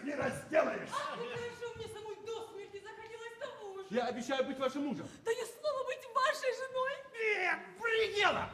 не разделаешь. Ах, какая же мне самой до смерти захотелось того же. Я обещаю быть вашим мужем. Даю слово быть вашей женой. Нет, предела!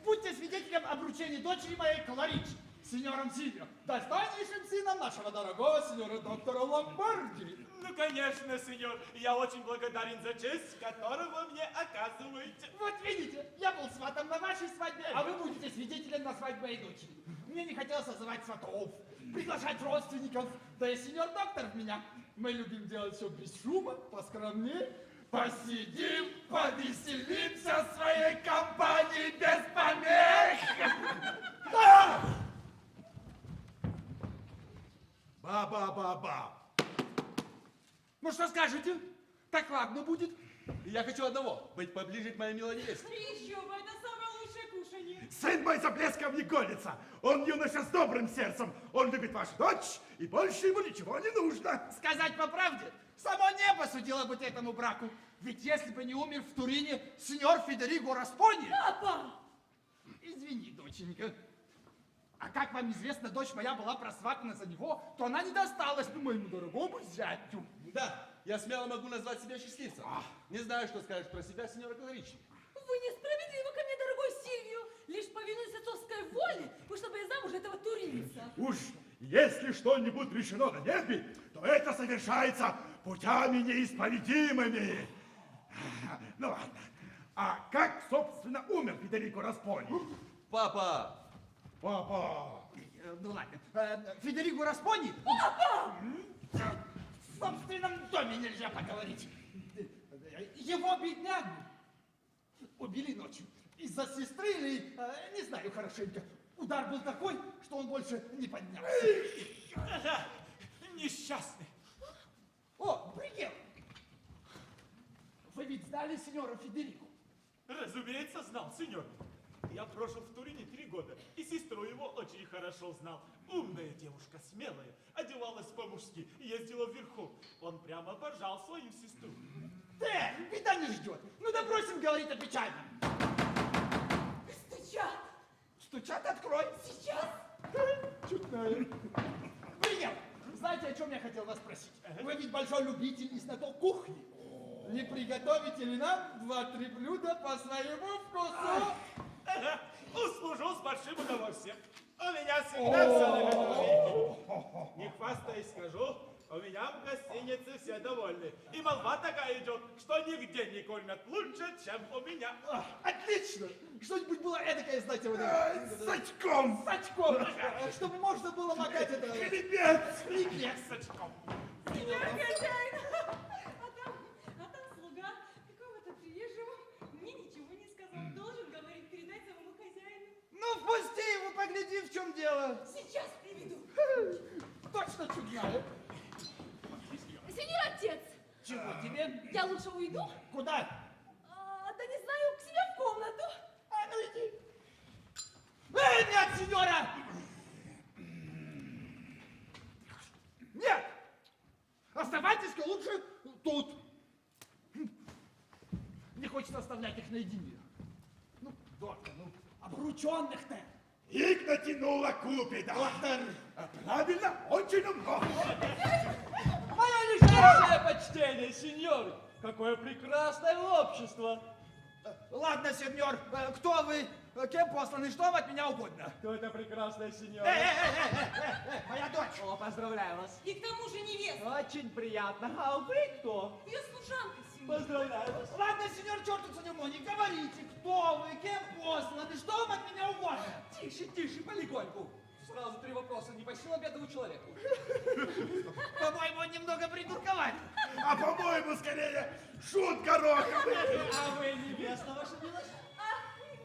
Будьте свидетелем обручения дочери моей Кларичи, сеньором Сильвио, достойнейшим сыном нашего дорогого сеньора доктора Ломбарди. Ну, конечно, сеньор. Я очень благодарен за честь, которую вы мне оказываете. Вот видите, я был сватом на вашей свадьбе, а вы будете свидетелем на свадьбе моей дочери. Мне не хотелось созывать сватов, приглашать родственников, да и сеньор доктор в меня. Мы любим делать все без шума, поскромнее. Посидим, повеселимся в своей компании без помех. Ба-ба-ба-ба. Ну что скажете? Так ладно будет. Я хочу одного, быть поближе к моей милой невесте. Еще бы, это самое лучшее кушанье. Сын мой за блеском не гонится. Он юноша с добрым сердцем. Он любит вашу дочь, и больше ему ничего не нужно. Сказать по правде, само небо судило быть этому браку. Ведь если бы не умер в Турине сеньор Федериго Распони... Папа! Извини, доченька. А как вам известно, дочь моя была просватана за него, то она не досталась бы моему дорогому зятю. Да, я смело могу назвать себя счастливцем. Не знаю, что скажешь про себя, сеньора Кларичи. Вы несправедливы ко мне, дорогой Сильвио. Лишь повинуясь отцовской воле, вышла бы я замуж этого туринца. Уж если что-нибудь решено на небе, то это совершается путями неисповедимыми. Ну ладно. А как, собственно, умер Федерико Распони? Папа! Папа! Ну ладно. Федерико Распони? Папа! В собственном доме нельзя поговорить. Его беднягу убили ночью. Из-за сестры или, не знаю хорошенько. Удар был такой, что он больше не поднялся. Несчастный. О, предел! Вы ведь знали сеньора Федерико? Разумеется, знал, сеньор. Я прожил в Турине 3 года, и сестру его очень хорошо знал. Умная девушка, смелая, одевалась по-мужски, ездила вверху. Он прямо обожал свою сестру. Беда не ждет. Ну да бросим говорить о печальном. Стучат! Стучат, открой. Сейчас! Чудная. Принял. Знаете, о чем я хотел вас спросить? Вы ведь большой любитель и знаток кухни. Не приготовите ли нам 2-3 блюда по своему вкусу? Услужу с большим удовольствием. У меня всегда все наготове. Не хвастаясь скажу, у меня в гостинице все довольны. И молва такая идет, что нигде не кормят лучше, чем у меня. Отлично! Что-нибудь было эдакое, знаете, вот это... С очком! С очком! Чтобы можно было макать это... Хлебец! Хлебец! С очком. Сеньор хозяин! А там слуга какого-то приезжего мне ничего не сказал. Должен, говорит, передать самому хозяину. Ну, впусти его, погляди, в чем дело. Сейчас приведу. Точно чудная. Сеньор отец! Чего тебе? Я лучше уйду? Куда? Да не знаю, к себе в комнату. А ну иди. Нет, сеньора! Нет! Оставайтесь-ка лучше тут. Не хочется оставлять их наедине. Ну, доктор, ну, обрученных-то. Их натянула Купида. Доктор! Правильно, очень умно. Мое нижайшее почтение, сеньоры! Какое прекрасное общество! Ладно, сеньор, кто вы? Кем посланы? Что вам от меня угодно? Кто это прекрасная сеньора? Моя дочь! О, поздравляю вас! И к тому же невеста. Очень приятно. А вы кто? Ее служанка, сеньор. Поздравляю вас! Ладно, сеньор, черту ценему, не говорите, кто вы, кем посланы, что вам от меня угодно? Тише, тише, полегоньку. Сразу 3 вопроса. Не по силам бедному человеку. По-моему, он немного придурковат. А по-моему, скорее, шутка роковая. А вы невеста, ваша милость?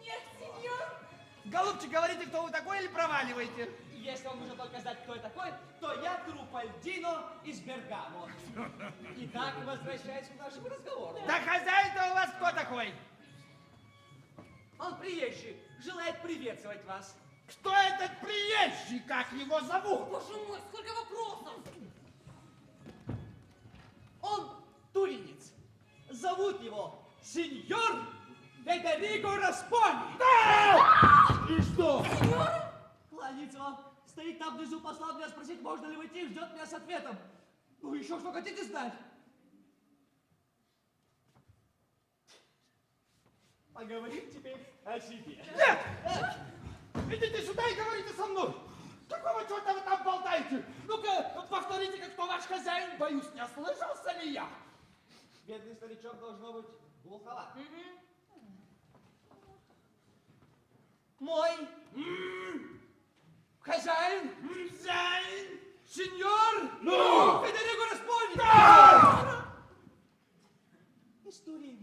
Нет, сеньор. Голубчик, говорите, кто вы такой или проваливаете? Если вам нужно только знать, кто я такой, то я Трупальдино из Бергамо. Итак, возвращаясь к нашему разговору. Да хозяин-то у вас кто такой? Он приезжий, желает приветствовать вас. Кто этот приезжий, как его зовут? Боже мой, сколько вопросов. Он туринец. Зовут его сеньор Федерико Распони. Да! И что? Сеньор? Кланяется вам стоит там внизу, послал меня спросить, можно ли войти, ждет меня с ответом. Ну, еще что хотите знать? Поговорим теперь о себе. Нет! Идите сюда и говорите со мной! Какого черта вы там болтаете? Ну-ка, повторите-ка, кто ваш хозяин, боюсь, не ослышался ли я? Бедный старичок должно быть глуховат. Мой хозяин, Хозяин! сеньор, Ну! Федерико Распольни. Да! История.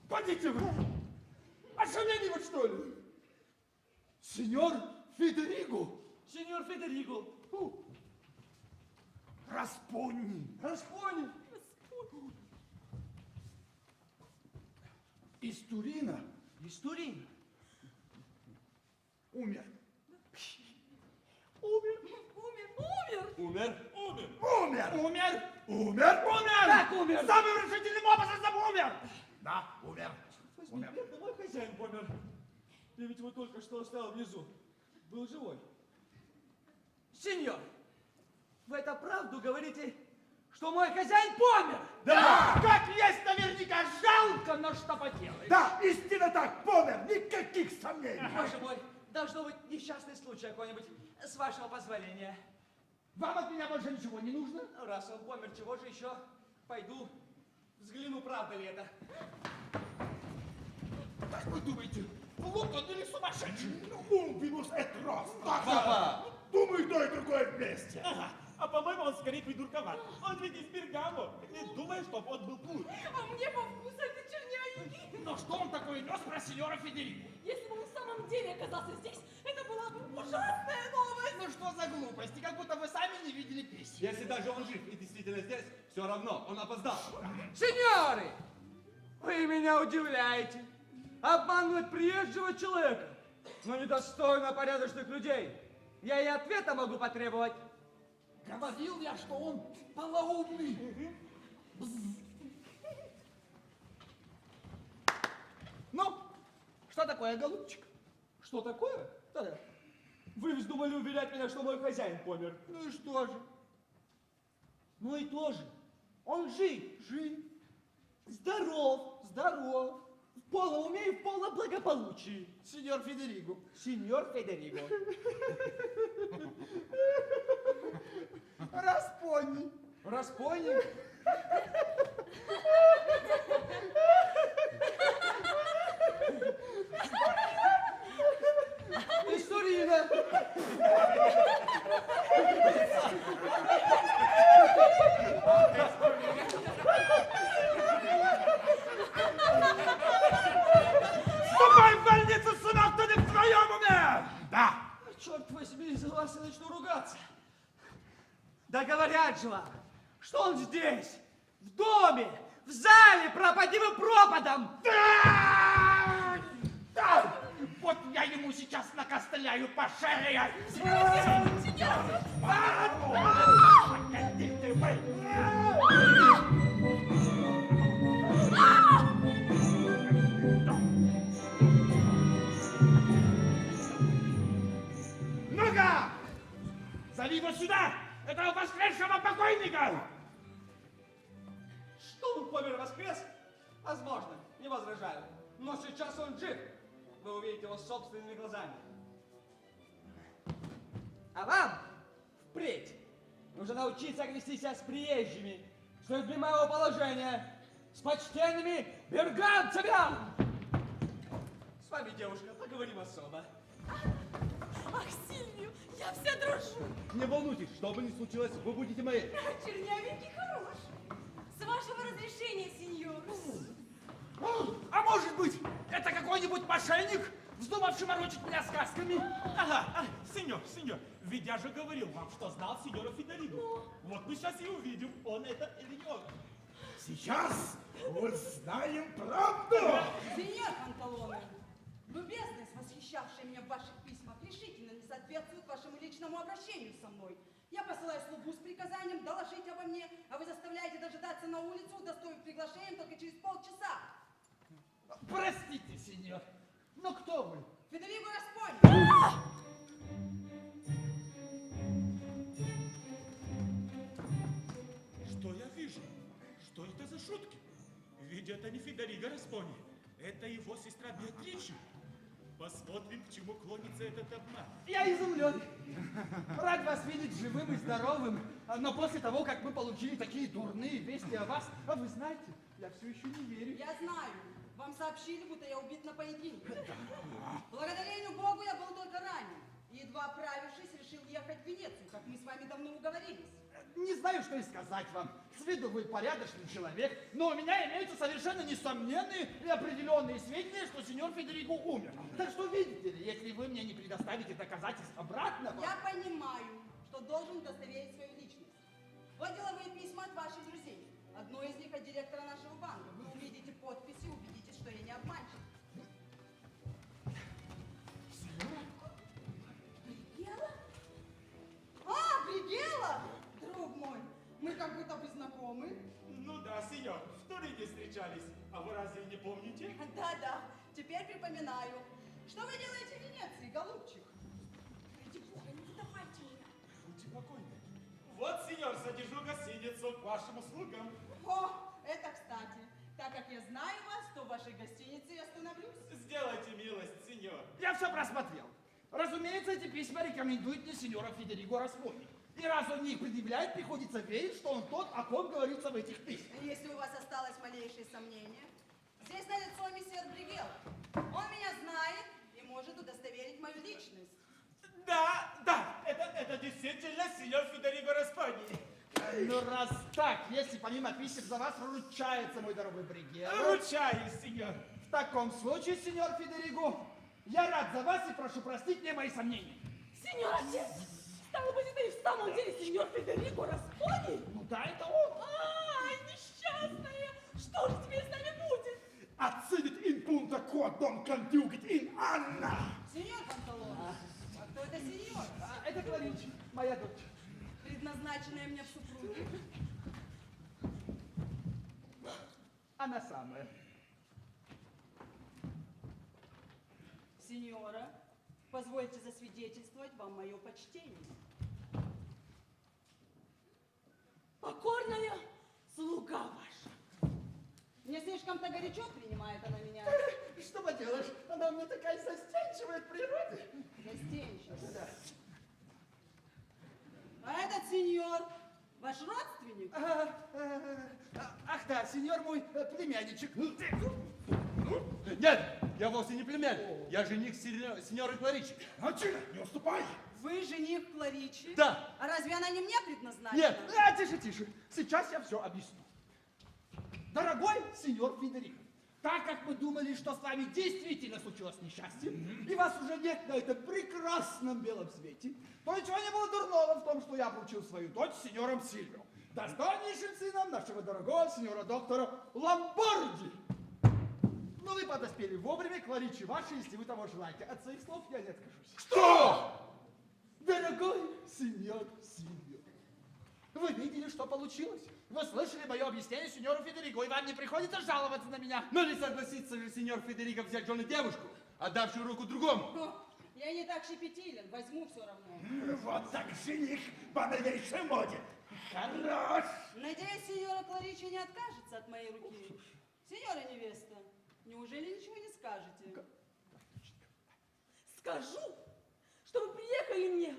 Подите вы! Ошалели вы, что ли? Сеньор Федериго! Сеньор Федерико. Распонни! Распольни. Из Турина Из Турина. умер. Умер. Умер? Умер! Умер! Умер! Умер! Как умер? Самым решительным образом умер! Да, умер. Возьми, бедный мой хозяин помер. Ты ведь его только что оставил внизу. Был живой. Сеньор, вы это правду говорите, что мой хозяин помер? Да! Как есть наверняка жалко, но что поделать? Да, истинно так, помер, никаких сомнений. Боже мой, должно быть несчастный случай какой-нибудь, с вашего позволения. Вам от меня больше ничего не нужно? Ну, раз он помер, чего же еще? Пойду взгляну, правда ли это. Как вы думаете, Лук он или сумасшедший? Ум винус эт рост. Папа! Думаю, то и другое вместе. Ага. А по-моему, он скорее придурковат. Он ведь из Бергамо. Не думай, чтоб он был плут. А мне по вкусу это чернявенький. Но что он такое нес про сеньора Федерико? Если бы он в самом деле оказался здесь, это была бы ужасная новость. Ну что за глупости, как будто вы сами не видели писем. Если даже он жив и действительно здесь, все равно, он опоздал. Сеньоры, вы меня удивляете. Обманывать приезжего человека, но недостойно порядочных людей. Я и ответа могу потребовать. Говорил я, что он полоумный. Ну, что такое, голубчик? Что такое? Да-да. Вы вздумали уверять меня, что мой хозяин помер. Ну и что же? Ну и тоже. Он жив. Жив. Здоров. Здоров. В полном уме и в полном благополучии. Сеньор Федерико. Сеньор Федерико. Распонни. Распойник. История. Ступай в больницу, сынок, ты не в твоем уме! Да. Черт возьми, за вас я начну ругаться. Да говорят же вам, что он здесь, в доме, в зале, пропади вы пропадом. Да! Да! Вот я ему сейчас накостыляю по шее! Погоди ты, вы! Ну-ка! Зови его сюда! Этого воскресшего покойника! Что он помер воскрес? Возможно, не возражаю. Но сейчас он жив. Вы увидите его собственными глазами. А вам впредь нужно научиться вести себя с приезжими, с людьми моего положения, с почтенными берганцами. С вами, девушка, поговорим особо. Ах, Сильвию, я вся дрожу. Не волнуйтесь, что бы ни случилось, вы будете моей. Чернявенький хорош. С вашего разрешения, сеньор. А может быть, это какой-нибудь мошенник, вздумавший морочить меня сказками? Ага, сеньор, ведь я же говорил вам, что знал сеньора Федерико. Вот мы сейчас и увидим, он это или не он. Сейчас узнаем правду. Сеньор Панталоне, любезность, восхищавшая меня в ваших письмах, решительно не соответствует вашему личному обращению со мной. Я посылаю слугу с приказанием доложить обо мне, а вы заставляете дожидаться на улицу, удостоив приглашением только через полчаса. Простите, сеньор. Ну кто вы? Федерико Распони. Что я вижу? Что это за шутки? Ведь это не Федерико Распони. Это его сестра Беатрича. Посмотрим, к чему клонится этот обман. Я изумлен. Рад вас видеть живым и здоровым. Но после того, как мы получили такие дурные вести о вас, вы знаете, я все еще не верю. Я знаю. Вам сообщили, будто я убит на поединке. Благодарению Богу я был только ранен. И едва оправившись, решил ехать в Венецию, как мы с вами давно уговорились. Не знаю, что и сказать вам. С виду вы порядочный человек, но у меня имеются совершенно несомненные и определенные сведения, что сеньор Федерико умер. Так что, видите ли, если вы мне не предоставите доказательств обратного... Я понимаю, что должен удостоверить свою личность. Вот деловые письма от ваших друзей. Одно из них от директора нашего банка. Вы увидите подписи и убедитесь, что я не обманщик. Бригела? А, Бригела! Друг мой, мы как будто бы знакомы. Ну да, сеньор, в Турине встречались. А вы разве не помните? Да-да, теперь припоминаю. Что вы делаете в Венеции, голубчик? Ради бога, не выдавайте меня. Будьте покойны. Вот, сеньор, содержу гостиницу к вашим услугам. О, это кстати. Так как я знаю вас, то в вашей гостинице я остановлюсь. Сделайте милость, сеньор. Я все просмотрел. Разумеется, эти письма рекомендуют мне сеньора Федерико Распони. И раз он их предъявляет, приходится верить, что он тот, о ком говорится в этих письмах. Если у вас осталось малейшее сомнение, здесь налицо месье Бригела. Он меня знает и может удостоверить мою личность. Да, это действительно сеньор Федерико Распони. Ну, раз так, если помимо писем за вас ручается мой дорогой Бригела, Ручаюсь, сеньор. в таком случае, сеньор Федерико, я рад за вас и прошу простить мне мои сомнения. Сеньор отец, стало быть, это и в самом деле сеньор Федерико Распони? Ну да, это он. Ай, несчастная, что же теперь с нами будет? Отсидит ин пунта кодом контюгит ин Анна. Сеньор Панталон, а кто это сеньор? Это Кларичи, моя дочь. Предназначенная мне в супруге. Она самая. Сеньора, позвольте засвидетельствовать вам мое почтение. Покорная слуга ваша. Не слишком-то горячо принимает она меня. Что поделаешь, она у меня такая застенчивая от природы. Застенчиво. Да. А этот сеньор ваш родственник? Ах да, сеньор мой племянничек. Нет, я вовсе не племянник. Я жених сеньоры Кларичи. Мальчина, не уступай. Вы жених Кларичи? Да. А разве она не мне предназначена? Нет. Тише, тише. Сейчас я все объясню. Дорогой сеньор Федерико, так как мы думали, что с вами действительно случилось несчастье, и вас уже нет на этом прекрасном белом свете, то ничего не было дурного в том, что я обручил свою дочь с сеньором Сильвио, достойнейшим сыном нашего дорогого сеньора доктора Ламборди. Но вы подоспели вовремя, Кларичи ваши, если вы того желаете. От своих слов я не откажусь. Что? Дорогой сеньор Сильвио, вы видели, что получилось? Вы слышали мое объяснение сеньору Федерико, и вам не приходится жаловаться на меня. Но не согласится же сеньор Федерико взять жену девушку, отдавшую руку другому. О, я не так щепетилен, возьму все равно. Вот так жених по новейшей моде. Хорош. Надеюсь, сеньора Кларичи не откажется от моей руки. Сеньора невеста, неужели ничего не скажете? Скажу, что вы приехали мне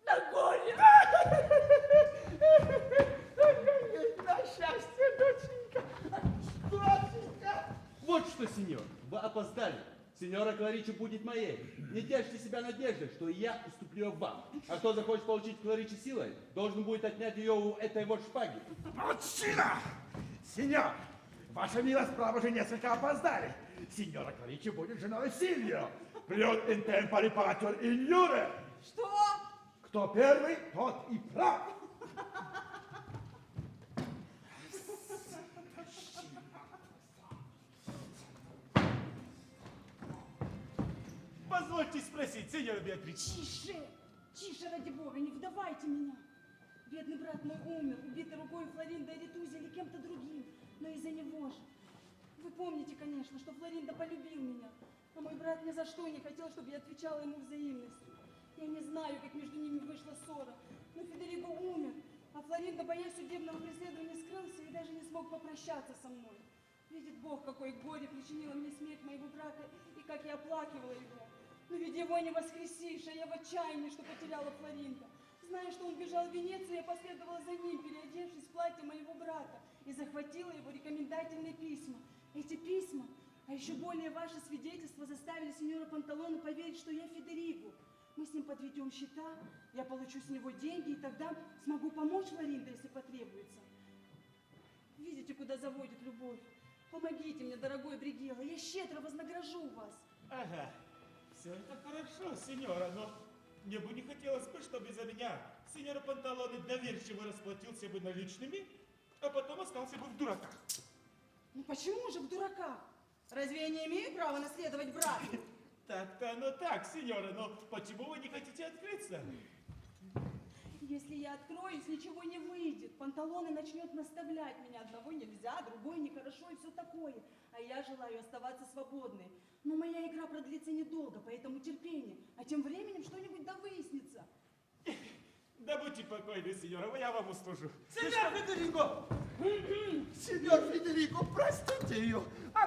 на горе. На счастье, доченька. Доченька. Вот что, сеньор, вы опоздали. Сеньора Кларичи будет моей. Не держите себя надеждой, что я уступлю вам. А кто захочет получить Кларичи силой, должен будет отнять ее у этой вот шпаги. Мальчина. Сеньор, ваша милость, право же несколько опоздали. Сеньора Кларичи будет женой Сильвио. Плет ин темпори патер ин юре. Что? Кто первый, тот и прав. Позвольте спросить, сеньор Беатрич. Тише, тише, ради бога, не выдавайте меня. Бедный брат мой умер, убитый рукой Флоринда Ритузи или кем-то другим, но из-за него же. Вы помните, конечно, что Флоринда полюбил меня, а мой брат ни за что не хотел, чтобы я отвечала ему взаимностью. Я не знаю, как между ними вышла ссора, но Федерико умер, а Флоринда, боясь судебного преследования, скрылся и даже не смог попрощаться со мной. Видит Бог, какое горе причинила мне смерть моего брата и как я оплакивала его. Но ведь его не воскресишь, а я в отчаянии, что потеряла Флоринда. Зная, что он бежал в Венецию, я последовала за ним, переодевшись в платье моего брата, и захватила его рекомендательные письма. Эти письма, а еще более ваше свидетельство, заставили сеньора Панталоне поверить, что я Федерико. Мы с ним подведем счета, я получу с него деньги, и тогда смогу помочь Флоринде, если потребуется. Видите, куда заводит любовь? Помогите мне, дорогой Бригелло, я щедро вознагражу вас. Ага, все это хорошо, сеньора, но мне бы не хотелось бы, чтобы за меня сеньор Панталоне доверчиво расплатился бы наличными, а потом остался бы в дураках. Ну почему же в дураках? Разве я не имею права наследовать брату? Так-то оно так, сеньора, но почему вы не хотите открыться? Если я откроюсь, ничего не выйдет. Панталоне начнет наставлять меня. Одного нельзя, другой нехорошо и все такое. А я желаю оставаться свободной. Но моя игра продлится недолго, поэтому терпение. А тем временем что-нибудь да выяснится. Да будьте покойны, сеньора, я вам услужу. Сеньор Федерико! Сеньор Федерико, простите ее.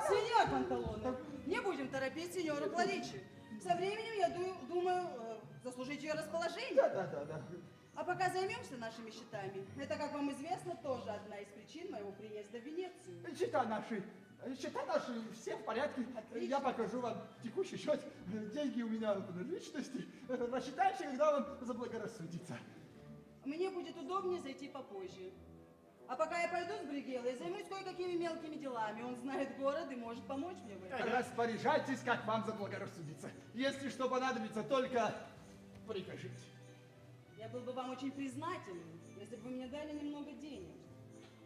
Сеньор Панталоне, не будем торопить сеньора Кларичи. Со временем, я думаю, заслужить ее расположение. Да. А пока займемся нашими счетами. Это, как вам известно, тоже одна из причин моего приезда в Венецию. Счета наши все в порядке. Отлично. Я покажу вам текущий счет. Деньги у меня в наличности. Рассчитаемся, когда вам заблагорассудится. Мне будет удобнее зайти попозже. А пока я пойду с Бригеллой, займусь кое-какими мелкими делами. Он знает город и может помочь мне в этом. Распоряжайтесь, как вам заблагорассудится. Если что понадобится, только прикажите. Я был бы вам очень признателен, если бы вы мне дали немного денег.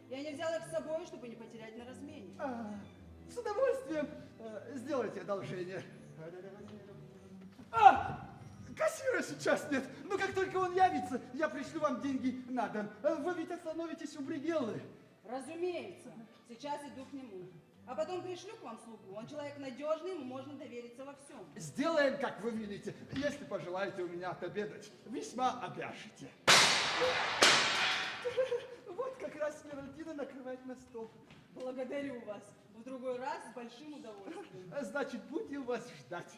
Я не взял их с собой, чтобы не потерять на размене. С удовольствием сделайте одолжение. Кассира сейчас нет, но как только он явится, я пришлю вам деньги на дом. Вы ведь остановитесь у Бригеллы. Разумеется. Сейчас иду к нему. А потом пришлю к вам слугу. Он человек надежный, ему можно довериться во всем. Сделаем, как вы велите. Если пожелаете у меня отобедать, весьма обяжете. Вот как раз Смиральдина накрывает на стол. Благодарю вас. В другой раз с большим удовольствием. Значит, будем вас ждать.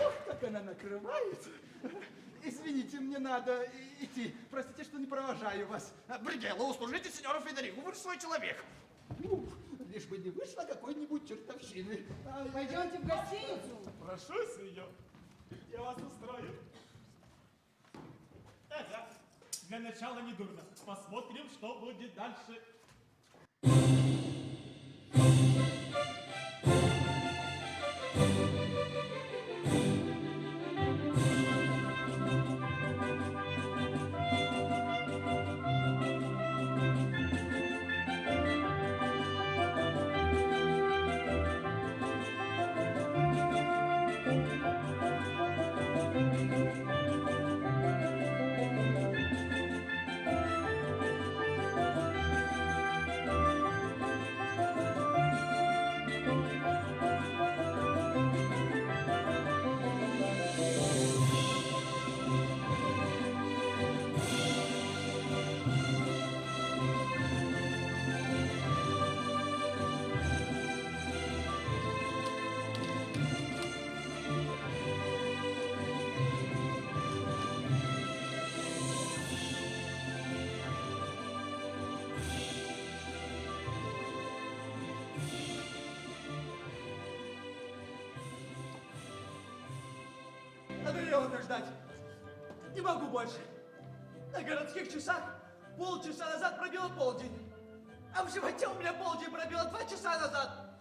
Ох, как она накрывает. Извините, мне надо идти. Простите, что не провожаю вас. Бригелло, услужите сеньору Федерику, вы же свой человек. Лишь бы не вышло какой-нибудь чертовщины. Пойдемте в гостиницу. Прошу, сеньор, я вас устрою. Ага, для начала не дурно. Посмотрим, что будет дальше. Надоело это ждать. Не могу больше. На городских часах полчаса назад пробило полдень. А в животе у меня полдень пробило 2 часа назад.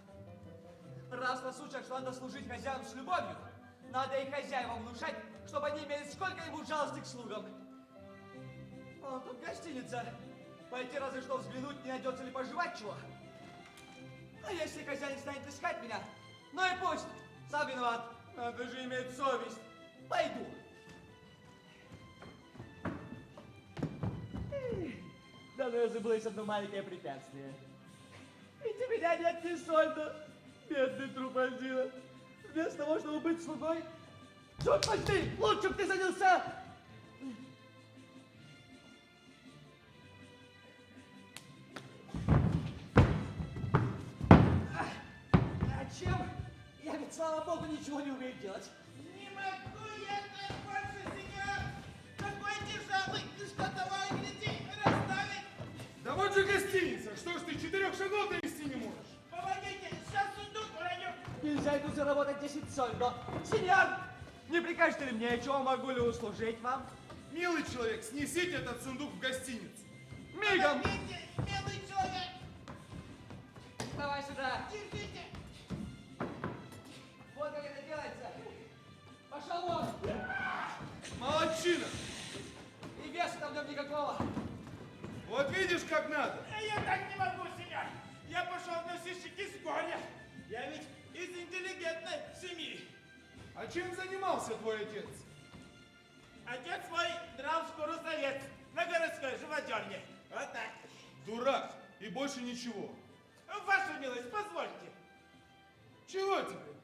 Раз на случай, что надо служить хозяевам с любовью, надо и хозяевам внушать, чтобы они имели сколько-нибудь жалости к слугам. А тут гостиница. Пойти разве что взглянуть, не найдется ли пожевать чего. А если хозяин станет искать меня, ну и пусть. Сам виноват. Надо же иметь совесть. Пойду. Да, но я забыл есть одно маленькое препятствие. Ведь у меня нет ни сольда. Бедный трупозила. Вместо того, чтобы быть слугой, черт возьми, лучше бы ты занялся. А чем? Я ведь, слава богу, ничего не умею делать. Не могу я так больше, сеньор! Какой тяжелый! Ты что, давай людей расставить? Да вот же гостиница, что ж ты 4 шагов довести не можешь? Помогите, сейчас сундук уроню! Нельзя тут заработать 10 сольдо. Сеньор, не прикажете ли мне, чего могу ли услужить вам? Милый человек, снесите этот сундук в гостиницу. Мигом! Помогите, милый человек! Давай сюда. Держите! Вот как это делается. Пошел вон. Молодчина! И веса там в нем никакого. Вот видишь, как надо. Я так не могу, сеньор! Я пошел на сыщики с горя! Я ведь из интеллигентной семьи! А чем занимался твой отец? Отец мой драл шкуру-совет на городской живодерне. Вот так. Дурак. И больше ничего. Ваша милость, позвольте. Чего тебе?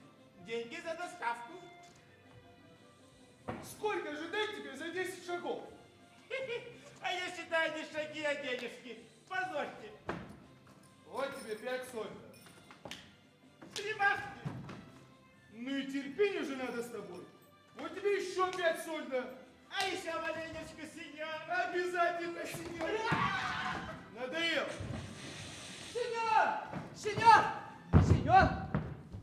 Деньги за доставку. Сколько же дать тебе за 10 шагов? А я считаю не шаги, а денежки. Позвольте. Вот тебе 5 сольдо. Прибавьте. Ну и терпению же надо с тобой. Вот тебе еще 5 сольдо. А еще маленечко, сеньор. Обязательно, сеньор. Надоело. Сеньор! Сеньор! Сеньор!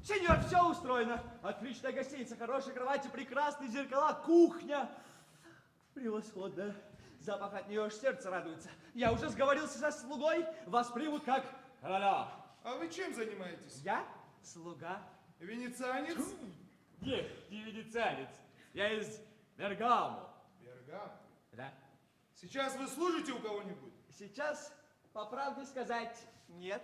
Сеньор, все устроено. Отличная гостиница, хорошие кровати, прекрасные зеркала, кухня. Превосходно. Запах от нее аж сердце радуется. Я уже сговорился со слугой, вас примут как короля. А вы чем занимаетесь? Я слуга. Венецианец? Нет, не венецианец. Я из Бергамо. Бергам. Да. Сейчас вы служите у кого-нибудь? Сейчас, по правде сказать, нет.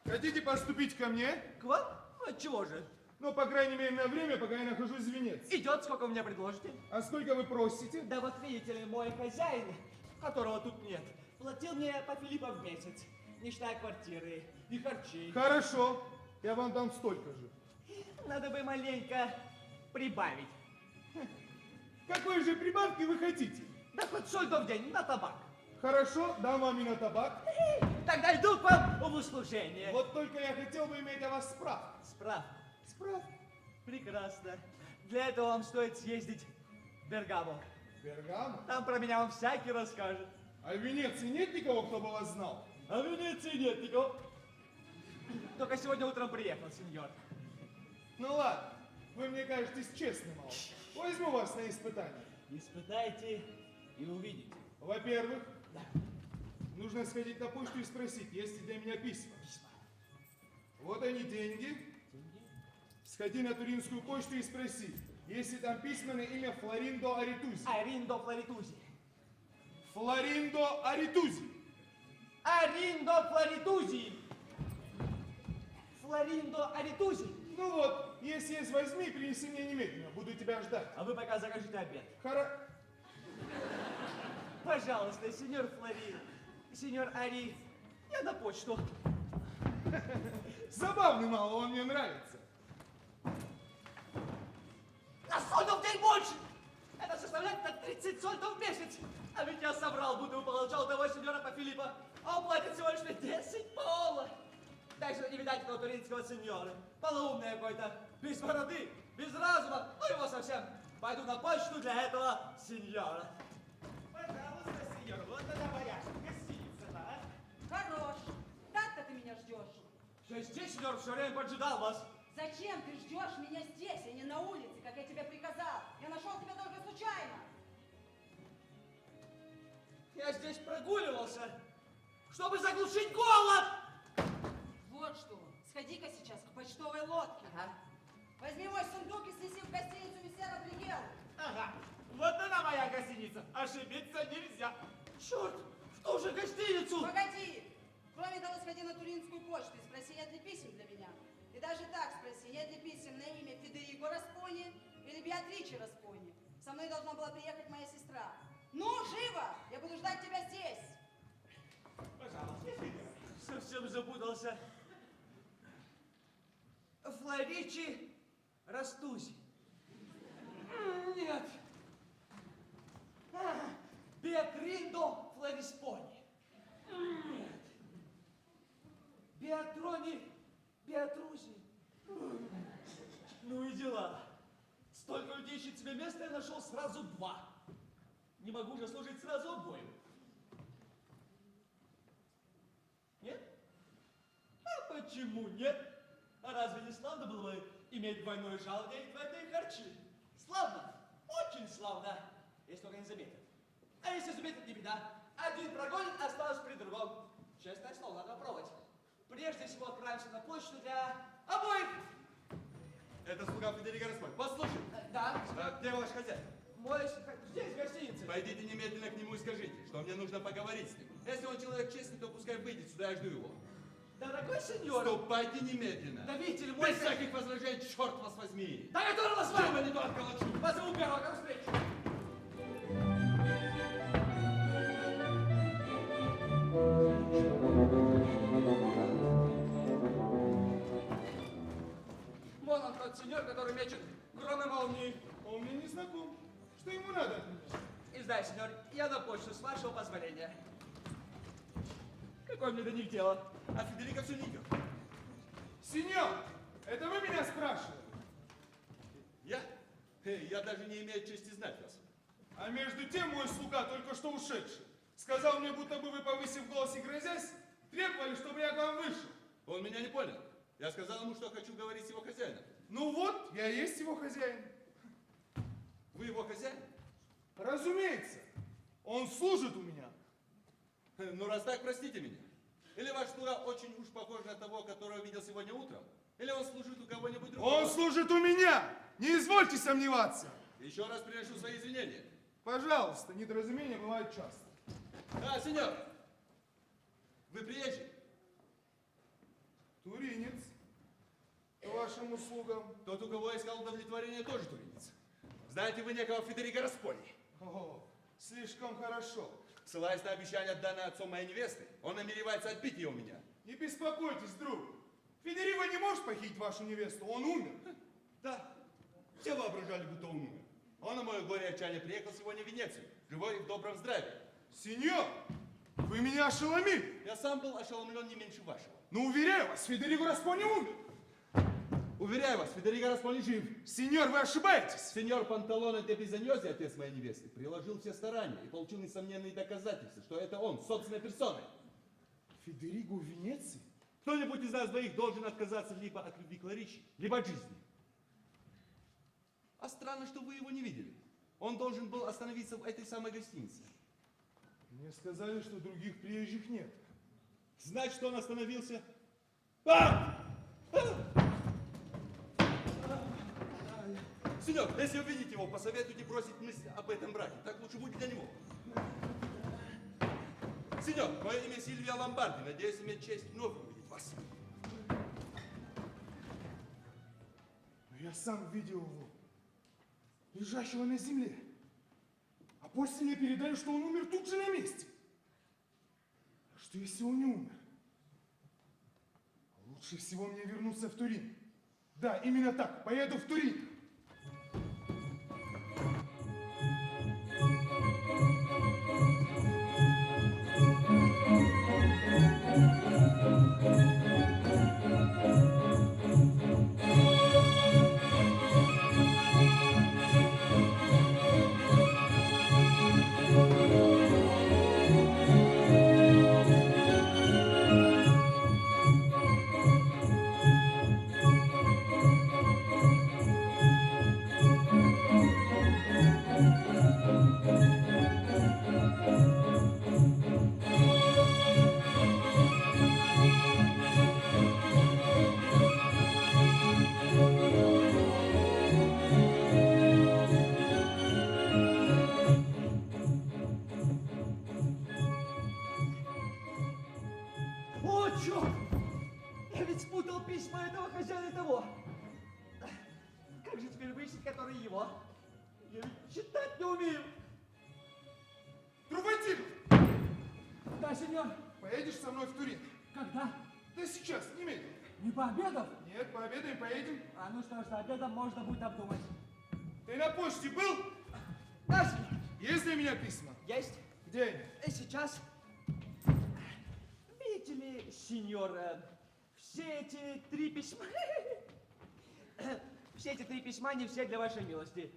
Хотите поступить ко мне? К вам? Отчего же? Ну, по крайней мере, на время, пока я нахожусь в Венеции. Идет, сколько вы мне предложите? А сколько вы просите? Да вот видите ли, мой хозяин, которого тут нет, платил мне по Филиппа в месяц. Не считая квартиры и харчей. Хорошо, я вам дам столько же. Надо бы маленько прибавить. Какой же прибавки вы хотите? Да хоть сольдо в день на табак. Хорошо, дам вам и на табак. Тогда иду к вам в услужение. Вот только я хотел бы иметь о вас справку. Справ. Справ. Прекрасно. Для этого вам стоит съездить в Бергамо. Бергамо? Там про меня вам всякий расскажет. А в Венеции нет никого, кто бы вас знал? А в Венеции нет никого. Только сегодня утром приехал, сеньор. Ну ладно, вы мне кажетесь честным, малый. Возьму вас на испытание. Испытайте и увидите. Во-первых, нужно сходить на почту и спросить, есть ли для меня письма. Вот они деньги. Сходи на Туринскую почту и спроси, есть ли там письма на имя Флориндо Аритузи. Ариндо Флоритузи. Флориндо Аритузи. Ариндо Флоритузи. Флориндо Аритузи. Ну вот, если есть, возьми и принеси мне немедленно. Буду тебя ждать. А вы пока закажите обед. Пожалуйста, сеньор Флорин, сеньор Ари, я на почту. Забавный мало, он мне нравится. На сольдов в день больше! Это составляет на 30 сольдов в месяц. А ведь я соврал, будто бы получал того сеньора по Филиппа, а он платит всего лишь 10 пола. Дальше не видать этого туринского сеньора. Полоумный какой-то, без бороды, без разума, ну его совсем. Пойду на почту для этого сеньора. Пожалуйста, сеньор, вот она моя гостиница, да? Хорош. Так-то ты меня ждешь. Я здесь, сеньор, все время поджидал вас. Зачем ты ждешь меня здесь, а не на улице, как я тебе приказал? Я нашел тебя только случайно. Я здесь прогуливался, чтобы заглушить голод. Вот что, сходи-ка сейчас к почтовой лодке. Возьми мой сундук и снеси в гостиницу месье Родригео. Ага, вот она моя гостиница. Ошибиться нельзя. Черт, в ту же гостиницу. Погоди. Кроме того, сходи на Туринскую почту и спроси, нет ли писем для меня. И даже так спроси, нет ли писем на имя Федерико Распони или Беатриче Распони. Со мной должна была приехать моя сестра. Ну, живо! Я буду ждать тебя здесь. Пожалуйста, сеньор. Совсем запутался. Кларичи Растузи. Нет. Беатриндо Флависпони. Нет. Беатрони Беатрузи. Ну и дела. Столько людей ищет себе место, я нашел сразу 2. Не могу же служить сразу обоим. Нет? А почему нет? А разве не славно было бы иметь двойное жалование и двойные харчи? Славно, очень славно, если только не заметят. А если заметят, не беда. Один прогонит, осталось при другом. Честное слово, надо пробовать. Прежде всего отправимся на почту для обоих. Это слуга Федерико Распони. Послушай, Да, где ваш хозяин? мой здесь, в гостинице. Пойдите немедленно к нему и скажите, что мне нужно поговорить с ним. Если он человек честный, то пускай выйдет сюда, я жду его. Дорогой сеньор. Ступайте немедленно. Да видите ли, мой... Без всяких возражений, черт вас возьми. Да я тоже вас Чем я не то отколочу? Позову первого, как встречу. Вон он, тот сеньор, который мечет громы молнии. Он мне не знаком. Что ему надо от меня? И знай, сеньор, я на почту, с вашего позволения. Какое мне до них дело? А Федерико все не идет. Сеньор, это вы меня спрашивали? Я? Я даже не имею чести знать вас. А между тем мой слуга, только что ушедший, сказал мне, будто бы вы, повысив голос и грозясь, требовали, чтобы я к вам вышел. Он меня не понял. Я сказал ему, что хочу говорить с его хозяином. Ну вот, я и есть его хозяин. Вы его хозяин? Разумеется, он служит у меня. Ну, раз так, простите меня. Или ваш слуга очень уж похож на того, которого видел сегодня утром? Или он служит у кого-нибудь другого? Он служит у меня! Не извольте сомневаться! Еще раз приношу свои извинения. Пожалуйста, недоразумения бывают часто. Да, сеньор. Вы приезжий? Туринец, к вашим услугам. Тот, у кого искал удовлетворение, тоже туринец. Знаете вы некого Федерико Распони? О, слишком хорошо. Ссылаясь на обещание, данное отцом моей невесты, он намеревается отбить ее у меня. Не беспокойтесь, друг. Федерико не может похитить вашу невесту, он умер. Да, все воображали, будто он умер. Он на мое горе и отчаяние приехал сегодня в Венецию, живой и в добром здравии. Сеньор, вы меня ошеломили. Я сам был ошеломлен не меньше вашего. Но уверяю вас, Федерико Распони умер. Уверяю вас, Федерико Распони жив. Сеньор, вы ошибаетесь. Сеньор Панталоне де Бизаньози, отец моей невесты, приложил все старания и получил несомненные доказательства, что это он, собственной персоной. Федерико в Венеции? Кто-нибудь из нас двоих должен отказаться либо от любви к Ларичи, либо от жизни. А странно, что вы его не видели. Он должен был остановиться в этой самой гостинице. Мне сказали, что других приезжих нет. Значит, что он остановился? Сеньор, если увидите его, посоветуйте бросить мысль об этом браке. Так лучше будет для него. Сеньор, мое имя Сильвия Ломбарди. Надеюсь иметь честь вновь увидеть вас. Но я сам видел его, лежащего на земле. А после мне передали, что он умер тут же на месте. А что если он не умер? Лучше всего мне вернуться в Турин. Да, именно так. Поеду в Турин. О, черт! Я ведь спутал письма этого хозяина и того. Как же теперь выяснить, который его? Я ведь читать не умею. Трубатин, Да, сеньор. поедешь со мной в Турин? Когда? Да сейчас, немедленно. Не пообедав? Нет, пообедаем, поедем. А ну что ж, за обедом можно будет обдумать. Ты на почте был? Да, сеньор. Есть для меня письма? Есть. Где они? Сейчас. Видите ли, сеньор, все эти 3 письма... Все эти 3 письма не все для вашей милости.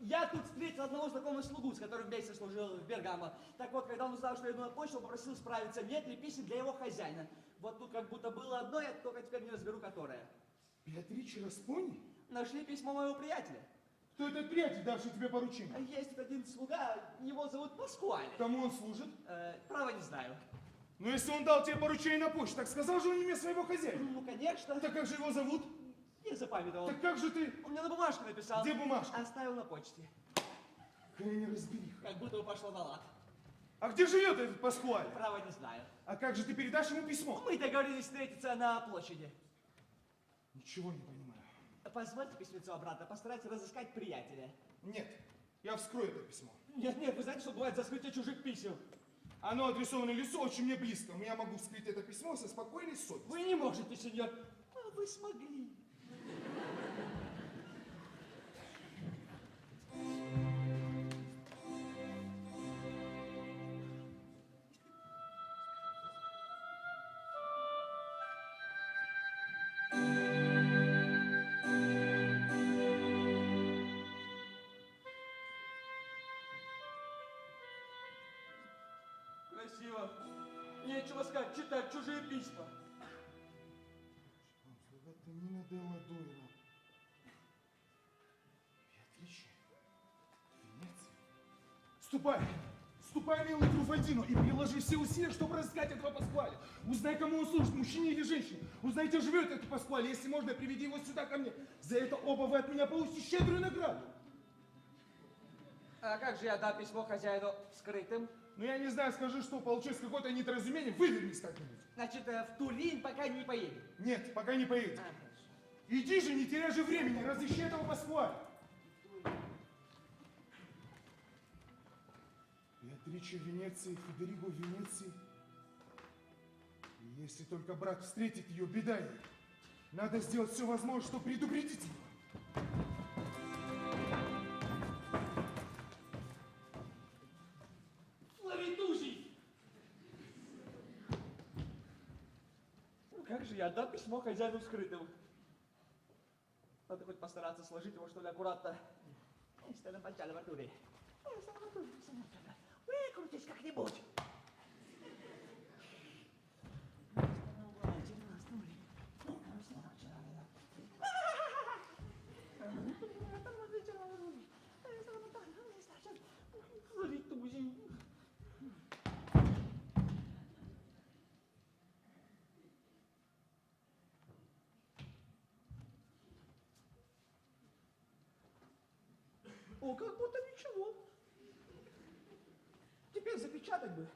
Я тут встретил одного знакомого слугу, с которым вместе служил в Бергамо. Так вот, когда он узнал, что я иду на почту, он попросил справиться, нет ли писем для его хозяина. Вот тут как будто было одно, я только теперь не разберу, которое. Беатриче Распони? Нашли письмо моего приятеля. Кто этот приятель, давший тебе поручение? Есть тут один слуга, его зовут Паскуаль. Кому он служит? Право не знаю. Ну, если он дал тебе поручение на почту, так сказал же он имя своего хозяина. Ну, конечно. Так как же его зовут? Я запамятовал. Так как же ты? Он мне на бумажку написал. Где бумажка? Оставил на почте. Какая неразбериха. Как будто бы пошло на лад. А где живет этот Паскуаль? Право не знаю. А как же ты передашь ему письмо? Мы договорились встретиться на площади. Ничего не понимаю. Позвольте письмецо обратно, постарайтесь разыскать приятеля. Нет, я вскрою это письмо. Нет, вы знаете, что бывает за скрытие чужих писем? Оно адресовано лицу очень мне близко. Но я могу вскрыть это письмо со спокойной совестью. Вы не можете, сеньор. А вы смогли. Красиво. Нечего сказать, читать чужие письма. Антонина Делла Дойра. Беатриче. Венеция. Ступай! Ступай, милый Труфальдино, и приложи все усилия, чтобы разыскать этого Паскуаля. Узнай, кому он служит, мужчине или женщине. Узнай, где живет этот Паскуаль. Если можно, приведи его сюда ко мне. За это оба вы от меня получите щедрую награду. А как же я дам письмо хозяину скрытым? Ну, я не знаю, скажи, что получилось какое-то недоразумение, вывернись как-нибудь. Значит, в Тулин пока не поедем. Нет, пока не поедем. Хорошо. Иди же, не теряй же времени, разыщи этого Паскуаля. Беатриче в Венеции, Федериго в Венеции. И если только брат встретит ее, беда ей. Надо сделать все возможное, чтобы предупредить его. Флоридузий! Ну как же я отдам письмо хозяину скрытым? Надо хоть постараться сложить его, что ли, аккуратно. Если на пальчале в Артуре. Выкрутись как-нибудь. Флоридузий. О, как будто ничего. Теперь запечатать бы.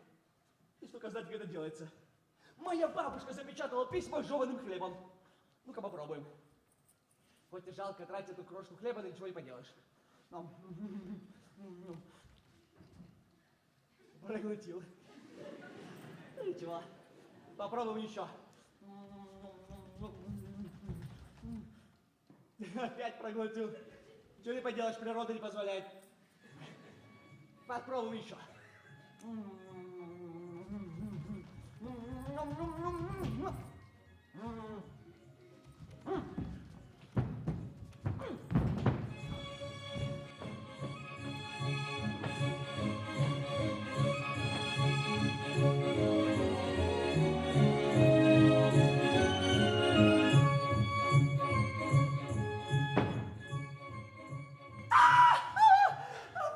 Если только знать, как это делается. Моя бабушка запечатала письма с жеваным хлебом. Ну-ка попробуем. Хоть и жалко тратить эту крошку хлеба, но ничего не поделаешь. Ну. Проглотил. Ничего. Попробуем еще. Опять проглотил. Чего не поделаешь, природа не позволяет. Попробуем еще.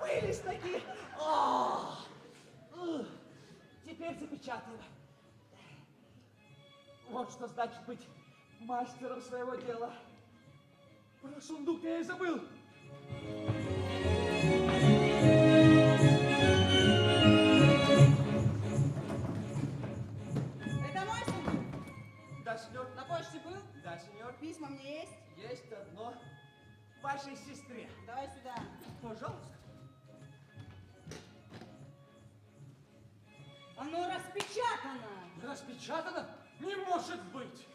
Вылез таки. Теперь запечатаю. Вот что значит быть мастером своего дела. Про сундук я и забыл. Это мой сундук. Да, сеньор. На почте был? Да, сеньор. Письма мне есть? Есть одно вашей сестре. Давай сюда. Пожалуйста. Оно распечатано. Распечатано? Не может быть!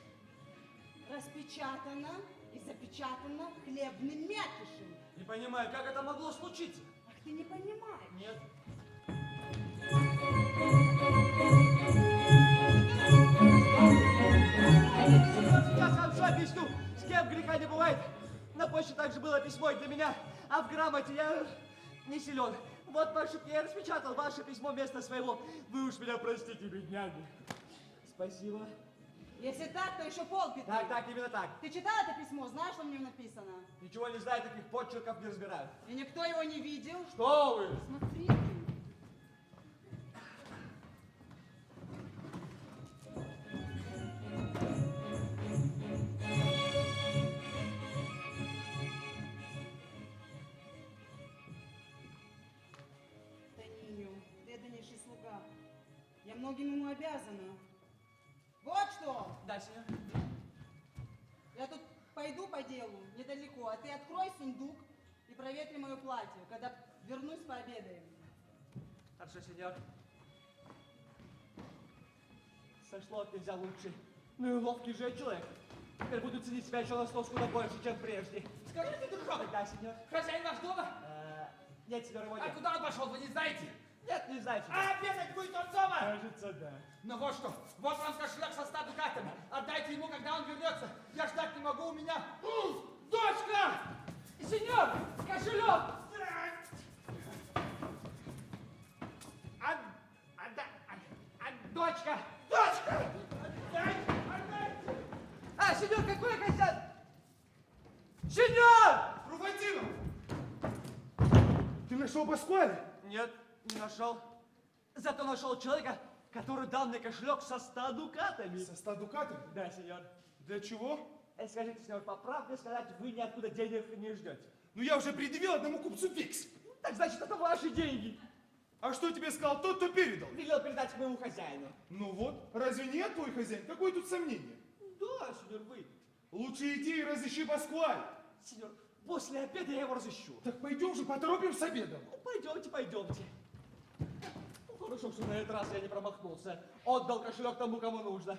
напечатано и запечатано хлебным мякишем. Не понимаю, как это могло случиться? Ах, ты не понимаешь. Нет. Я сам все объясню, с кем греха не бывает. На почте также было письмо и для меня, а в грамоте я не силен. Вот ваш я распечатал ваше письмо вместо своего. Вы уж меня простите, бедняги. Спасибо. Если так, то еще полбеды. Так, именно так. Ты читал это письмо? Знаешь, что в нем написано? Ничего не знаю, таких почерков не разбираю. И никто его не видел. Что вы? Смотри. Тониню, преданнейший слуга. Я многим ему обязана. Вот что! Да, сеньор. Я тут пойду по делу, недалеко, а ты открой сундук и проветри мое платье. Когда вернусь, пообедаем. Хорошо, сеньор. Сошло от нельзя лучше. Ну и ловкий же я человек. Теперь буду ценить себя еще на 100 куда больше, чем прежде. Скажите, дружок, Да, сеньор. хозяин ваш дома? Нет, сеньор, его А нет. куда он пошел, вы не знаете? Нет, не знаю, сеньор. А обедать будет он дома? Кажется, да. Ну вот что, вот вам кошелек со 100 дукатами. Отдайте ему, когда он вернется. Я ждать не могу, у меня... Дочка! Сеньор, кошелек! Дочка! Дочка! Отдайте! Отдайте! А, сеньор, какой хозяин? Сеньор! Руфатино! Ты нашел Паскуаля? Нет, не нашел. Зато нашел человека, который дал мне кошелек со 100 дукатами. Со 100 дукатами? Да, сеньор. Для чего? Скажите, сеньор, по правде сказать, вы ниоткуда денег не ждете. Ну я уже предъявил одному купцу фикс. Так значит, это ваши деньги. А что тебе сказал тот, кто передал? Велел передать моему хозяину. Ну вот, разве не я твой хозяин? Какое тут сомнение? Да, сеньор, вы. Лучше иди и разыщи Паскуаля. Сеньор, после обеда я его разыщу. Так пойдем же, поторопим с обедом. Ну, пойдемте, пойдемте. Ну, хорошо, что на этот раз я не промахнулся. Отдал кошелек тому, кому нужно.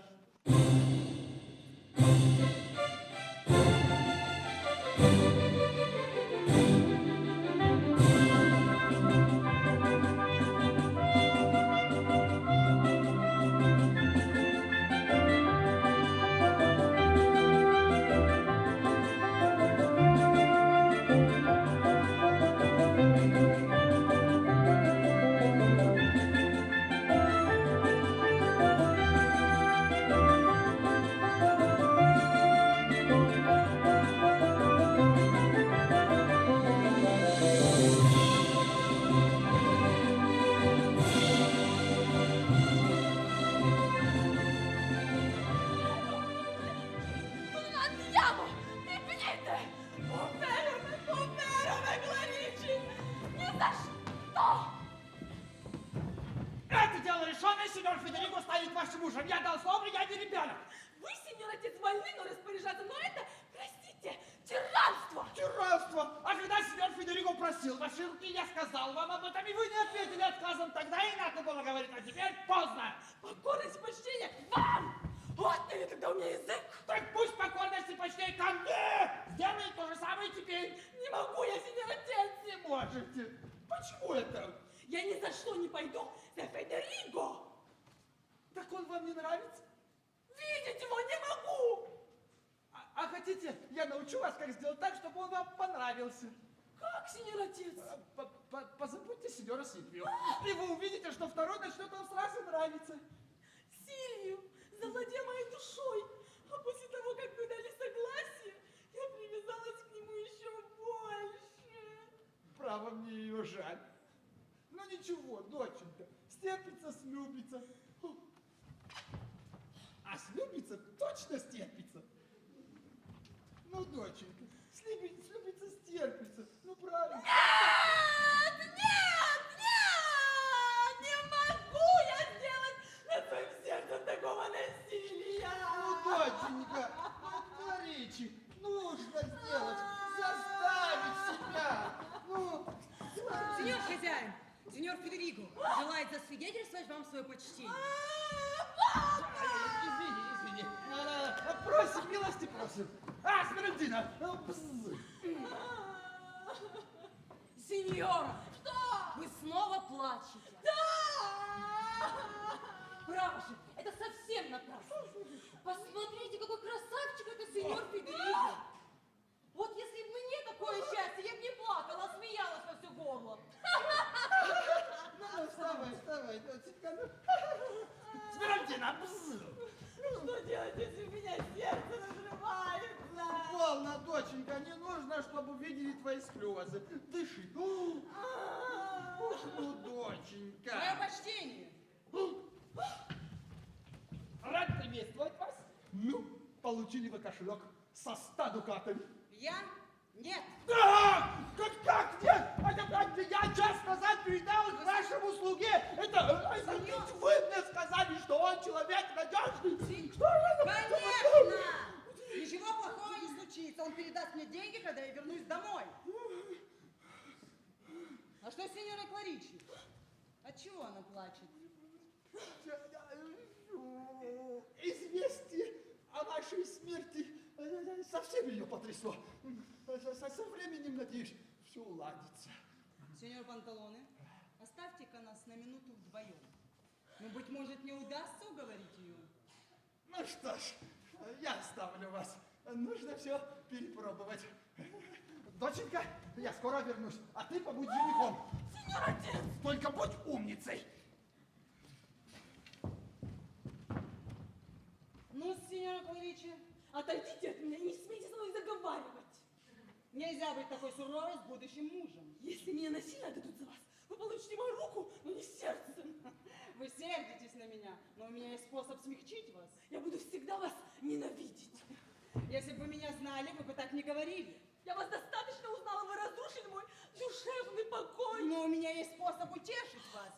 Andiamo! Репетите! Умерome, Кларичи! Ни за что! Это дело решенное, сеньор Федерико станет вашим мужем. Я дал слово, я не ребенок. Вы, сеньор отец, вольны, но распоряжаться, но это, простите, тиранство! Тиранство! А когда сеньор Федерико просил ваши руки, я сказал вам об этом, и вы не ответили отказом. Тогда и надо было говорить, а теперь поздно. Покорность и почтение к вам! Отняли тогда у меня язык! Так пусть покорность и почтение ко мне! Сделай то же самое теперь. Не могу я, сеньор отец! Не можете. Почему это? Я ни за что не пойду за Федерико! Так он вам не нравится? Видеть его не могу! А хотите, я научу вас, как сделать так, чтобы он вам понравился. Как, сеньор отец? Позабудьте сеньора Сильвию. И вы увидите, что второй начнет вам сразу нравиться. Сильвию завладел моей душой, а после того, как вы дали согласие, я привязалась к нему еще больше. Право, мне ее жаль. Ну ничего, доченька, стерпится, слюбится. А слюбится точно стерпится. Ну, доченька, слюбится, стерпится. Ну, правильно. Нет! Нет! Нет! Не могу я сделать над своим сердцем такого насилия! Ну, доченька, ну, Кларичи, нужно сделать, заставить себя. Ну, Сеньор хозяин, сеньор Федерико желает засвидетельствовать вам свое почтение. извини. Просим, милости просим. просит. А, Смиральдина! Сеньора! Что? Вы снова плачете. Да! Право же, это совсем напрасно. Посмотрите, какой красавчик это сеньор Федерико. Вот если бы мне такое счастье, я бы не плакала, а смеялась во все горло. Ну, вставай, доченька. Смиральдина! Что делать, если у меня сердце разрывается? Полно, доченька, не нужно, чтобы видели твои слезы. Дыши. Ну, Мое доченька. почтение. Рад приветствовать вас. Ну, получили вы кошелек со 100 дукатами. Я? Нет. Да! Как нет? Я час назад передал их вашему слуге. Это ведь вы мне сказали, что он человек надежный. Что же это? Конечно! Ничего плохого не случится. Он передаст мне деньги, когда я вернусь домой. А что с сеньорой Кларичи? Отчего она плачет? Известие о вашей смерти совсем ее потрясло. Со временем, надеюсь, все уладится. Сеньор Панталоне, оставьте-ка нас на минуту вдвоем. Ну, быть может, не удастся уговорить ее? Ну что ж, я оставлю вас. Нужно все перепробовать. Доченька, я скоро вернусь, а ты побудь женихом. Сеньор отец! Только будь умницей. Ну, сеньора Кларичи, Отойдите от меня, не смейте со мной заговаривать. нельзя быть такой суровой с будущим мужем. Если меня насильно отдадут за вас, вы получите мою руку, но не сердце. Вы сердитесь на меня, но у меня есть способ смягчить вас. Я буду всегда вас ненавидеть. Если бы вы меня знали, вы бы так не говорили. Я вас достаточно узнала, вы разрушили мой душевный покой. Но у меня есть способ утешить вас.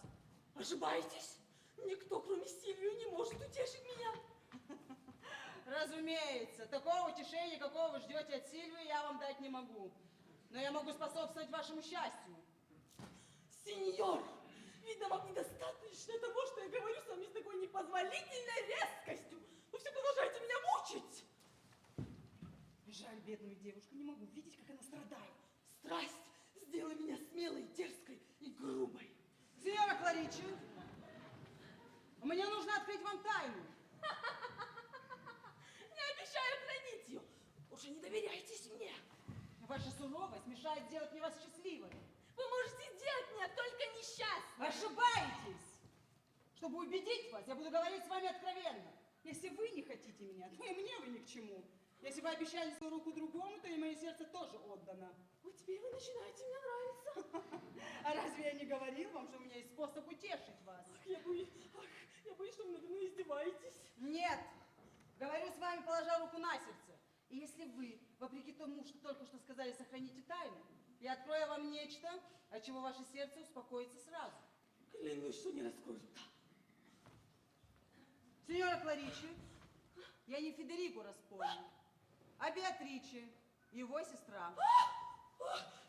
Ошибаетесь? Никто, кроме Сильвии, не может утешить меня. Разумеется, такого утешения, какого вы ждете от Сильвии, я вам дать не могу. Но я могу способствовать вашему счастью. Сеньор, видно, вам недостаточно того, что я говорю с вами с такой непозволительной резкостью. Вы все продолжаете меня мучить. Жаль бедную девушку, не могу видеть, как она страдает. Страсть сделала меня смелой, дерзкой и грубой. Сеньора Кларичи, мне нужно открыть вам тайну. Не обещаю хранить ее. Уже не доверяйтесь мне. Ваша суровость мешает сделать мне вас счастливой. Вы можете сделать меня только несчастной. Ошибаетесь! Чтобы убедить вас, я буду говорить с вами откровенно. Если вы не хотите меня, то и мне вы ни к чему. Если вы обещали свою руку другому, то и мое сердце тоже отдано. Вот теперь вы начинаете мне нравиться. А разве я не говорил вам, что у меня есть способ утешить вас? Я боюсь, что вы надо мной издеваетесь. Нет! Говорю с вами, положа руку на сердце. И если вы, вопреки тому, что только что сказали, сохраните тайну, я открою вам нечто, от чего ваше сердце успокоится сразу. Клянусь, что не раскрою рта. Сеньора Кларичи, я не Федерико Распольо, а Беатриче, его сестра.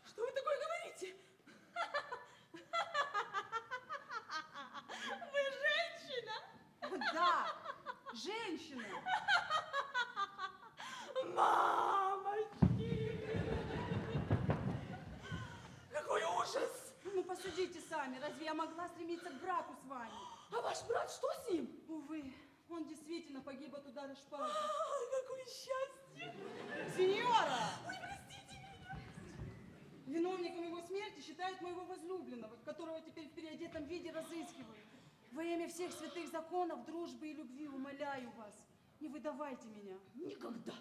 Что вы такое говорите? Вы женщина? Да, женщина. Мамочки! Какой ужас! Ну, посудите сами, разве я могла стремиться к браку с вами? А ваш брат, что с ним? Увы, он действительно погиб от удара шпаги. Какое счастье! Сеньора! Ой, простите меня! Виновником его смерти считают моего возлюбленного, которого теперь в переодетом виде разыскивают. Во имя всех святых законов, дружбы и любви умоляю вас, не выдавайте меня. Никогда!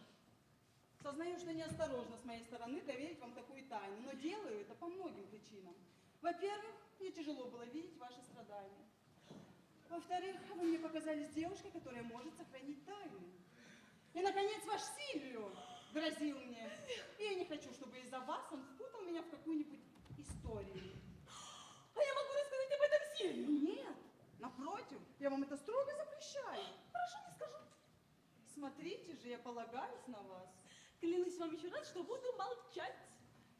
Сознаю, что неосторожно с моей стороны доверить вам такую тайну, но делаю это по многим причинам. Во-первых, мне тяжело было видеть ваши страдания. Во-вторых, вы мне показались девушкой, которая может сохранить тайну. И, наконец, ваш Сильвио грозил мне. И я не хочу, чтобы из-за вас он впутал меня в какую-нибудь историю. А я могу рассказать об этом Сильвию? Нет, напротив, я вам это строго запрещаю. Хорошо, не скажу. Смотрите же, я полагаюсь на вас. Клянусь вам еще раз, что буду молчать.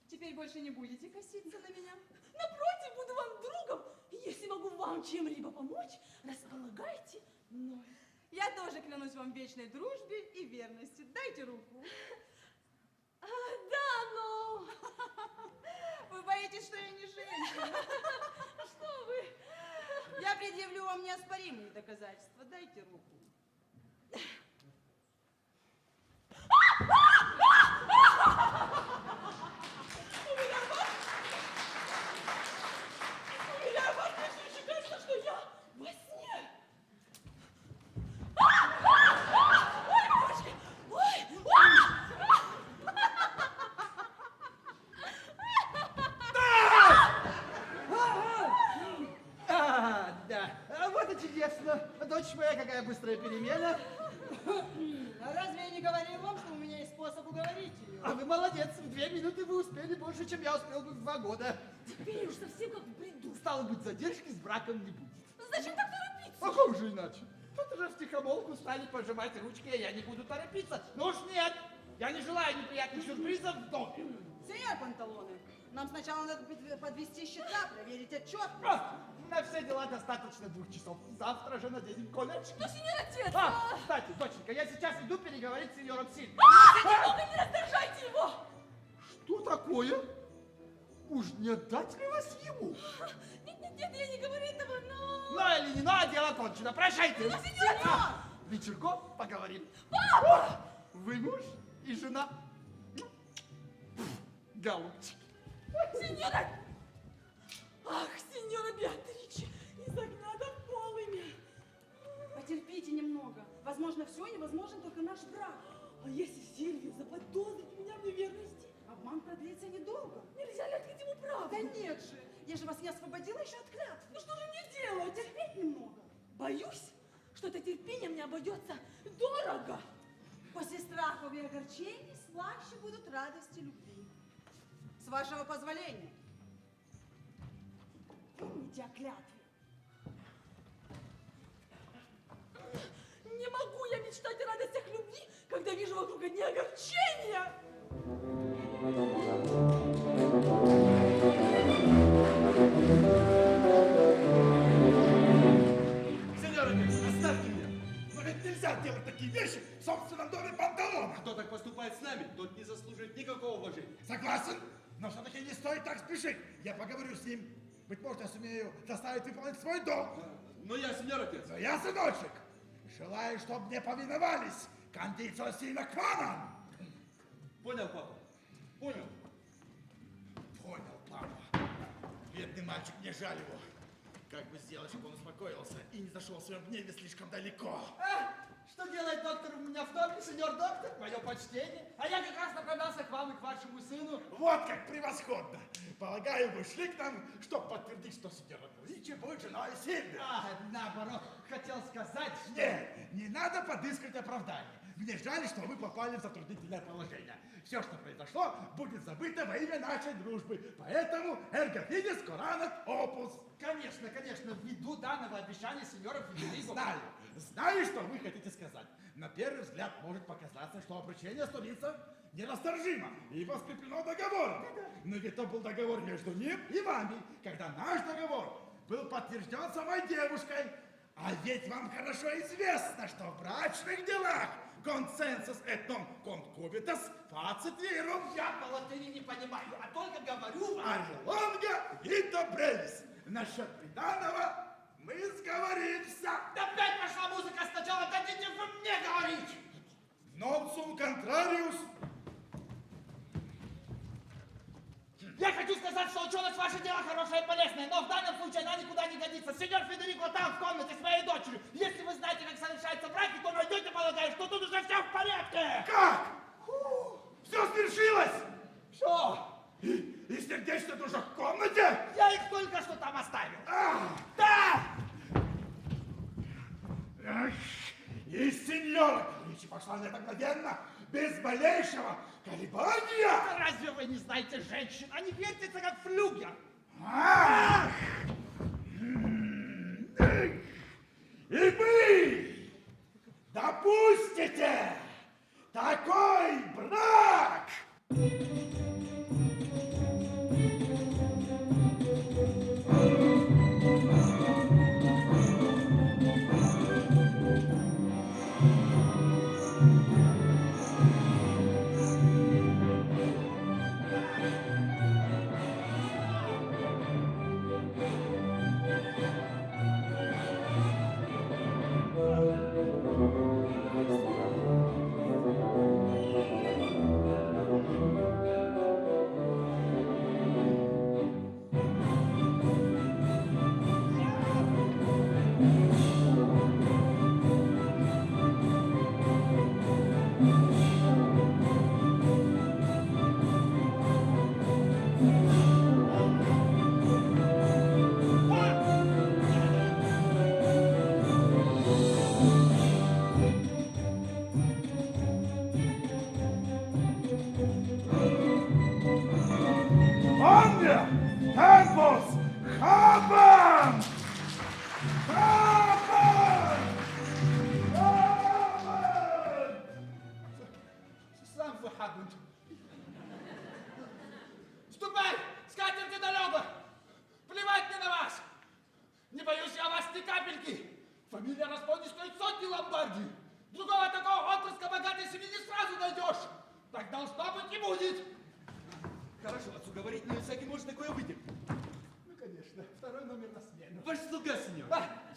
Теперь больше не будете коситься на меня? Напротив, буду вам другом. И если могу вам чем-либо помочь, располагайте мной. Я тоже клянусь вам в вечной дружбе и верности. Дайте руку. Что вы? Я предъявлю вам неоспоримые доказательства. Дайте руку. Меня вообще кажется, что я во сне. Ой, мамочки! Ой! Да. Вот и чудесно. Дочь моя, какая быстрая перемена. А разве я не говорил вам, что у меня есть способ уговорить ее? А вы молодец. В 2 минуты вы успели больше, чем я успел бы в 2 года. Теперь уж совсем как в бреду. Стало быть, задержки с браком не будет. Зачем так торопиться? А как же иначе? Тут уже втихомолку стали пожимать ручки, а я не буду торопиться. Ну уж нет, я не желаю неприятных сюрпризов в доме. Сеньор Панталоне, нам сначала надо подвести счета, проверить отчет. На все дела достаточно 2 часов. Завтра же наденем колечки. Ну, сеньор отец! Кстати, доченька, я сейчас иду переговорить с сеньором Сильвио. Немного не раздражайте его! Что такое? Уж не отдать ли вас ему? Нет, я не говорю этого, но... Ну или не, но дело кончено. Прощайте. Ну, сеньор! Вечерком поговорим. Папа! Вы муж и жена. Голубчик. Сеньора! Ах, сеньора Беатриче, из окна до полыми. Потерпите немного. Возможно, все невозможно, только наш брак. А если Сильвия заподозрит меня в неверности? Обман продлится недолго. Нельзя ли открыть ему правду? Да нет же, я же вас не освободила еще от клятвы. Ну что же мне делать? Терпеть немного. Боюсь, что это терпение мне обойдется дорого. После страхов и огорчений слаще будут радости любви. С вашего позволения. Помните о клятве. Не могу я мечтать о радостях любви, когда вижу вокруг одни огорчения. Сеньор отец, оставьте меня! Но ведь нельзя делать такие вещи в собственном доме Панталона. Кто так поступает с нами, тот не заслуживает никакого уважения. Согласен, но все-таки не стоит так спешить. Я поговорю с ним. Быть может, я сумею заставить выполнить свой долг. Но я, сеньор отец. Но я, сыночек, желаю, чтобы мне повиновались кондицио сина кванам. Понял, папа? Понял. Понял, папа. Бедный мальчик, мне жаль его. Как бы сделать, чтобы он успокоился и не зашел в своем гневе слишком далеко? Что делает доктор у меня в доме, сеньор доктор? Мое почтение. А я как раз направлялся к вам и к вашему сыну. Вот как превосходно. Полагаю, вы шли к нам, чтобы подтвердить, что сеньора Ричи будет женой Сильвии. Наоборот, хотел сказать, что... Нет, не надо подыскивать оправдание. Мне жаль, что вы попали в затруднительное положение. Все, что произошло, будет забыто во имя нашей дружбы. Поэтому эрго фидес коранат опус. Конечно, ввиду данного обещания сеньора Федерико. Знаю, что вы хотите сказать. На первый взгляд может показаться, что обручение столица нерасторжимо и скреплено договором. Но ведь это был договор между ним и вами, когда наш договор был подтвержден самой девушкой. А ведь вам хорошо известно, что в брачных делах консенсус et non concubitus facit virum. Я по латыни не понимаю, а только говорю вам. Арелонга и добрелись. Насчет приданого мы сговоримся. Опять пошла музыка, сначала дадите вы мне говорить. Non sum contrarius. Я хочу сказать, что ученость ваше дело хорошее и полезное, но в данном случае она никуда не годится. Сеньор Федерико там, в комнате с моей дочерью. Если вы знаете, как совершаются браки, то найдете, полагаю, что тут уже все в порядке. Как? Все свершилось? Что? И сердечный дружок в комнате? Я их только что там оставил. Да! И сеньора Ричи пошла на это мгновенно, без малейшего колебания. Разве вы не знаете женщин? Они вертятся как флюгер. Ах! И вы допустите такой брак? Abend. Ступай, скатерти далеко. Плевать мне на вас. Не боюсь я вас ни капельки. Фамилия Распони стоит сотни ломбарди. Другого такого отпрыска богатой семьи не сразу найдешь. Так должно быть и будет. Хорошо вас уговорить, но всякий может такое вытерпеть. Ну, конечно, второй номер на смену. Ваш слуга, сеньор.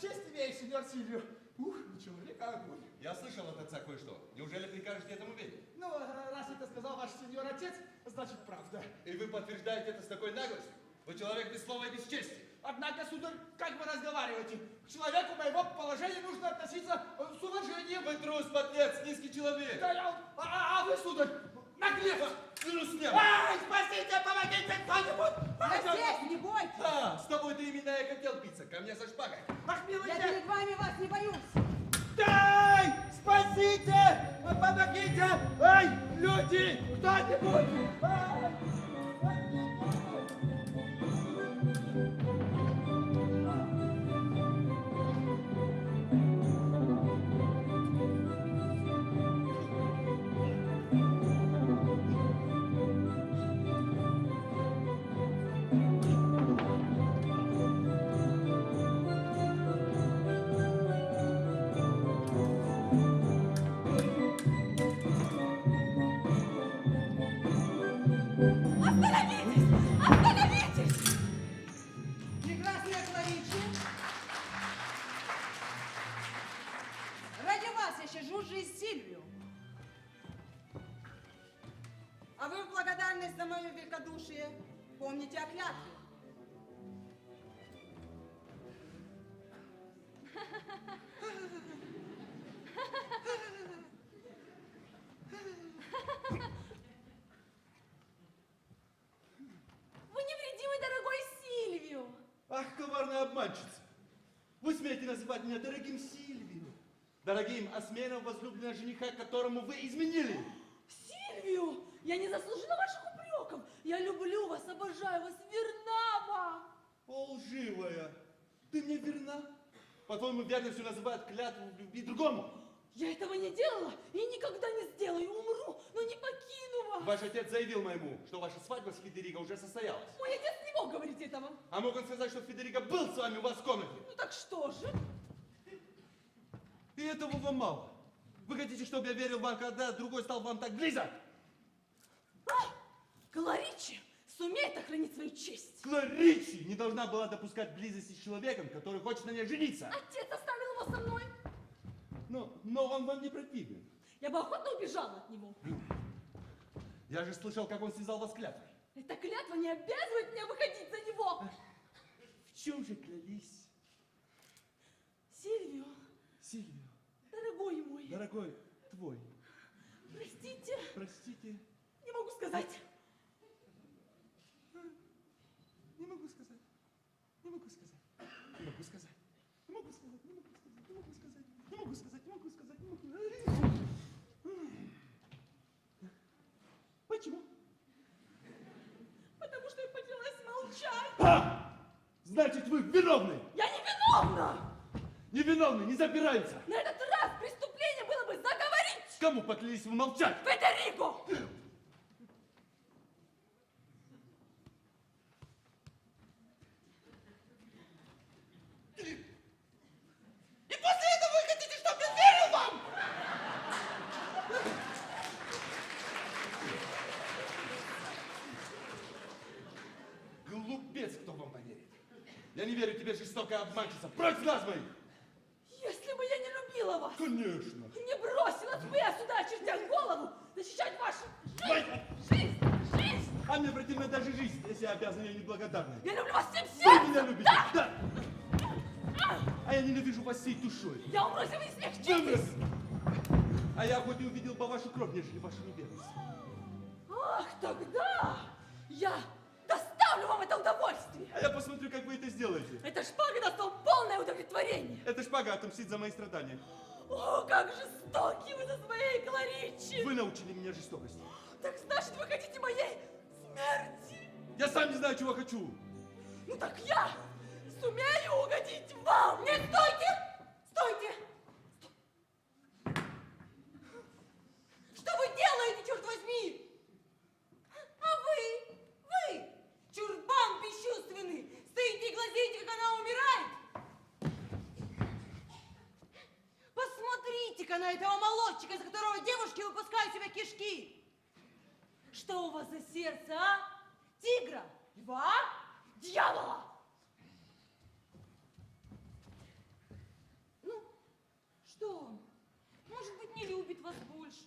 Честь имею, сеньор Сильвио. Ух, не человек, а огонь. Я слышал от отца кое-что. Неужели прикажете этому верить? Ну, раз это сказал ваш сеньор отец, значит правда. И вы подтверждаете это с такой наглостью? Вы человек без слова и без чести. Однако, сударь, как вы разговариваете? К человеку моего положения нужно относиться с уважением. Вы трус, подлец, низкий человек. Да я... А вы, сударь, наглец! Клянусь небом. Ай, спасите, помогите кто-нибудь! Я здесь, не бойтесь. Да, с тобой-то именно я хотел биться. Ко мне со шпагой. Ах, Я милый перед вами вас не боюсь. Дай! Спасите! Помогите! Ай, люди! Кто-нибудь! Ай! Остановитесь! Остановитесь! Прекрасная Кларичи. Ради вас я сижу жизнь Сильвию. А вы в благодарность за мое великодушие помните о клятве. Вы невредимый, дорогой Сильвио! Ах, коварная обманщица. Вы смеете называть меня дорогим Сильвио. Дорогим осмеянным возлюбленного жениха, которому вы изменили. Сильвио! Я не заслужила ваших упреков! Я люблю вас, обожаю вас, верна вам! О, лживая, ты мне верна? По-твоему, верностью называют клятву в любви другому? Я этого не делала и никогда не сделаю, умру, но не покину вас! Ваш отец заявил моему, что ваша свадьба с Федерико уже состоялась. Мой отец не мог говорить этого. А мог он сказать, что Федерико был с вами у вас в комнате? Ну так что же? И этого вам мало. Вы хотите, чтобы я верил вам, когда другой стал вам так близок? Кларичи сумеет охранить свою честь. Кларичи не должна была допускать близости с человеком, который хочет на ней жениться. Отец оставил его со мной. Но он вам не противен. Я бы охотно убежала от него. Я же слышал, как он связал вас клятвой. Эта клятва не обязывает меня выходить за него. В чем же клялись? Сильвио, Сильвио, дорогой мой, дорогой твой, простите, простите, не могу сказать. не могу сказать, не могу сказать, не могу сказать, не могу сказать, не могу сказать, не могу сказать, не могу сказать, не могу сказать, не могу сказать. Почему? Потому что я поклялась молчать. Значит, вы виновны! Я не виновна. Невиновны, не запираются! На этот раз преступление было бы заговорить. Кому поклялись вы молчать? Федерико! И после этого вы хотите, чтобы я верил вам? Глупец, кто вам поверит. Я не верю тебе, жестокая обманщица. Прочь глаз моих! Если бы я не любила вас, Конечно. не бросилась бы я сюда, очертя голову, защищать вашу жизнь, жизнь. А мне противна даже жизнь, если я обязан ей неблагодарной. Я люблю вас всем Вы сердцем. меня любите? Да. А я ненавижу вас всей душой. Я умру, если вы не смягчитесь. А я хоть и увидел бы вашу кровь, нежели вашу неверность. Ах, тогда я доставлю вам это удовольствие. А я посмотрю, как вы это сделаете. Эта шпага даст вам полное удовлетворение. Эта шпага отомстит за мои страдания. О, как жестоки вы со своей Кларичи. Вы научили меня жестокости. Так значит, вы хотите моей смерти? Я сам не знаю, чего хочу. Ну так я сумею угодить вам. Нет, стойте! Стойте! Что вы делаете, черт возьми? молодчик, из которого девушки выпускают себе кишки. Что у вас за сердце, а? Тигра? Льва? Дьявола? Ну, что он? Может быть, не любит вас больше.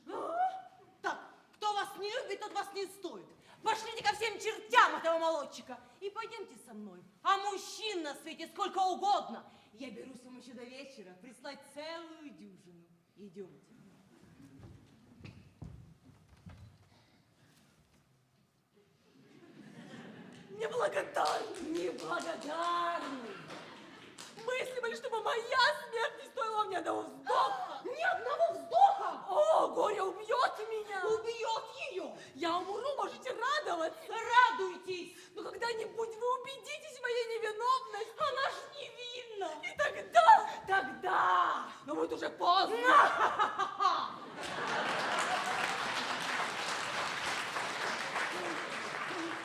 Так, кто вас не любит, тот вас не стоит. Пошлите ко всем чертям этого молодчика и пойдемте со мной. А мужчин на свете сколько угодно. Я берусь вам еще до вечера прислать целую дюжину. Идемте. Неблагодарный. Неблагодарный. Мысли были, чтобы моя смерть не стоила мне одного вздоха. Ни одного вздоха? О, горе убьет меня. Убьет ее. Я умру, можете радоваться. Радуйтесь. Но когда-нибудь вы убедитесь в моей невиновности. Она ж невинна. И тогда... Но будет уже поздно.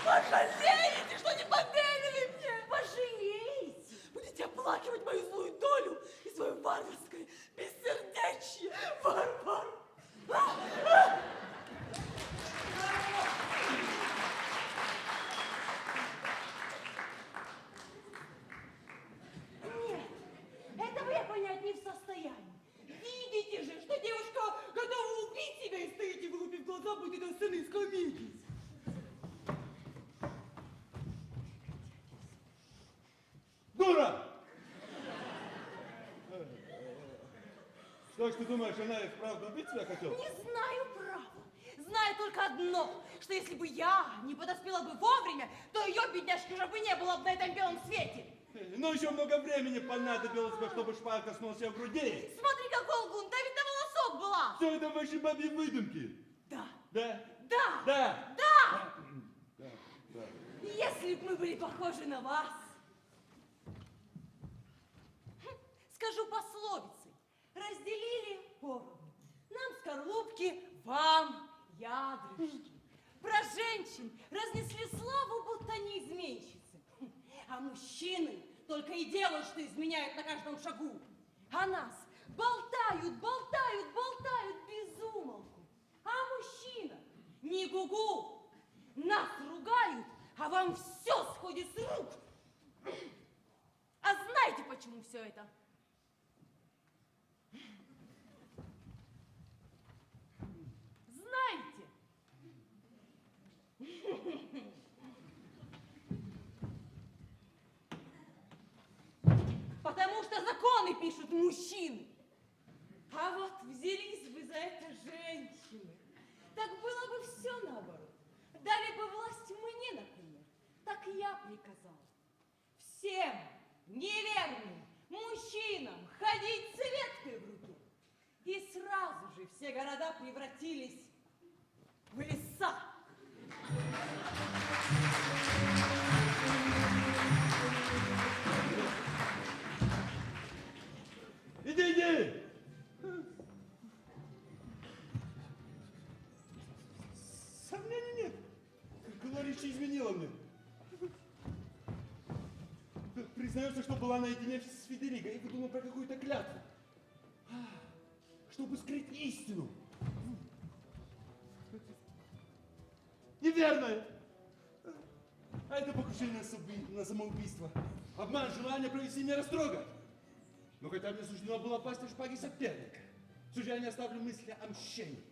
Пожалеете, что не поверили мне? Пожалеете. Будете оплакивать мою злую долю и свое варварское бессердечие. Варвар. Нет, этого я понять не в состоянии. Видите же, что девушка готова убить себя и стоите, вылупив глаза, будь это сцены из комедии. Дура! Что ж ты думаешь, она и вправду убить тебя хотела? Не знаю, право. Знаю только одно, что если бы я не подоспела бы вовремя, то ее, бедняжки, уже бы не было бы на этом белом свете. Ну, еще много времени понадобилось бы, чтобы шпага коснулась ее груди. Смотри, какой лгун, да ведь на волосок была. Все это ваши бабьи выдумки. Да, Да? да, Да. да. Да. Да. Если бы мы были похожи на вас. Скажу пословицей. Разделили поровну. Нам скорлупки, вам ядрышки. Про женщин разнесли славу, будто они изменщицы. А мужчины только и делают, что изменяют на каждом шагу. А нас болтают, болтают, болтают без умолку. А мужчина не гугу. Нас ругают, а вам все сходит с рук. А знаете, почему все это? Знаете? Потому что законы пишут мужчины. А вот взялись бы за это женщины. Так было бы все наоборот. Дали бы власть мне, например. Так я приказала. Всем неверным мужчинам ходить с веткой в руке. И сразу же все города превратились в леса. Иди, иди! Сомнений нет. Кларича изменила мне. Признается, что была наедине с Федерико и выдумала про какую-то клятву. Чтобы скрыть истину. Неверно. А это покушение на самоубийство. Обман, желание провести меня растрогать. Но хотя мне суждено было пасть на шпаге соперника. Все же я не оставлю мысли о мщении.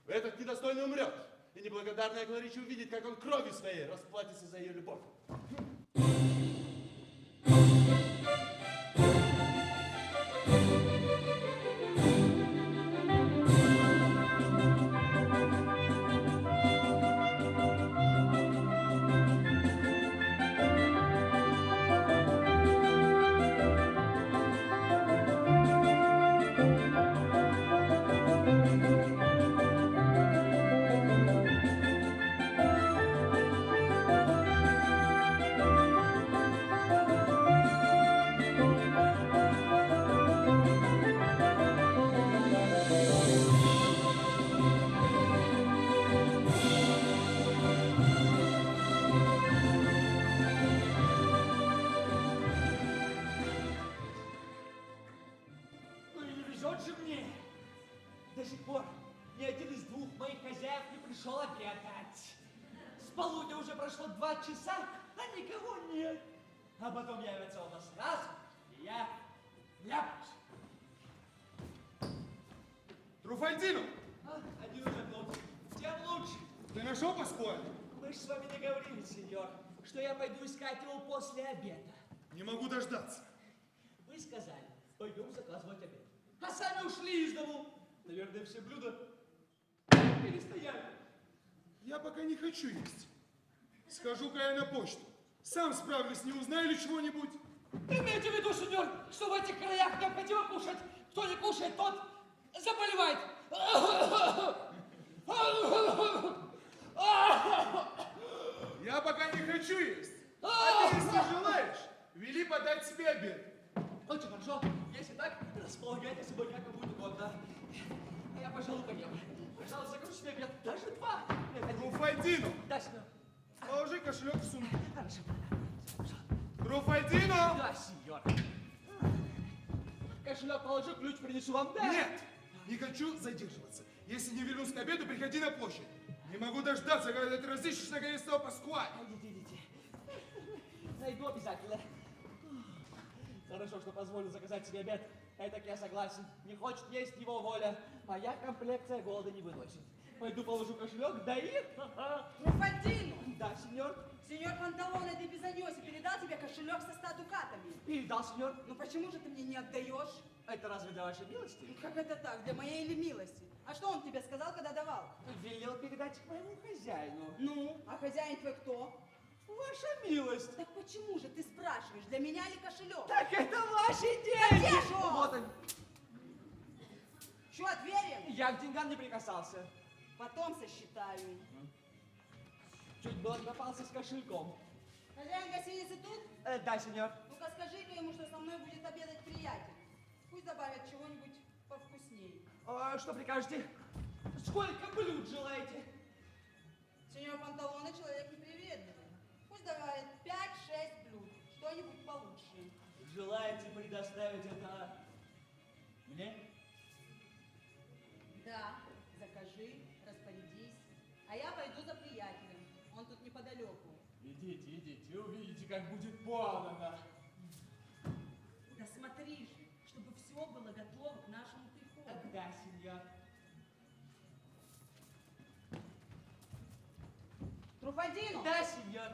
Этот недостойный умрет. И неблагодарная Кларича увидит, как он кровью своей расплатится за ее любовь. До сих пор ни один из двух моих хозяев не пришел обедать. С полудня уже прошло 2 часа, а никого нет. А потом явится оба сразу, и я ляпаюсь. Труфальдино, Один уже тут, тем лучше. ты нашел Паскуаля? Мы же с вами договорились, сеньор, что я пойду искать его после обеда. Не могу дождаться. Вы сказали, пойдем заказывать обед. А сами ушли из дому. Наверное, все блюда перестояли. Я пока не хочу есть. Схожу-ка я на почту. Сам справлюсь, не узнаю ли чего-нибудь. Имейте в виду, сеньор, что в этих краях необходимо кушать. Кто не кушает, тот заболевает. Я пока не хочу есть. А ты, если желаешь, вели подать себе обед. Очень хорошо. Если так, располагайте собой как будет угодно. А я, пожалуй, поем. Пожалуйста, закажу себе обед. Даже 2. Труфальдино, Да, сеньор. положи кошелек в сумку. Хорошо. Труфальдино! Да, сеньор. Кошелек положу, ключ принесу вам, да? Нет, не хочу задерживаться. Если не вернусь к обеду, приходи на площадь. Не могу дождаться, когда ты разыщешь наконец того Паскуаля. Идите, идите. Найду обязательно. Хорошо, что позволю заказать себе обед. Этак я согласен. Не хочет есть его воля. Моя комплекция голода не выносит. Пойду положу кошелек, да и... Труфальдино! Да, сеньор. Сеньор Панталоне де Бизаньоси передал тебе кошелек со 100 дукатами. Передал, сеньор. Ну почему же ты мне не отдаешь? Это разве для вашей милости? Ну как это так, для моей или милости? А что он тебе сказал, когда давал? Велел передать к моему хозяину. Ну, а хозяин твой кто? Ваша милость. Так почему же ты спрашиваешь, для меня ли кошелек? Так это ваши деньги. где же он? Вот он. Что, отверен? Я к деньгам не прикасался. Потом сосчитаю. Чуть было не попался с кошельком. Хозяин гостиницы тут? Да, сеньор. Ну-ка скажи-ка ему, что со мной будет обедать приятель. Пусть добавят чего-нибудь повкуснее. Что прикажете? Сколько блюд желаете? Сеньор Панталоне человек непривередливый. Пусть добавит 5-6 блюд, что-нибудь получше. Желаете предоставить это мне? Да, закажи, распорядись. А я пойду за приятелем. Он тут неподалеку. Идите, идите, увидите, как будет подано. Да смотри же, чтобы все было готово к нашему приходу. Да, сеньор. Труфадино! Да, сеньор.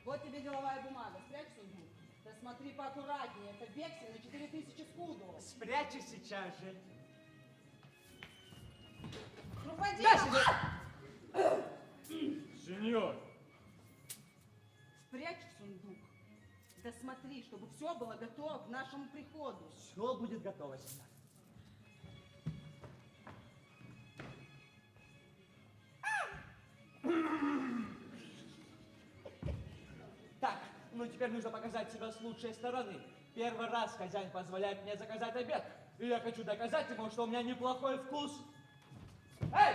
Вот тебе деловая бумага, спрячь в сундук. Да смотри поаккуратнее, это вексель на 4000 скудов. Спрячу сейчас же. Труфадино! Да, сеньор. Сеньор, Спрячь в сундук. Да смотри, чтобы все было готово к нашему приходу. Все будет готово, сеньор. Так, ну теперь нужно показать себя с лучшей стороны. Первый раз хозяин позволяет мне заказать обед. И я хочу доказать ему, что у меня неплохой вкус. Эй,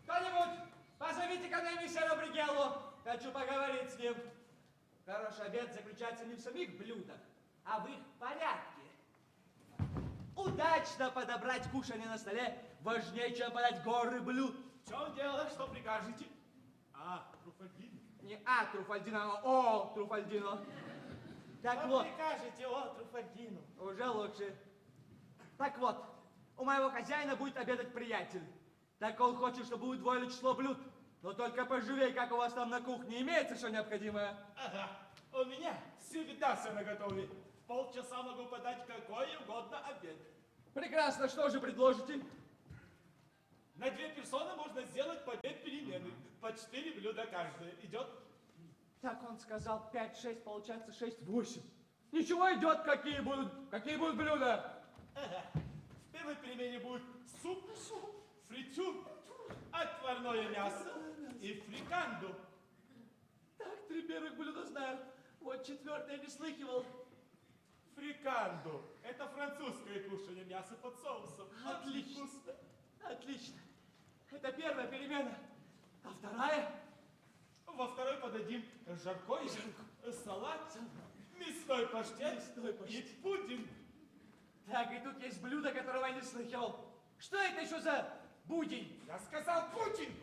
кто-нибудь, позовите ко мне месье Бригелло. Хочу поговорить с ним. Хороший обед заключается не в самих блюдах, а в их порядке. Удачно подобрать кушанье на столе важнее, чем подать горы блюд. в чем дело, что прикажете? А, Труфальдино. Не А Труфальдино, а О Труфальдино. Так Что вот, прикажете, о, Труфальдино? уже лучше. Так вот, у моего хозяина будет обедать приятель. Так он хочет, чтобы удвоили число блюд. Но только поживей, как у вас там на кухне. Имеется все необходимое? Ага, у меня всегда все наготове. В полчаса могу подать какой угодно обед. Прекрасно, что же предложите? На 2 персоны можно сделать по 2 перемены. По 4 блюда каждая. Идет? Так он сказал 5-6, получается 6-8. Ничего, идет, какие будут блюда? Ага. В первой перемене будет суп, фритюр, отварное мясо и фриканду. Так, 3 первых блюда знаю. Вот 4-е не слыхивал. Фриканду. Это французское кушанье мяса под соусом. Отлично. Вкусно. Отлично. Это первая перемена. А вторая? Во второй подадим жаркое, салат, мясной паштет Мясной паштет. и пудинг. Так, и тут есть блюдо, которого я не слыхал. Что это еще за будень? Я сказал Путин.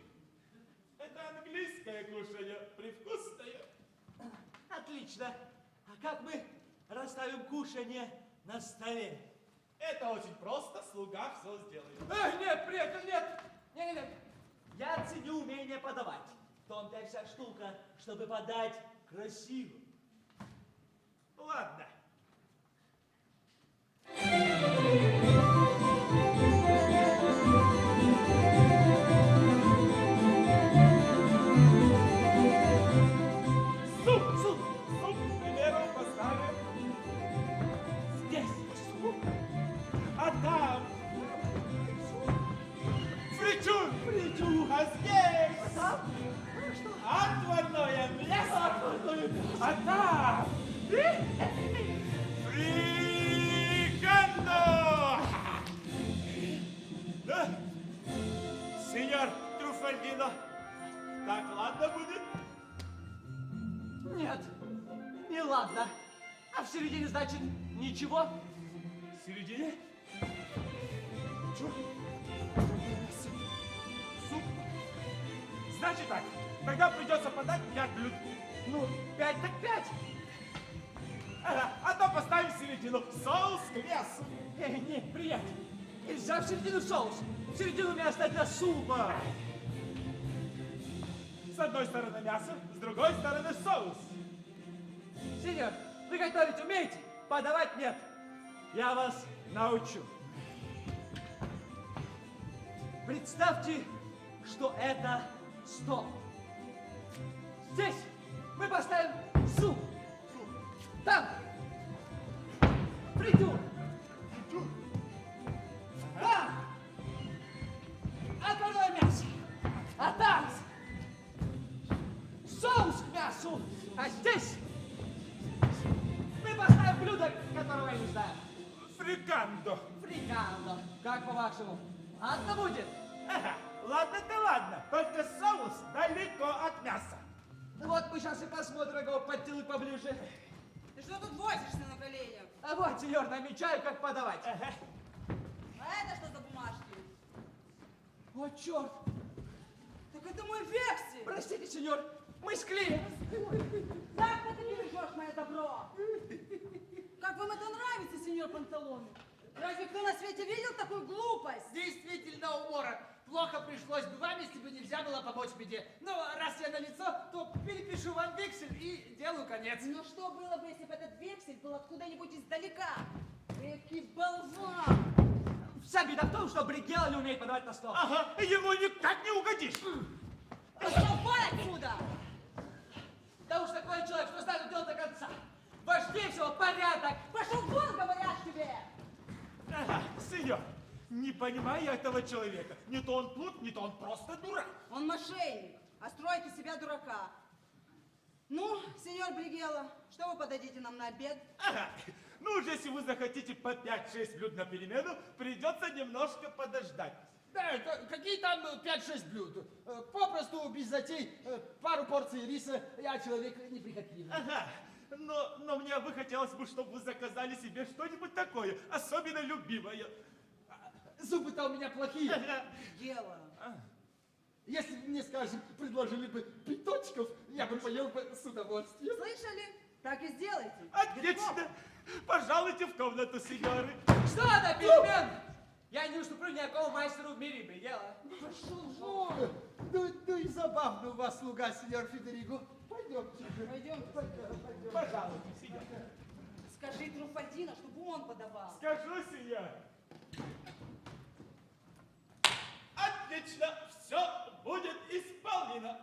Это английское кушанье, привкусное. Отлично. А как мы расставим кушанье на столе? Это очень просто, слуга все сделает. Нет, приятель, нет. Нет. Я ценю умение подавать. В том-то и вся штука, чтобы подать красиво. Ладно. Суп, к примеру, поставим Здесь. а там фритюр, а здесь отварное мясо, а там фрикандо. Да, сеньор Труфальдино, так ладно будет? Нет, не ладно. А в середине, значит, ничего? В середине? Чё? Суп? Значит так, тогда придется подать 5 блюд. Ну, 5 так 5. Ага, а то поставим в середину соус к мясу. Нет, приятель, нельзя в середину соус. В середину место для супа. С одной стороны мясо, с другой стороны соус. Сеньор, вы готовить умеете? Подавать нет. Я вас научу. Представьте, что это стол. Здесь мы поставим суп. Там фритюр. Там отварное мясо. А там соус к мясу. А здесь мы поставим блюдо, которого я не знаю. Фрикандо. Фрикандо. Как по-вашему? Ладно будет? Ага, ладно-то ладно, только соус далеко от мяса. Ну вот мы сейчас и посмотрим его подделать поближе. Ты что тут возишься на коленях? А вот, сеньор, намечаю, как подавать. Ага. А это что за бумажки? О, черт! Так это мой вексель! Простите, сеньор, мы склеим. Так ты не везешь мое добро! Как вам это нравится, сеньор Панталоне? Разве кто на свете видел такую глупость? Действительно умора. Плохо пришлось бы вам, если бы нельзя было помочь беде. Но раз я на лицо, то перепишу вам вексель и делу конец. Ну что было бы, если бы этот вексель был откуда-нибудь издалека? Экий болван! Вся беда в том, что Бригелла не умеет подавать на стол. Ага, ему никак не угодишь. Пошел вон отсюда! Да уж такой человек, что знает дело до конца. Важнее всего порядок. Пошел вон, говорят тебе! Ага, сеньор, не понимаю я этого человека. Не то он плут, не то он просто дурак. Он мошенник, а строит из себя дурака. Ну, сеньор Бригелла, что вы подадите нам на обед? Ага, ну уж если вы захотите по 5-6 блюд на перемену, придется немножко подождать. Да, какие там 5-6 блюд? Попросту, без затей, пару порций риса, я человек неприхотливый. Ага, но мне бы хотелось бы, чтобы вы заказали себе что-нибудь такое, особенно любимое. Зубы-то у меня плохие. Ага. Дело. Если бы мне, скажем, предложили бы питочков, я бы поел бы с удовольствием. Слышали? Так и сделайте. Отлично! Пожалуйте в комнату, сеньоры. Что это, перемен? Я не уступлю никакому мастеру в мире Бригелла. Пошел вон. Ну и забавно у вас слуга, сеньор Федериго. Пойдемте же. Пойдемте. Пожалуйте, сеньор. Скажи Труфальдино, чтобы он подавал. Скажу, сеньор. Отлично, все будет исполнено.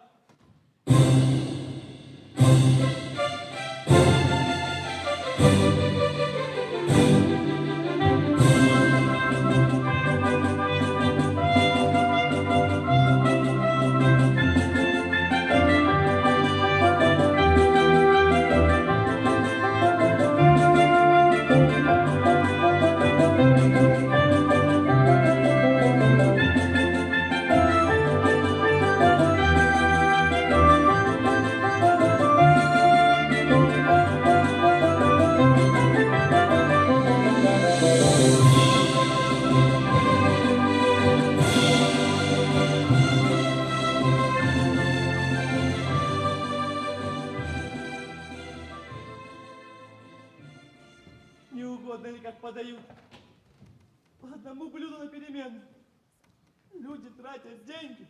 люди тратят деньги.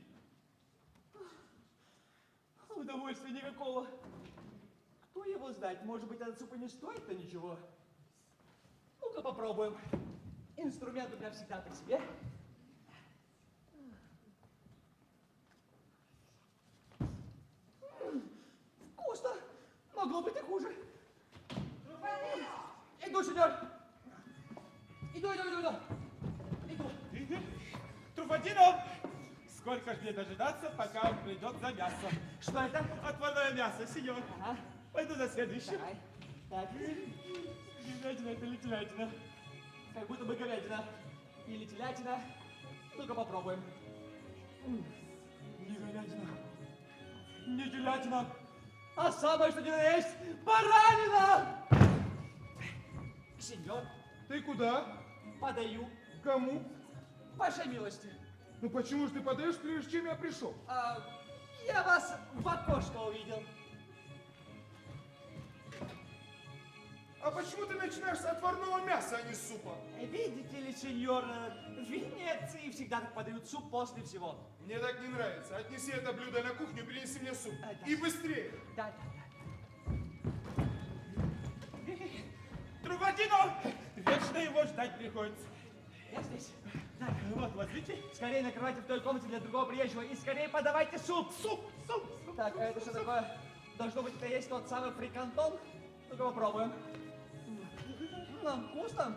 Удовольствия никакого. Кто его знает? Может быть, этот суп и не стоит-то ничего. Ну-ка попробуем. Инструмент у меня всегда при себе. Вкусно. Могло быть и хуже. Иду, сеньор. Иду. Ты? Труфадино! Сколько ж мне дожидаться, пока он придет за мясо? Что это? Отварное мясо, сеньор. Ага. Пойду за следующим. Давай. Так. Говядина это или телятина? Как будто бы говядина. Или телятина. Ну-ка попробуем. Не говядина. Не телятина. А самое, что ни на есть, баранина! Сеньор, Ты куда? подаю. Кому? Вашей милости. Ну почему же ты подаешь, прежде чем я пришел? Я вас в окошко увидел. А почему ты начинаешь с отварного мяса, а не с супа? Видите ли, сеньор, в Венеции всегда так подают суп после всего. Мне так не нравится. Отнеси это блюдо на кухню, принеси мне суп. Да. И быстрее. Да. Труфадино! Вечно его ждать приходится. Я здесь. Вот, возьмите. Скорее накрывайте в той комнате для другого приезжего и скорее подавайте суп. Суп. Так, а это что такое? Должно быть, это есть тот самый фрикантон. Ну-ка попробуем. Вкусно.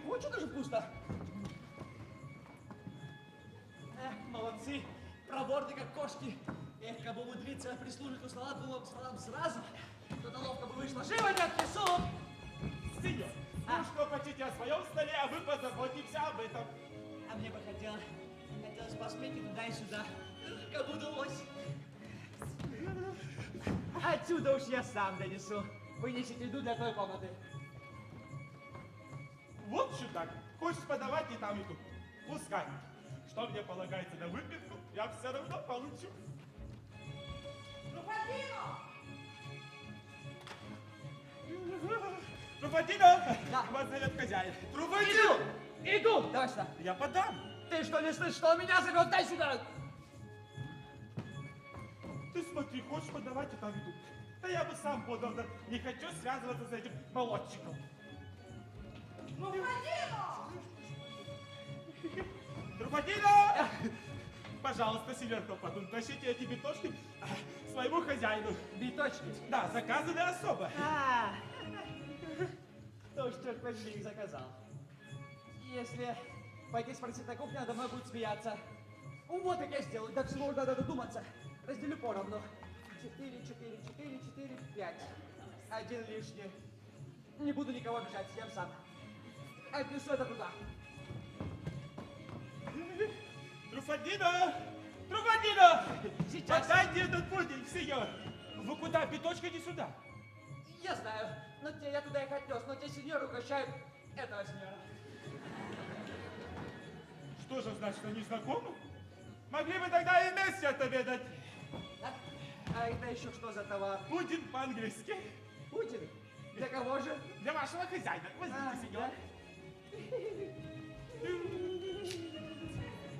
Очень даже вкусно. Молодцы. Проворны, как кошки. Эх, кабы умудриться прислужить у стола двум столам сразу, то ловко бы вышло. Живо не отнесу! Сеньор, ну что хотите о своем столе, а вы позаботимся об этом. А мне бы хотелось посмотреть туда и сюда, как удалось. Отсюда уж я сам донесу. Вы несите еду для той комнаты. Вот что так. Хочешь подавать и там, и тут. Пускай. Что мне полагается на выпивку, я все равно получу. Труфадино! Да. Вас зовет хозяин. Труфадино! Иду! Давай сюда. Я подам. Ты что, не слышишь, что он меня зовет? Дай сюда! Ты смотри, хочешь подавать и там, и тут. Да я бы сам подал, да не хочу связываться с этим молодчиком. Труфадино! Пожалуйста, сеньор Топатун, тащите эти биточки своему хозяину. Биточки. Да, заказаны особо. Кто ж, черт возьми, их заказал? Если пойти спросить на кухне, надо мной будет смеяться. Ну, вот как я сделаю. До всего надо додуматься. Разделю поровну. 4, 5. Один лишний. Не буду никого обижать, съем сам. Отнесу это туда. Труфадино! Труфадино! Сейчас. Подайте этот пудинг, сеньор. Вы куда? Биточка не сюда. Я знаю, но те я туда их отнес, но те сеньоры угощают этого сеньора. Что же значит, что не знакомы? Могли бы тогда и вместе отобедать. Так? А это еще что за товар? Пудинг по-английски. Путин? Для кого же? Для вашего хозяина. Возьмите, сеньор.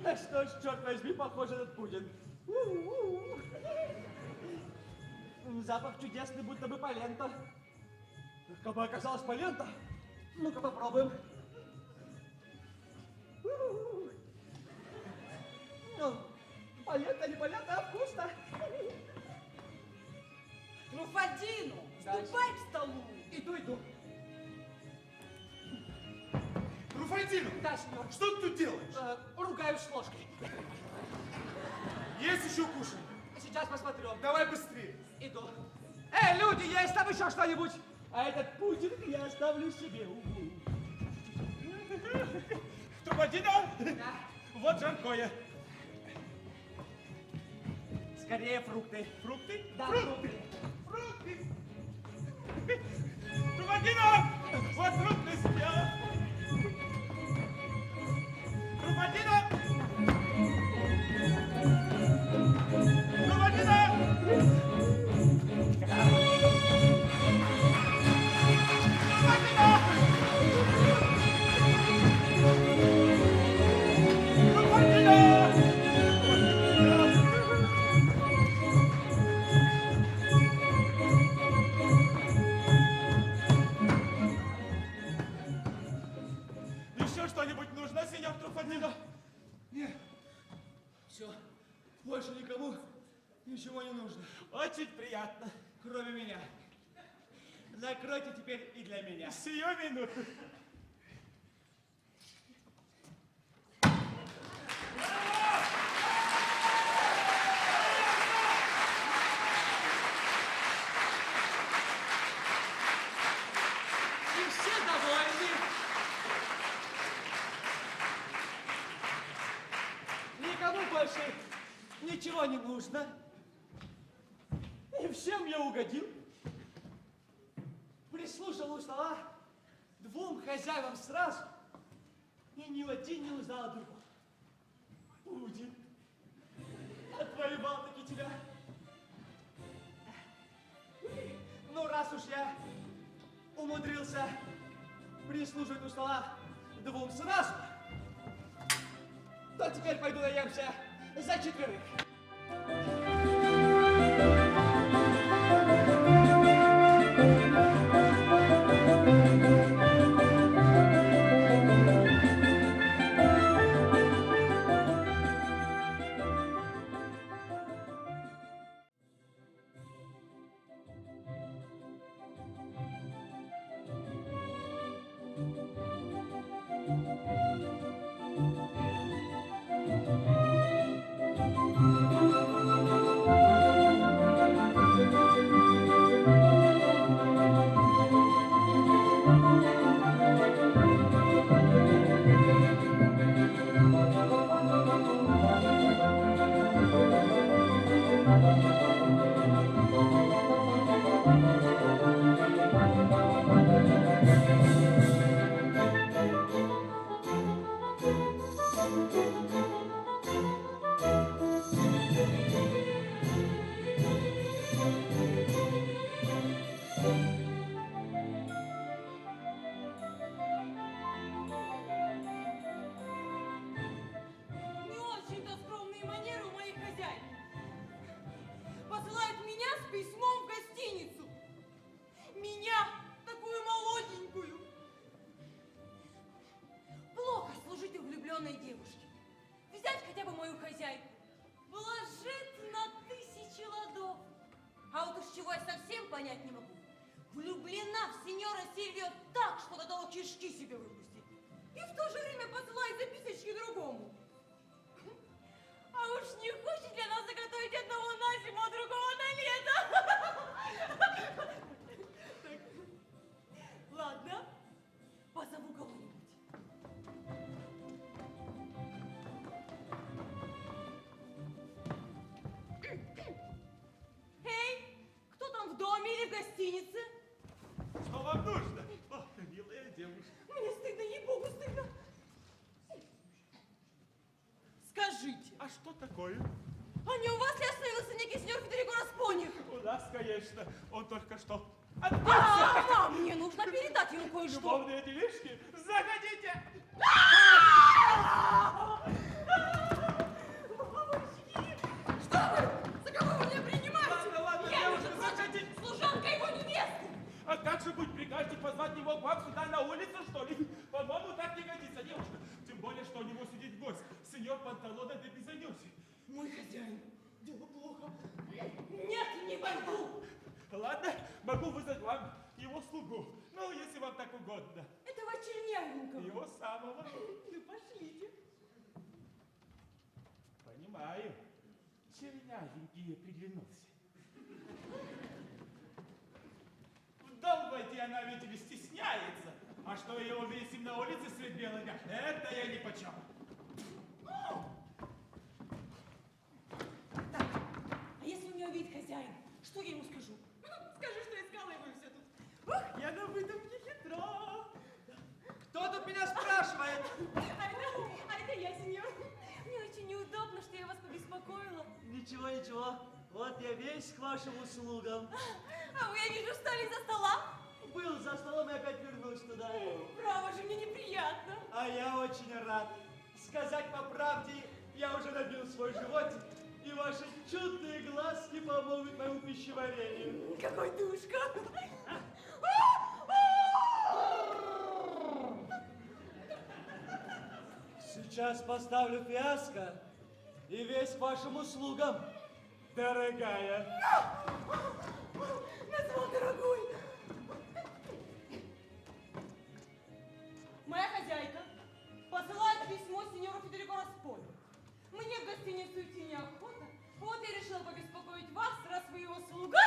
Да что ж, черт возьми, похоже этот Путин. Запах чудесный, будто бы полента. Как бы оказалось полента. Ну-ка попробуем. Ну, полента, не полента, а вкусно. Труфадину, Да. ступай к столу. Иду. Труфадино! Да, сеньор. Что ты тут делаешь? Ругаюсь с ложкой. Есть еще кушать? Сейчас посмотрю. Давай быстрее. Иду. Люди, есть там еще что-нибудь? А этот пудинг я оставлю себе. Труфадино! Да. Вот жаркое. Скорее фрукты. Фрукты? Да, Фрукты. фрукты. Фрукты. Труфадино! Вот фрукты съел. Труфадино! Труфадино! Труфадино! сеньор Труффальдино. Нет. Все. Больше никому ничего не нужно. Очень приятно. Кроме меня. Накройте теперь и для меня. Сию минуту. И все довольны. Никому больше ничего не нужно. И всем я угодил. Прислушал у стола двум хозяевам сразу, и ни один не узнал другого. Пудин, отвоевал таки тебя. Ну, раз уж я умудрился прислуживать у стола двум сразу, то теперь пойду наемся за четверых. Не очень-то скромные манеры у моих хозяев. Посылают меня с письмом в гостиницу. Меня, такую молоденькую. Плохо служить у влюбленной девушки. Взять хотя бы мою хозяйку. Вложить на 1000 ладов. А вот уж чего я совсем понять не могу. Влюблена в сеньора Сильвио так, что готова кишки себе выпустить. И в то же время посылает записочки другому. А уж не хочет для нас заготовить одного на зиму, а другого на лето? Ладно, позову кого-нибудь. Эй, кто там в доме или в гостинице? Что вам нужно? О, милая девушка. Мне стыдно, ей-богу, стыдно. Скажите, А что такое? а не у вас ли остановился некий сеньор Федерико Распони? У нас, конечно. Он только что А, мне нужно передать ему кое-что. любовные делишки. Заходите. Что вы? За кого вы меня принимаете? Ладно, ладно, Я, девушка, между прочим, заходите. служанка его невесты. А как же быть, прикажете позвать его к вам сюда на улицу, что ли? По-моему, так не годится, девушка. Тем более, что у него сидит гость, сеньор Панталона де Бизанюси. Мой хозяин, дело плохо. Нет, не пойду. Ладно, могу вызвать вам его слугу. Ну, если вам так угодно. Этого чернявенького. Его самого. Ну, пошлите. Понимаю. Чернявенький приглянулся. В дом войти она, видите ли, стесняется. А что ее увидим на улице средь бела дня, это я ни почем. Так, а если у меня увидит хозяин, что я ему скажу? Скажу, что искала его и все тут. Ух, я на выдумке хитра. Кто тут меня спрашивает? А это я, сеньор. Мне очень неудобно, что я вас побеспокоила. Ничего, ничего. Вот я весь к вашим услугам. А вы, я вижу, встали за стола. Был за столом и опять вернусь туда. Право же, мне неприятно. А я очень рад. Сказать по правде, я уже набил свой животик, и ваши чудные глазки помогут моему пищеварению. Какой душка. сейчас поставлю фиаско и весь к вашим услугам, дорогая. Назвал дорогой. Моя хозяйка посылает письмо сеньору Федерико Располю. Мне в гостиницу идти неохота, вот я решила побеспокоить вас, раз вы его слуга.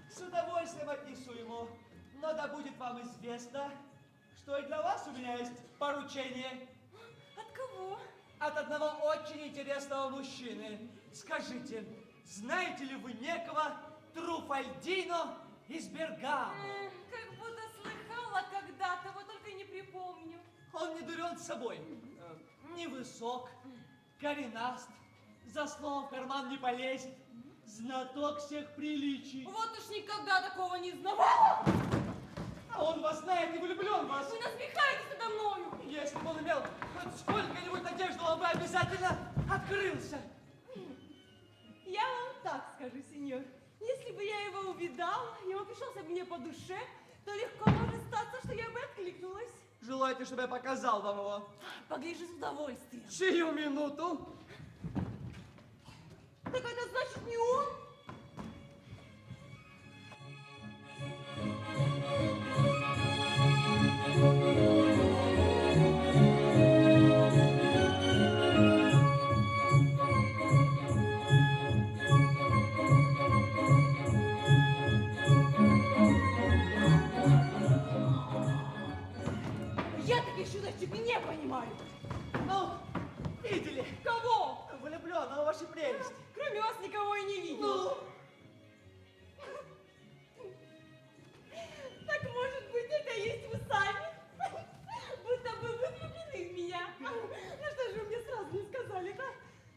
С удовольствием отнесу ему, но да будет вам известно, что и для вас у меня есть поручение От кого? от одного очень интересного мужчины. Скажите, знаете ли вы некого Труфальдино из Бергамо? Как будто слыхала когда-то, вот только не припомню. Он не дурен собой, невысок, коренаст, за словом в карман не полезет, знаток всех приличий. Вот уж никогда такого не знавала. А он вас знает и влюблен в вас. Вы насмехаетесь надо мною. Если бы он имел хоть сколько-нибудь надежды, он бы обязательно открылся. Я вам так скажу, сеньор. Если бы я его увидала, и он пришелся бы мне по душе, то легко может статься, что я бы откликнулась. Желаете, чтобы я показал вам его? Погляжу с удовольствием. Сию минуту. Так это значит не он? Я таких чудачек не понимаю. Ну, видели? Кого? Влюбленного в ваши прелести. Кроме вас никого и не видел. Ну, Так может быть, это и есть вы сами? Будто бы вы влюблены в меня. Ну что же вы мне сразу не сказали-то?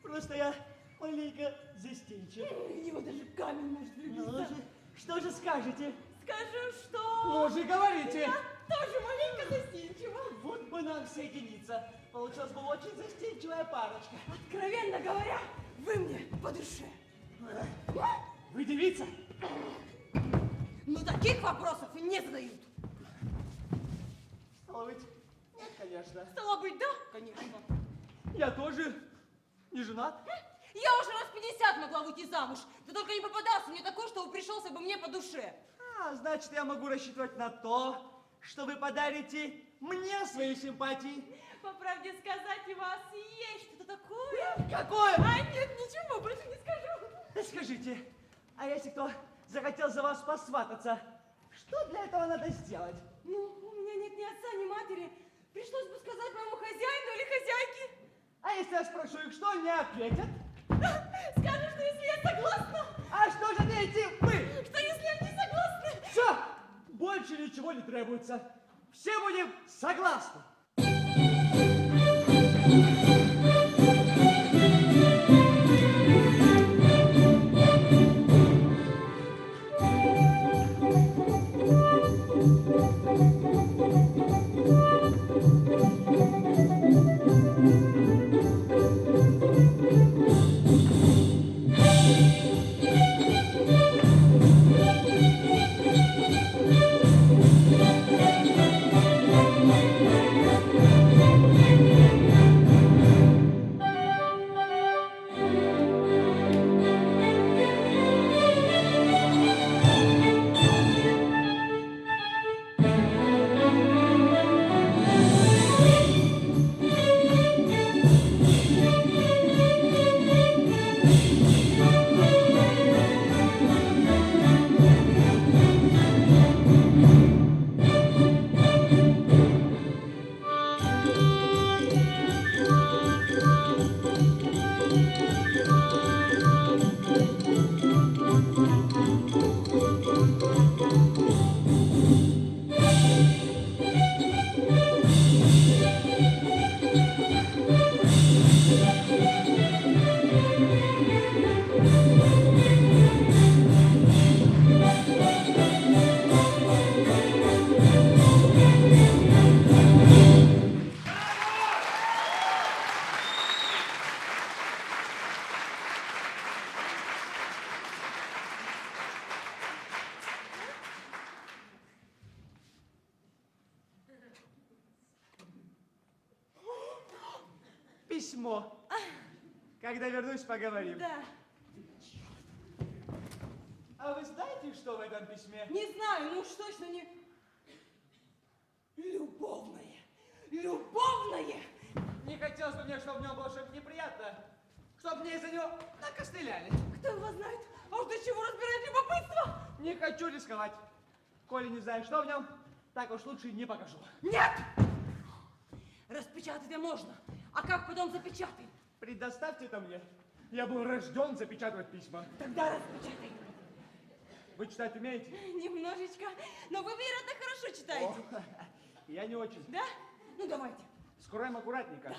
просто я маленько застенчив. В него даже камень может Ну влюбиться. же, что же скажете? Скажу, что... Ну же, говорите. Я тоже маленько застенчива. Вот бы нам соединиться. Получилась бы очень застенчивая парочка. Откровенно говоря, вы мне по душе. Вы девица? Но таких вопросов не задают. Стало быть, нет, конечно. Стало быть, да, конечно. Я тоже не женат. Я уже раз 50 могла выйти замуж. Да только не попадался мне такой, что пришелся бы мне по душе. А, значит, я могу рассчитывать на то, что вы подарите мне свои симпатии. По правде сказать, у вас есть что-то такое. Какое? А нет, ничего, больше не скажу. Да скажите, а если кто захотел за вас посвататься, что для этого надо сделать? Ну, у меня нет ни отца, ни матери. Пришлось бы сказать моему хозяину или хозяйке. А если я спрошу их, что мне ответят? Скажу, что если я согласна, А что же ответите вы? что если я не согласна. Все, больше ничего не требуется. Все будем согласны. письмо. Когда вернусь, поговорим. Да. А вы знаете, что в этом письме? Не знаю, ну уж точно не... Любовное. Любовное! Не хотелось бы мне, чтобы в нем было что-то неприятное. Чтобы мне из-за него накостыляли. Кто его знает? А уж до чего разбирает любопытство? Не хочу рисковать. Коли не знаю, что в нем, так уж лучше не покажу. Нет! Распечатать это можно. А как потом запечатать? Предоставьте это мне. Я был рожден запечатывать письма. Тогда распечатай. Вы читать умеете? Немножечко. Но вы, вероятно, хорошо читаете. Я не очень. Да? Ну, давайте. Скроем аккуратненько.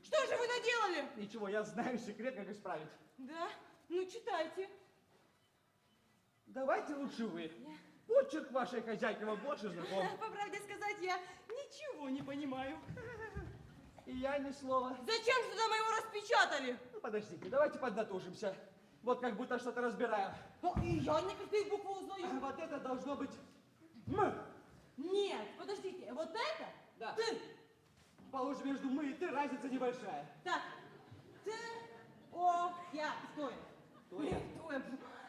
Что же вы наделали? Ничего, я знаю секрет, как исправить. Да? Ну, читайте. Давайте лучше вы. Почерк вашей хозяйки вам больше знаком. По правде сказать, я ничего не понимаю. И я ни слова. Зачем же тогда мы его распечатали? Ну, подождите, давайте поднатужимся. Вот как будто что-то разбираем. Ну, и я не каких букву узнаю. Вот это должно быть «м». Нет, подождите, вот это? Да. Ты. Положим, между «мы» и «ты» разница небольшая. Так. Ты. О. Я. Стой. Кто я? Стой.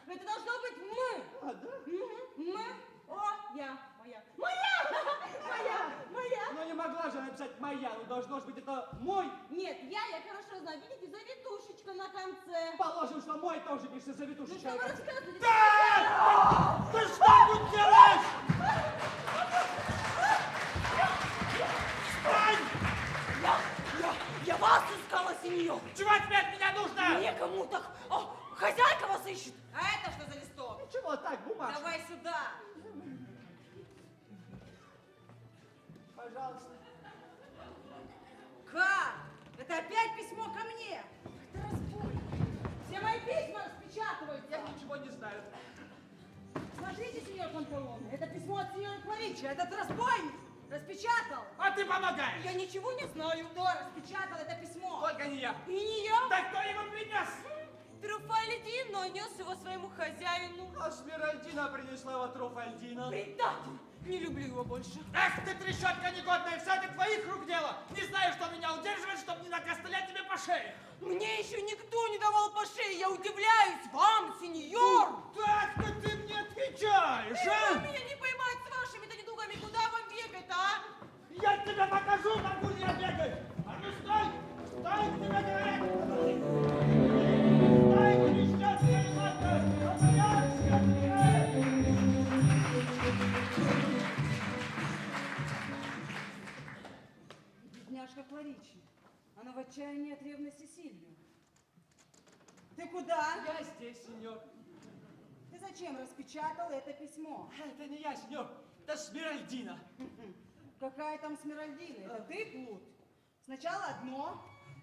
Это должно быть мы. А, да? Мы. О. Я. Моя. Моя. Моя. Моя. Но не могла же написать «моя», ну должно же быть это «мой». Нет, я хорошо знаю. Видите, завитушечка на конце. Положим, что «мой» тоже пишется Ну завитушечкой. что вы рассказываете? Ты что тут делаешь? Я вас искала, сеньор. Чего тебе от меня нужно? Некому так. О, хозяйка вас ищет. А это что за листок? Ничего, так, бумажка. Давай сюда. Пожалуйста. Как? Это опять письмо ко мне. Это разбой. Все мои письма распечатываются. Я ничего не знаю. Смотрите, сеньор Панталон, это письмо от сеньора Кларичи. Этот разбойник распечатал. А ты помогаешь. Я ничего не знаю. Кто распечатал это письмо? Только не я. И не я. Да кто его принес? Труфальдино нес его своему хозяину. А Смиральдина принесла его Труфальдина. Предатель. Не люблю его больше. Эх ты, трещотка негодная, все это твоих рук дело. Не знаю, что меня удерживает, чтобы не накостылять тебе по шее. Мне еще никто не давал по шее. Я удивляюсь вам, сеньор. Так-то ты мне отвечаешь, Вы а? меня не поймать с вашими-то недугами. Куда вам бегать, а? Я тебе покажу, могу ли я бегать. А ну стой! Стой, тебе говорят! Стой, несчастная животное! Бедняжка Кларичи. Она в отчаянии от ревности Сильвию. Ты куда? Я здесь, сеньор. Ты зачем распечатал это письмо? Это не я, сеньор. Это Смиральдина. Какая там Смиральдина? Это ты, Плут? Сначала одно,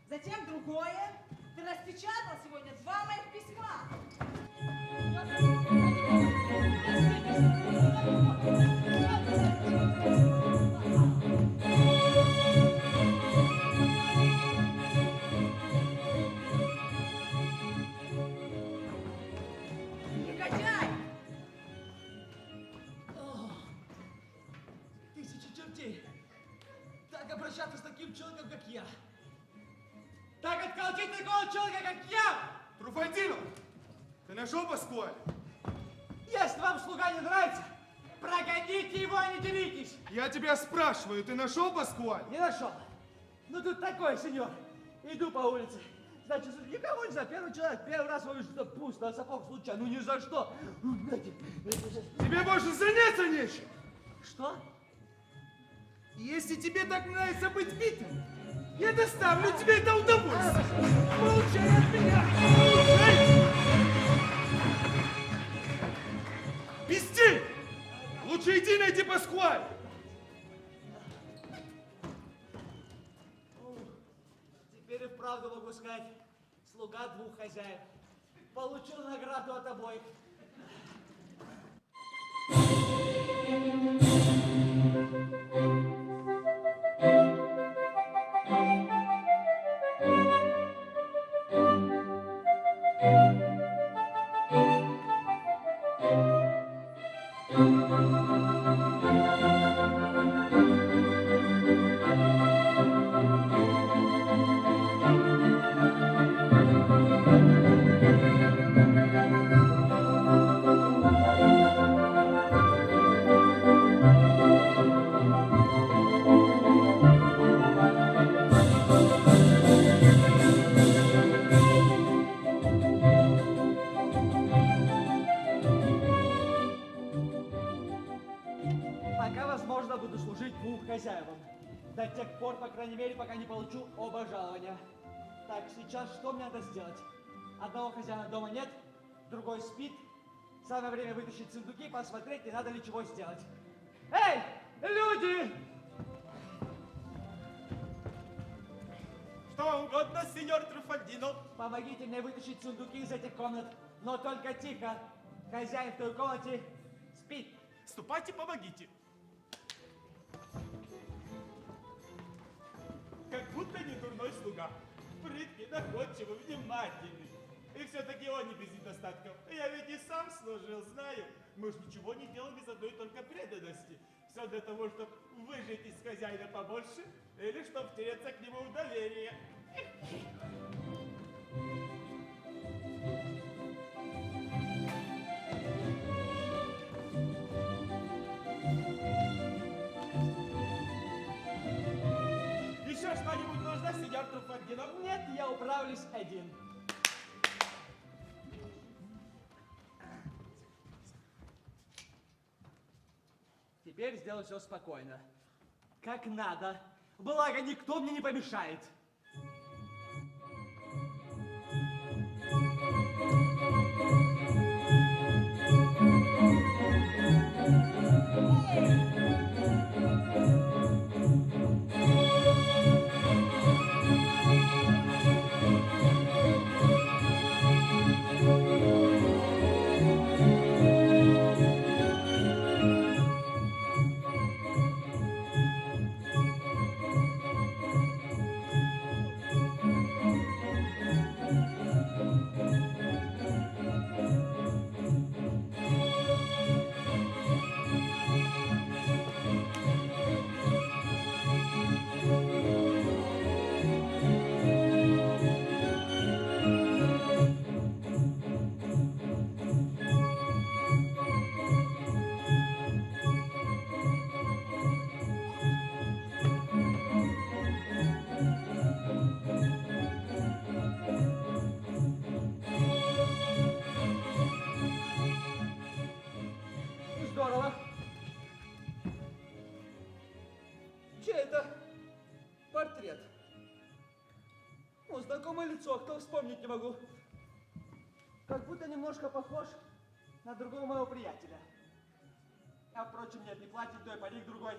затем другое. Ты распечатал сегодня 2 моих письма. Негодяй! Тысячи чертей. Так обращаться с таким человеком, как я. Так отколотить такого человека, как я. Труфальдино, ты нашел Паскуаль? Если вам слуга не нравится, прогоните его, а не делитесь. Я тебя спрашиваю, ты нашел Паскуаль? Не нашел. Ну тут такой, сеньор. Иду по улице. Значит, никого не знаю. Первый человек, первый раз увижу, что пусто, а сапог случайно. Ну ни за что. Тебе больше заняться нечем. Что? Если тебе так нравится быть битым, я доставлю тебе это удовольствие. Получай от меня! Получай! Пизди! Лучше иди найди Паскуаль! Теперь и вправду могу сказать, слуга 2 хозяев. Получил награду от обоих. До тех пор, по крайней мере, пока не получу оба жалования. Так, сейчас что мне надо сделать? Одного хозяина дома нет, другой спит. Самое время вытащить сундуки, посмотреть, не надо ли чего сделать. Эй, люди! Что вам угодно, сеньор Труфальдино? Помогите мне вытащить сундуки из этих комнат, но только тихо. Хозяин в той комнате спит. Ступайте, помогите. Как будто не дурной слуга. Прыткий, находчивый, внимательный. И все-таки он не без недостатков. Я ведь и сам служил, знаю. Мы ж ничего не делаем без одной только преданности. Все для того, чтобы выжить из хозяина побольше, или чтобы втереться к нему в доверие. Еще что-нибудь нужно, сеньор Труфальдино? Нет, я управлюсь один. Теперь сделаю все спокойно. Как надо. Благо, никто мне не помешает. Здорово. Чей это портрет? Ну, знакомое лицо, кто вспомнить не могу. Как будто немножко похож на другого моего приятеля. А, впрочем, нет, не платье, то и парик другой.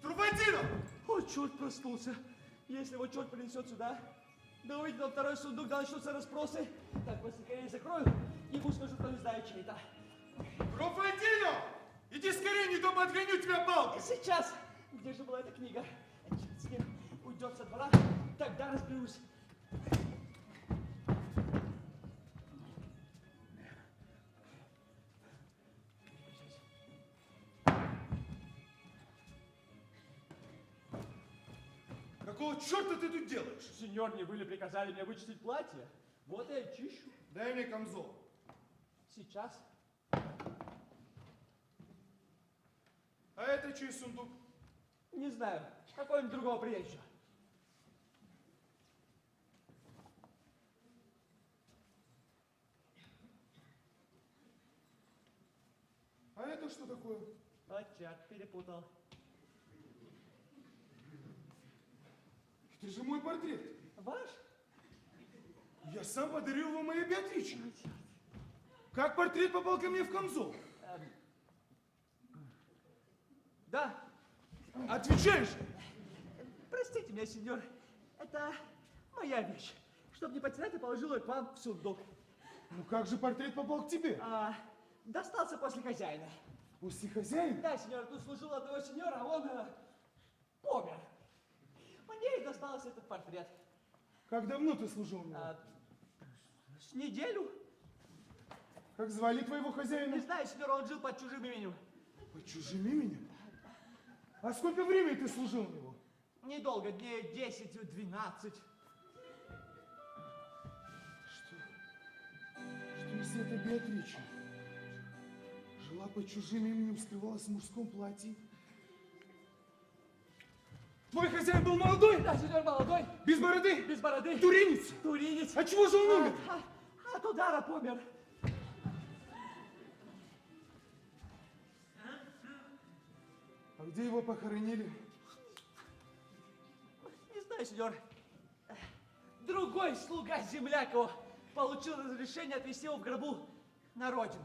Труфальдино! О, черт проснулся. Если его черт принесет сюда, да увидит на второй сундук, да начнутся расспросы. Так, поскорее закрою, ему скажу, что не знаю, чей это. Труфальдино! Иди скорее, не то подгоню тебя палкой! Сейчас! Где же была эта книга? Черт с ним, уйдет со двора, тогда разберусь. Какого черта ты тут делаешь? Сеньор, не вы ли приказали мне вычистить платье? Вот я и чищу. Дай мне камзол. Сейчас. А это чей сундук? Не знаю, какого-нибудь другого приезжего. А это что такое? А, черт, перепутал. Это же мой портрет. Ваш? Я сам подарил его моей Беатриче. Как портрет попал ко мне в камзол? Да. Отвечай же! Простите меня, сеньор. Это моя вещь. Чтобы не потерять, я положил ее к вам в сундук. Ну как же портрет попал к тебе? Достался после хозяина. После хозяина? Да, сеньор, тут служил одного сеньора, а он помер. Мне и достался этот портрет. Как давно ты служил мне? С неделю. Как звали твоего хозяина? Не знаю, сеньор, он жил под чужим именем. Под чужим именем? А сколько времени ты служил у него? Недолго, дней 10-12. Что если это Беатрича? Жила под чужим именем, скрывалась в мужском платье. Твой хозяин был молодой? Да, сеньор, молодой. Без бороды? Без бороды. Туринец? Туринец. А чего же он умер? От удара помер. А где его похоронили? Не знаю, сеньор. Другой слуга земляк его получил разрешение отвезти его в гробу на родину.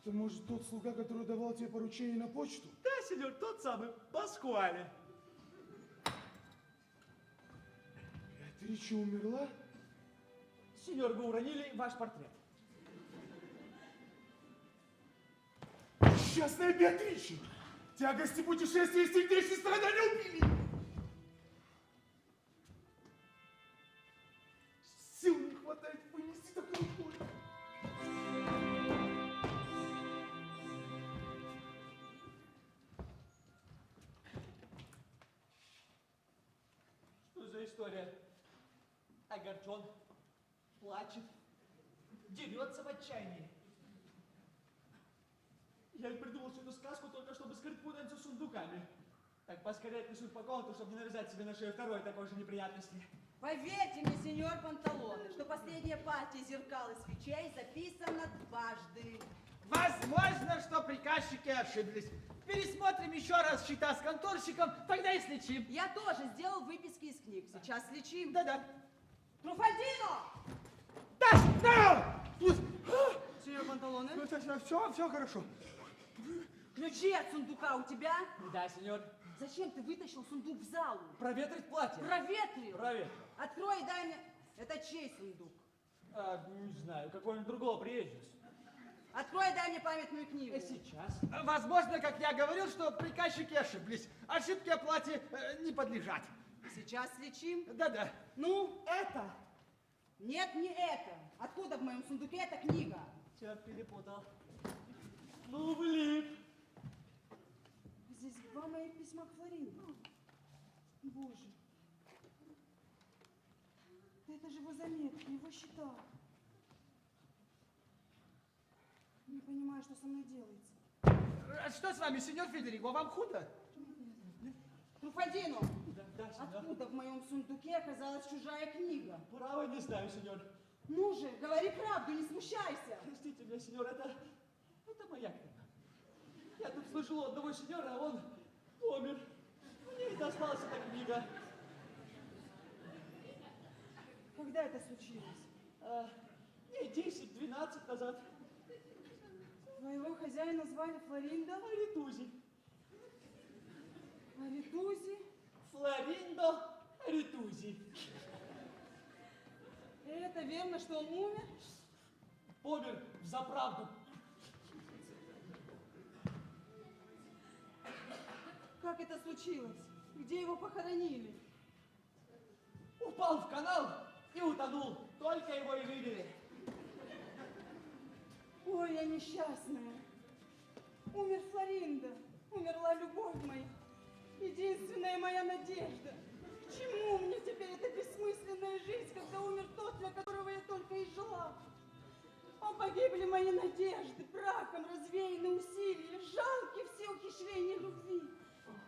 Это может тот слуга, который давал тебе поручение на почту? Да, сеньор, тот самый, Паскуале. Беатрича умерла? Сеньор, вы уронили ваш портрет. Несчастная Беатрича! Тягости путешествия и сильнейшие страдания убили! Сил не хватает вынести такую боль. Что за история? Огорчен, плачет, дерется в отчаянии. Я ведь придумал всю эту сказку только чтобы скрыть путаницу с сундуками. Так поскорее отнесут по комнату, чтобы не навязать себе на шею второй такой же неприятности. Поверьте мне, сеньор Панталоне, что последняя партия зеркал и свечей записана дважды. Возможно, что приказчики ошиблись. Пересмотрим еще раз счета с конторщиком, тогда и слечим. Я тоже сделал выписки из книг. Сейчас слечим. Да-да. Труфальдино! Да! Сеньор Панталоне, Все хорошо. ключи от сундука у тебя? Да, сеньор. Зачем ты вытащил сундук в залу? Проветрить платье. Проветрил. Проветрил. Открой и дай мне... Это чей сундук? Не знаю, какого-нибудь другого приезжего. Открой и дай мне памятную книгу. Сейчас. Возможно, как я говорил, что приказчики ошиблись. Ошибки оплате не подлежат. Сейчас слечим. Да-да. Ну, это. Нет, не это. Откуда в моем сундуке эта книга? Черт, перепутал. Ну, блин. Здесь два моих письма к Флорине. Боже. Это же его заметки, его счета. Не понимаю, что со мной делается. Что с вами, сеньор Федерико, вам худо? Труфальдино, Да, сеньор. откуда в моем сундуке оказалась чужая книга? Право не знаю, сеньор. Ну же, говори правду, не смущайся. Простите меня, сеньор, это моя книга. Я тут слышал у одного сеньора, а он помер. Мне не досталась эта книга. Когда это случилось? Дней 10-12 назад. Твоего хозяина звали Флоринда? Аритузи. Аритузи? Флориндо Аритузи. И это верно, что он умер? Помер взаправду. Как это случилось? Где его похоронили? Упал в канал и утонул. Только его и видели. Ой, я несчастная. Умер Флоринда. Умерла любовь моя. Единственная моя надежда. К чему мне теперь эта бессмысленная жизнь, когда умер тот, для которого я только и жила? О, погибли мои надежды, прахом развеяны усилия, жалки все ухищрения любви.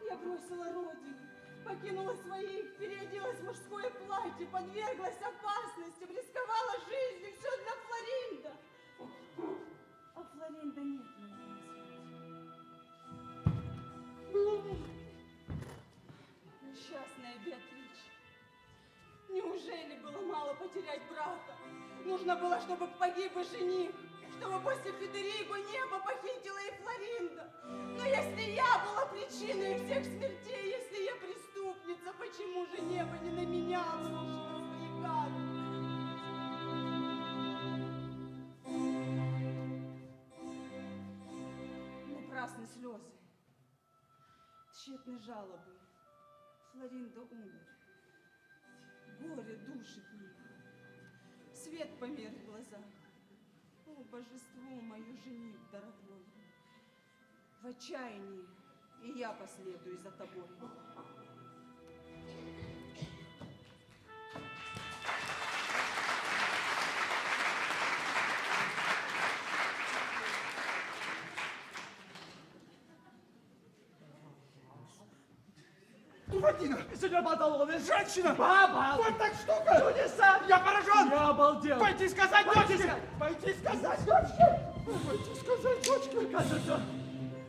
Я бросила родину, покинула своих, переоделась в мужское платье, подверглась опасностям, рисковала жизнью, все для Флоринда. А Флоринда нет на свете. Несчастная Беатрича. Неужели было мало потерять брата? Нужно было, чтобы погиб и жених, чтобы после Федериго небо похитило и Флоринда. Но если я была причиной всех смертей, если я преступница, почему же небо не на меня обрушило свои кары? Напрасны слезы, тщетны жалобы. Флоринда умер. Горе душит меня. Свет помер в глазах. О, божество мое, жених дорогой. В отчаянии и я последую за тобой. Труфальдино! Сеньор Панталоне! Женщина! Баба! Вот так штука! Чудеса! Я поражен! Я обалдел! Пойти сказать дочке! Пойти сказать дочке! Позвольте сказать, дочка, кажется,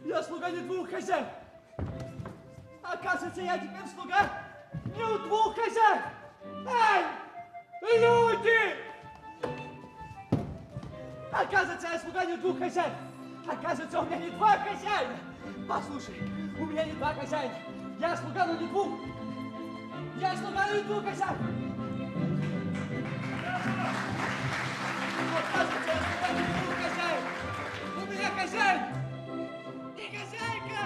я слуга не двух хозяев. Оказывается, я теперь слуга не у двух хозяев. Эй, люди! Оказывается, я слуга не у двух хозяев. Оказывается, у меня не два хозяина. Послушай, у меня не два хозяина. Я слуга, но не двух. Я слуга, но не двух хозяев. Оказывается, я слуга, но не двух хозяев. У меня хозяин и хозяйка.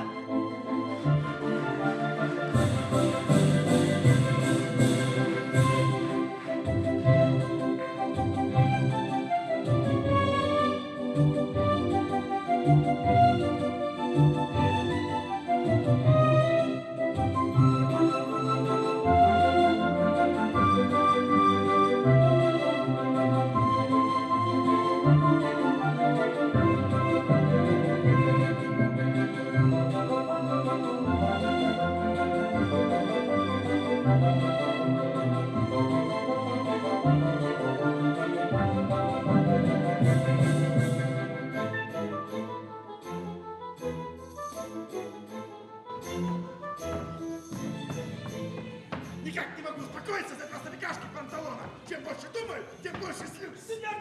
Никак не могу успокоиться за простовикашки панталона. Чем больше думаю, тем больше слюсь. Сеньор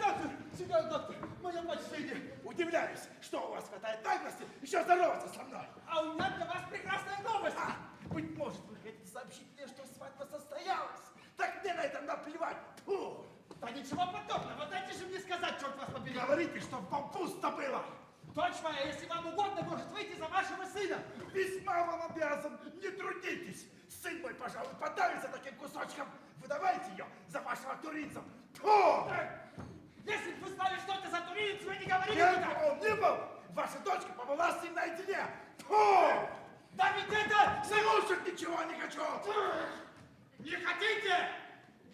доктор, мое почтение. Удивляюсь, что у вас хватает наглости еще здороваться со мной. А у меня для вас прекрасная новость. Быть может, вы хотите сообщить мне, что свадьба состоялась? Так мне на это наплевать. Фу. Да ничего подобного, дайте же мне сказать, черт вас побери. Говорите, что вам пусто было. Дочь моя, если вам угодно, может выйти за вашего сына. Весьма вам обязан, не трудитесь. Сын мой, пожалуй, подавится таким кусочком. Выдавайте ее за вашего туринца. Фу! Если бы вы знали, что это за туринец, вы не говорили Кем бы так. бы он ни был, ваша дочка побыла с ним наедине. Фу! Да ведь это... Слушать ничего не хочу. Не хотите?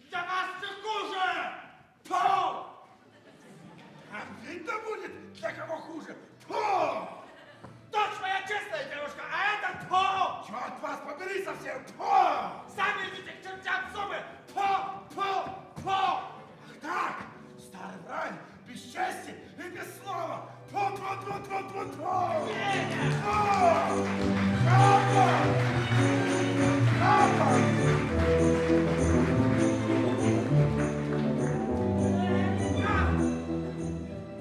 Для вас все хуже. Фу! А видно будет, для кого хуже. Фу! Дочь моя честная девушка, а это фу! Черт вас побери совсем. Фу! Сами идите к чертям в зубы. Фу, фу, фу! Так, старый враль, без чести и без слова. Фу-фу-фу-фу-фу-фу!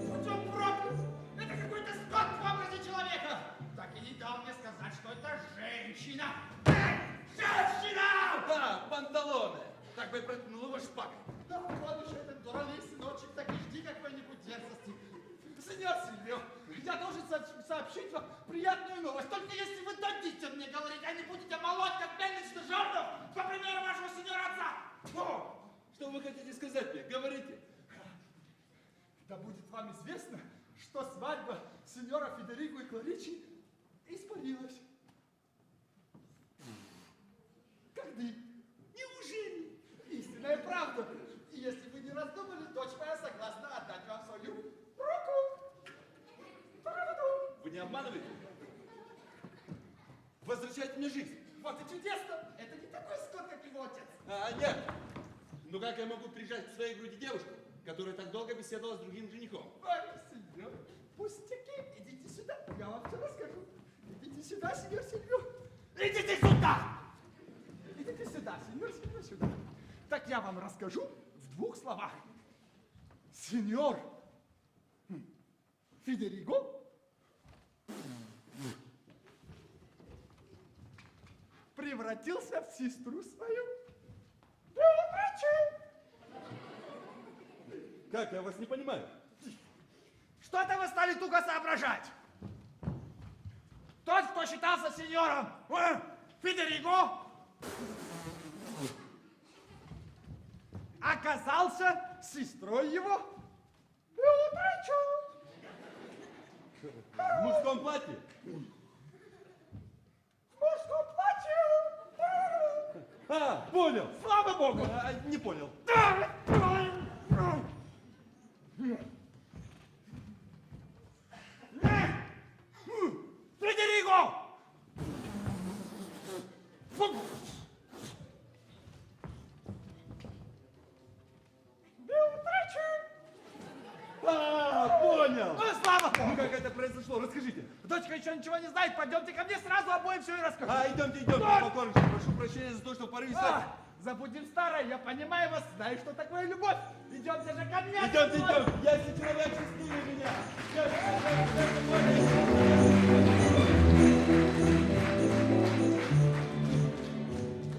В чем проклят? Это какой-то скот в образе человека. Так и не дал мне сказать, что это женщина. Женщина! Да, панталоны. Так бы и протянул его шпагой. Да вот уж этот дуралей сыночек, так и жди какой-нибудь дерзости. Сеньор Сильвио, я должен сообщить вам приятную новость. Только если вы дадите мне говорить, а не будете молоть, как мельничный жернов, по примеру вашего сеньора отца. Фу! Что вы хотите сказать мне? Говорите. Да будет вам известно, что свадьба сеньора Федерико и Кларичи испарилась. Как дым. Неужели? Истинная правда. И если вы не раздумали, дочь моя согласна отдать вам свою руку. Правду. Вы не обманываете? Возвращайте мне жизнь. Вот и чудесно. Это не такой скот, как его отец. А, нет. Ну как я могу прижать к своей груди девушку, которая так долго беседовала с другим женихом? Ой, сеньор, пустяки. Идите сюда, я вам все расскажу. Идите сюда, сеньор Сильвио. Идите сюда! Идите сюда, сеньор Сильвио, сюда. Так я вам расскажу в двух словах. Сеньор Федерико превратился в сестру свою. Как? Я вас не понимаю. Что-то вы стали туго соображать. Тот, кто считался сеньором Федерико, оказался сестрой его Беатриче. В мужском платье? В мужском платье. А, понял. Слава богу. А, не понял. Федерико! А, понял. Ну, слава девочка еще ничего не знает. Пойдемте ко мне сразу обоим все и расскажу. Идемте, покорничек. Прошу прощения за то, что порывисто. Забудем старое, я понимаю вас, знаю, что такое любовь. Идемте же ко мне. Идемте, идемте. Если человек счастливый меня.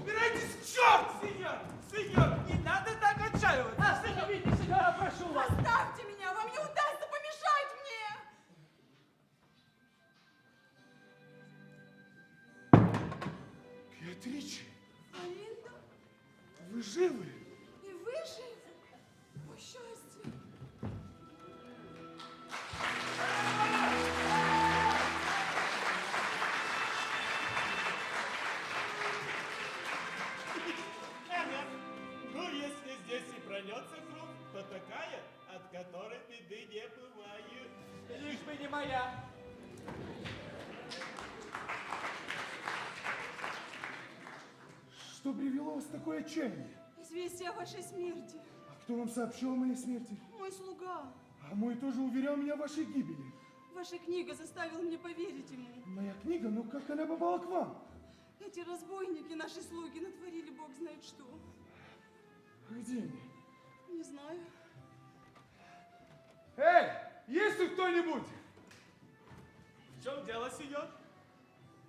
Убирайтесь в черт, сеньор! Сеньор, не надо так отчаиваться! Остановите, сеньора, прошу вас! Оставьте меня, вам не удастся помешать мне! Беатриче, Алинда, вы живы? и вы живы? О, счастье! Ага. Ну, если здесь и прольется кровь, то такая, от которой беды не бывает. Лишь бы не моя. Что привело вас в такое отчаяние? Известие о вашей смерти. А кто вам сообщил о моей смерти? Мой слуга. А мой тоже уверял меня в вашей гибели. Ваша книга заставила меня поверить ему. Моя книга, ну как она попала к вам? Эти разбойники, наши слуги, натворили бог знает что. Где они? Не знаю. Эй, есть тут кто-нибудь? В чем дело, сеньор?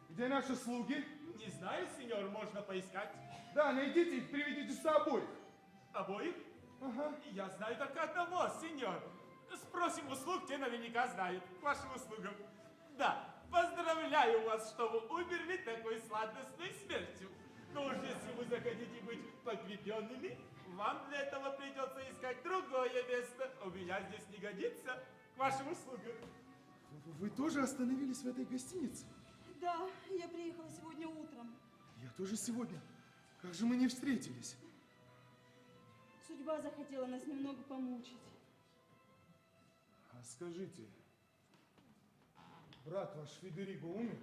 Где наши слуги? Не знаю, сеньор, можно поискать. Да, найдите их, приведите сюда обоих. Обоих? Ага. Я знаю только одного, сеньор. Спросим услуг, те наверняка знают. К вашим услугам. Да, поздравляю вас, что вы умерли такой сладостной смертью. Но уж если вы захотите быть погребенными, вам для этого придется искать другое место. У меня здесь не годится. К вашим услугам. Вы тоже остановились в этой гостинице? Да, я приехала сегодня утром. Я тоже сегодня. Как же мы не встретились? Судьба захотела нас немного помучить. А скажите, брат ваш Федериго умер?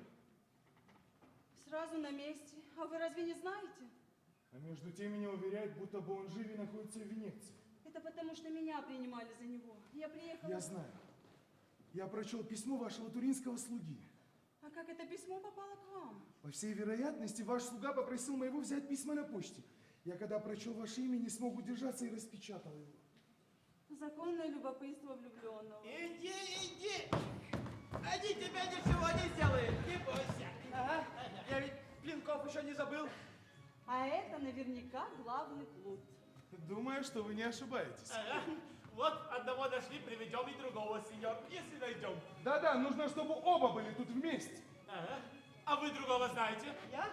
Сразу на месте. А вы разве не знаете? А между тем меня уверяют, будто бы он жив и находится в Венеции. Это потому, что меня принимали за него. Я приехала... Я знаю. Я прочел письмо вашего туринского слуги. А как это письмо попало к вам? По всей вероятности, ваш слуга попросил моего взять письма на почте. Я, когда прочел ваше имя, не смог удержаться и распечатал его. Законное любопытство влюбленного. Иди, иди. Они тебя ничего не сделают, не бойся. Ага, я ведь пинков еще не забыл. А это наверняка главный плут. Думаю, что вы не ошибаетесь. Ага. Вот одного нашли, приведем и другого, сеньор, если найдем. Да-да, нужно, чтобы оба были тут вместе. Ага. А вы другого знаете? Я?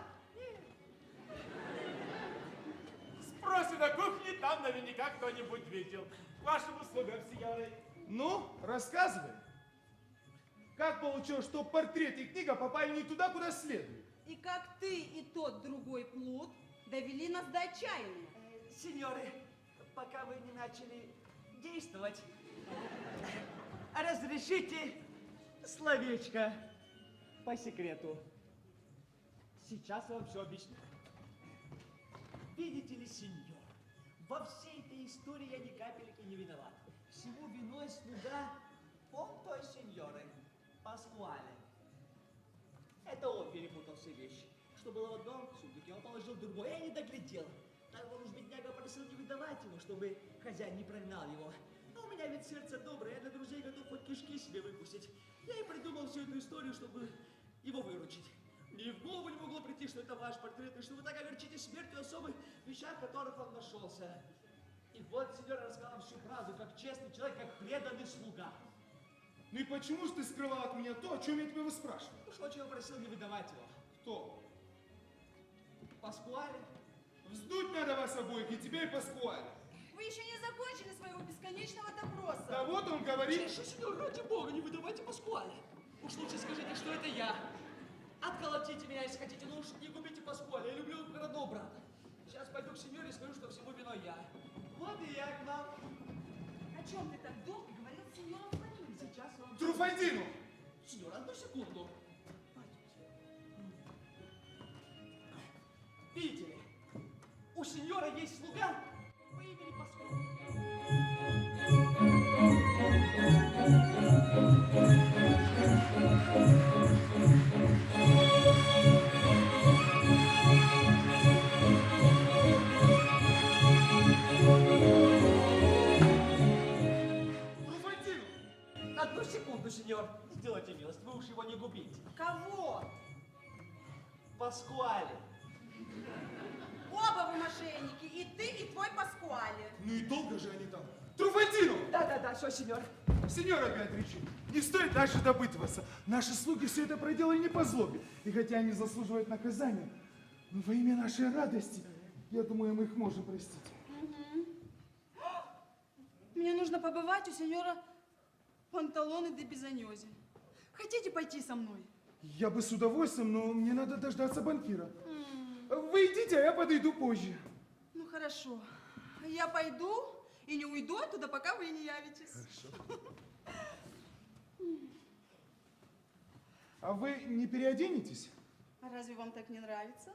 Спроси на кухне, там наверняка кто-нибудь видел. К вашим услугам, сеньоры. Ну, рассказывай. Как получилось, что портрет и книга попали не туда, куда следует? И как ты и тот другой плут довели нас до отчаяния. Сеньоры, пока вы не начали действовать, разрешите словечко по секрету. Сейчас вам все объясню. Видите ли, сеньор, во всей этой истории я ни капельки не виноват. Всему виной слуга той сеньоры, Паскуале. Это он перепутал все вещи. Что было в одном сундуке, он положил в другой. Я не доглядел. Так он уж бедняга просил не выдавать ему, чтобы хозяин не прогнал его. Но у меня ведь сердце доброе, я для друзей готов хоть кишки себе выпустить. Я и придумал всю эту историю, чтобы его выручить. Мне в голову не могло прийти, что это ваш портрет, и что вы так огорчите смертью особых вещах, в которых он нашелся. И вот сеньор рассказал вам всю правду, как честный человек, как преданный слуга. Ну и почему же ты скрывал от меня то, о чем я тебя выспрашивал? Уж очень он просил не выдавать его. Кто? Паскуале. Вздуть надо вас обоих, и тебя, и Паскуале. Вы еще не закончили своего бесконечного допроса. Да вот он говорит. Тише, сеньор, ради бога, не выдавайте Паскуале. Уж лучше скажите, что это я. Отколотите меня, если хотите, но уж не губите Паскуале. Я люблю его как родного брата. Сейчас пойду к сеньоре и скажу, что всему виной я. Вот и я к вам. О чем ты так долго говорил с сеньором Флоринго? Сейчас вам... Труфальдину! Сеньор, одну секунду. Видите ли, у сеньора есть слуга по имени Паскуале. Паскуале. Оба вы мошенники, и ты, и твой Паскуале. Ну и долго же они там. Труфантино! Да, что, сеньор? Сеньора Беатричи, не стоит дальше допытываться. Наши слуги все это проделали не по злобе. И хотя они заслуживают наказания, но во имя нашей радости, я думаю, мы их можем простить. Мне нужно побывать у сеньора Панталоне де Бизаньози. Хотите пойти со мной? Я бы с удовольствием, но мне надо дождаться банкира. Вы идите, а я подойду позже. Ну хорошо. Я пойду и не уйду оттуда, пока вы не явитесь. Хорошо. А вы не переоденетесь? А разве вам так не нравится?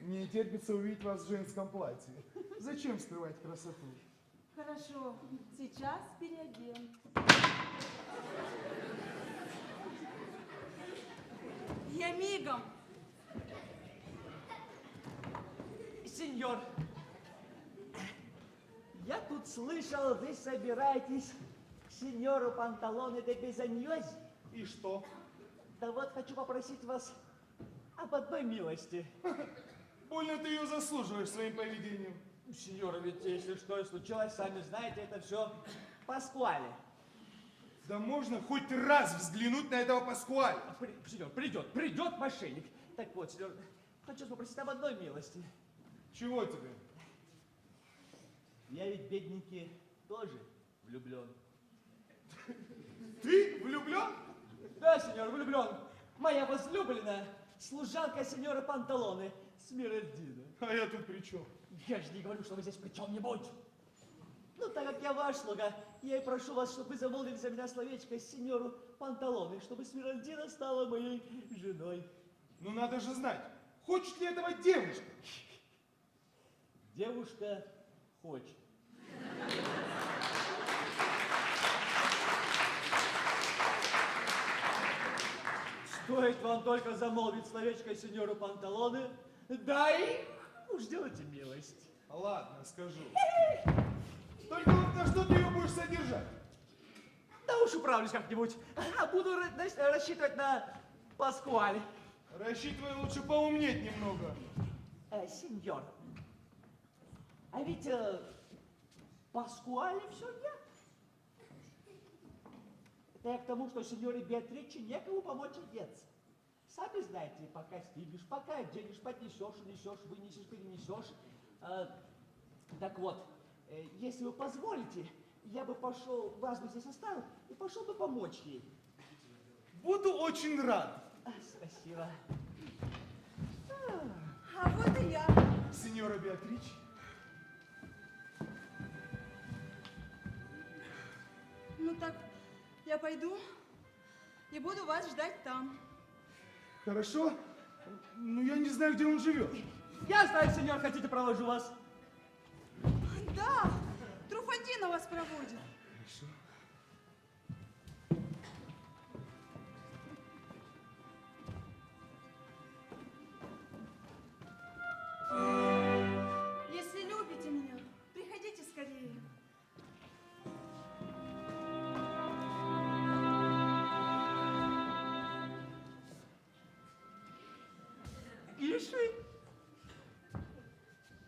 Мне терпится увидеть вас в женском платье. Зачем скрывать красоту? Хорошо, сейчас переодену. Я мигом. Сеньор, я тут слышал, вы собираетесь к сеньору Панталоне де Бизаньози. И что? Да вот хочу попросить вас об одной милости. Больно ты ее заслуживаешь своим поведением. Сеньор, ведь если что и случилось, сами знаете, это все Паскуале. Да можно хоть раз взглянуть на этого Паскуаля. Сеньор, придет мошенник. Так вот, сеньор, хочу попросить об одной милости. Чего тебе? Я ведь, бедненький, тоже влюблен. Ты влюблен? Да, сеньор, влюблен. Моя возлюбленная, служанка сеньора Панталоне, Смиральдина. А я тут при чем? Я же не говорю, что вы здесь при чем-нибудь. Ну, так как я ваш слуга, я и прошу вас, чтобы вы замолвили за меня словечко сеньору Панталоне, чтобы Смиральдина стала моей женой. Ну надо же знать, хочет ли этого девушка? Девушка хочет. Стоит вам только замолвить словечко сеньору Панталоне, да и уж сделайте милость. Ладно, скажу. Только вот на что ты ее будешь содержать? Да уж управлюсь как-нибудь. А буду значит, рассчитывать на Паскуале. Рассчитывай лучше поумнеть немного. Сеньор, а ведь Паскуале все нет. Это я к тому, что сеньоре Беатриче некому помочь одеться. Сами знаете, пока стигнешь, пока оденешь, поднесешь, несешь, вынесешь, перенесешь. Так вот, если вы позволите, я бы пошел, вас бы здесь оставил, и пошел бы помочь ей. Буду очень рад. Спасибо. А вот и я. Сеньора Беатриче. Ну так, я пойду и буду вас ждать там. Хорошо, но я не знаю, где он живет. Я знаю, сеньор, хотите, провожу вас. Да, Труфантино вас проводит. Хорошо. Если любите меня, приходите скорее. Ишь вы.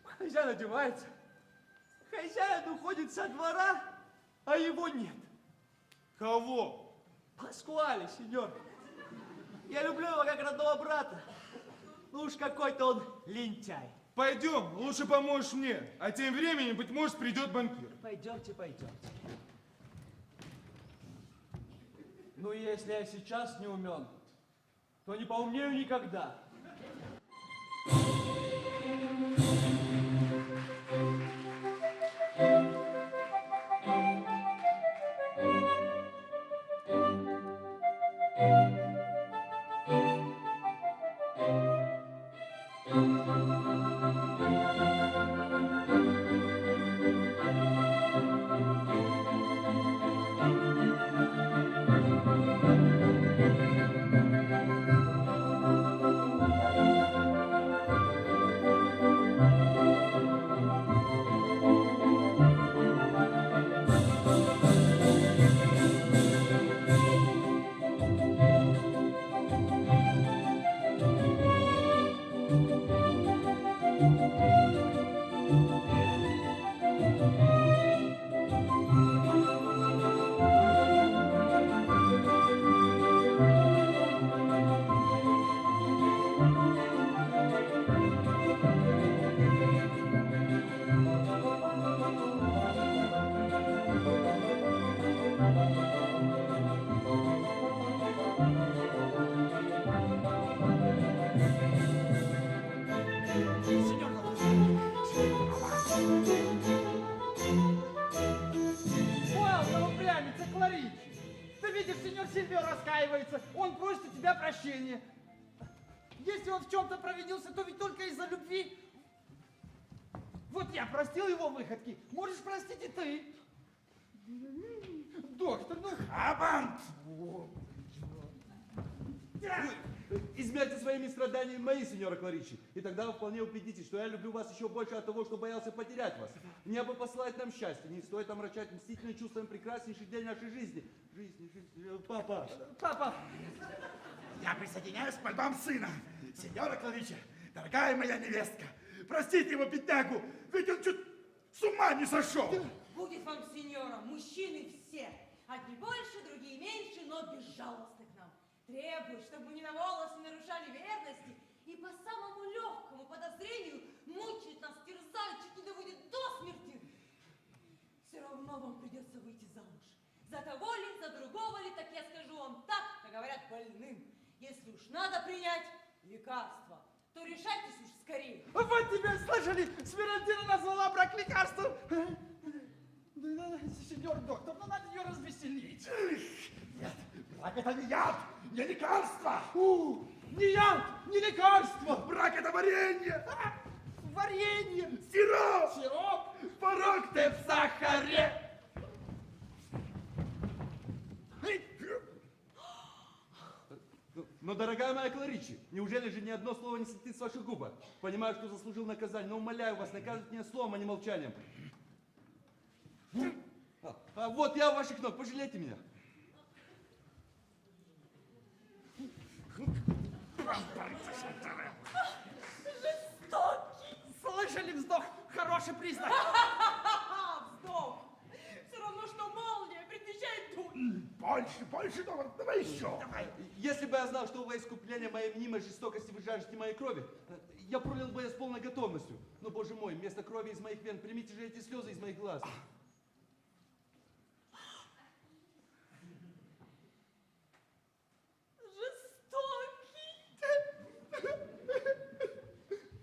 Хозяин одевается. Хозяин уходит со двора, а его нет. Кого? Паскуале, сеньор. Я люблю его как родного брата. Ну уж какой-то он лентяй. Пойдем, лучше поможешь мне. А тем временем, быть может, придет банкир. Пойдемте, пойдемте. Ну, если я сейчас не умен, то не поумнею никогда. Сеньор доктор. Понял, упрямится, Кларичи. Ты видишь, сеньор Сильвио раскаивается. Он просит у тебя прощения. Если он в чем-то провинился, то ведь только из-за любви. Вот я простил его выходки. Можешь простить и ты. Доктор, ну... Абант! Измерьте своими страданиями мои, сеньора Кларичи, и тогда вы вполне убедитесь, что я люблю вас еще больше от того, что боялся потерять вас. Небо посылает нам счастье, не стоит омрачать мстительным чувством прекраснейший день нашей жизни. Папа. Папа, Я присоединяюсь к мольбам сына. Сеньора Кларичи, дорогая моя невестка, простите его, беднягу, ведь он чуть с ума не сошел. Будет вам, сеньора, мужчины все. Одни больше, другие меньше, но безжалостны к нам. Требуют, чтобы мы ни на волос не нарушали верности и по самому легкому подозрению мучают нас, терзают, чуть не доводят до смерти. Все равно вам придется выйти замуж. За того ли, за другого ли, так я скажу вам так, как говорят больным. Если уж надо принять лекарство, то решайтесь уж скорее. вот тебя слышали, Смирантина назвала брак лекарством. Сеньор доктор, ну надо ее развеселить. Нет, брак это не яд, не лекарство. Не яд, не лекарство. Брак это варенье, Варенье, сироп, сироп. порог ты в сахаре. Но, дорогая моя Кларичи, неужели же ни одно слово не слетит с ваших губ? Понимаю, что заслужил наказание, но умоляю вас, наказывать меня словом, а не молчанием. Вот я у ваших ног, пожалейте меня. Слышали вздох? Хороший признак. Вздох! Все равно, что молния предвещает дурь. Больше, давай еще. Давай. Если бы я знал, что во искупление моей мнимой жестокости вы жаждете моей крови, я пролил бы ее с полной готовностью. Но, боже мой, вместо крови из моих вен примите же эти слезы из моих глаз.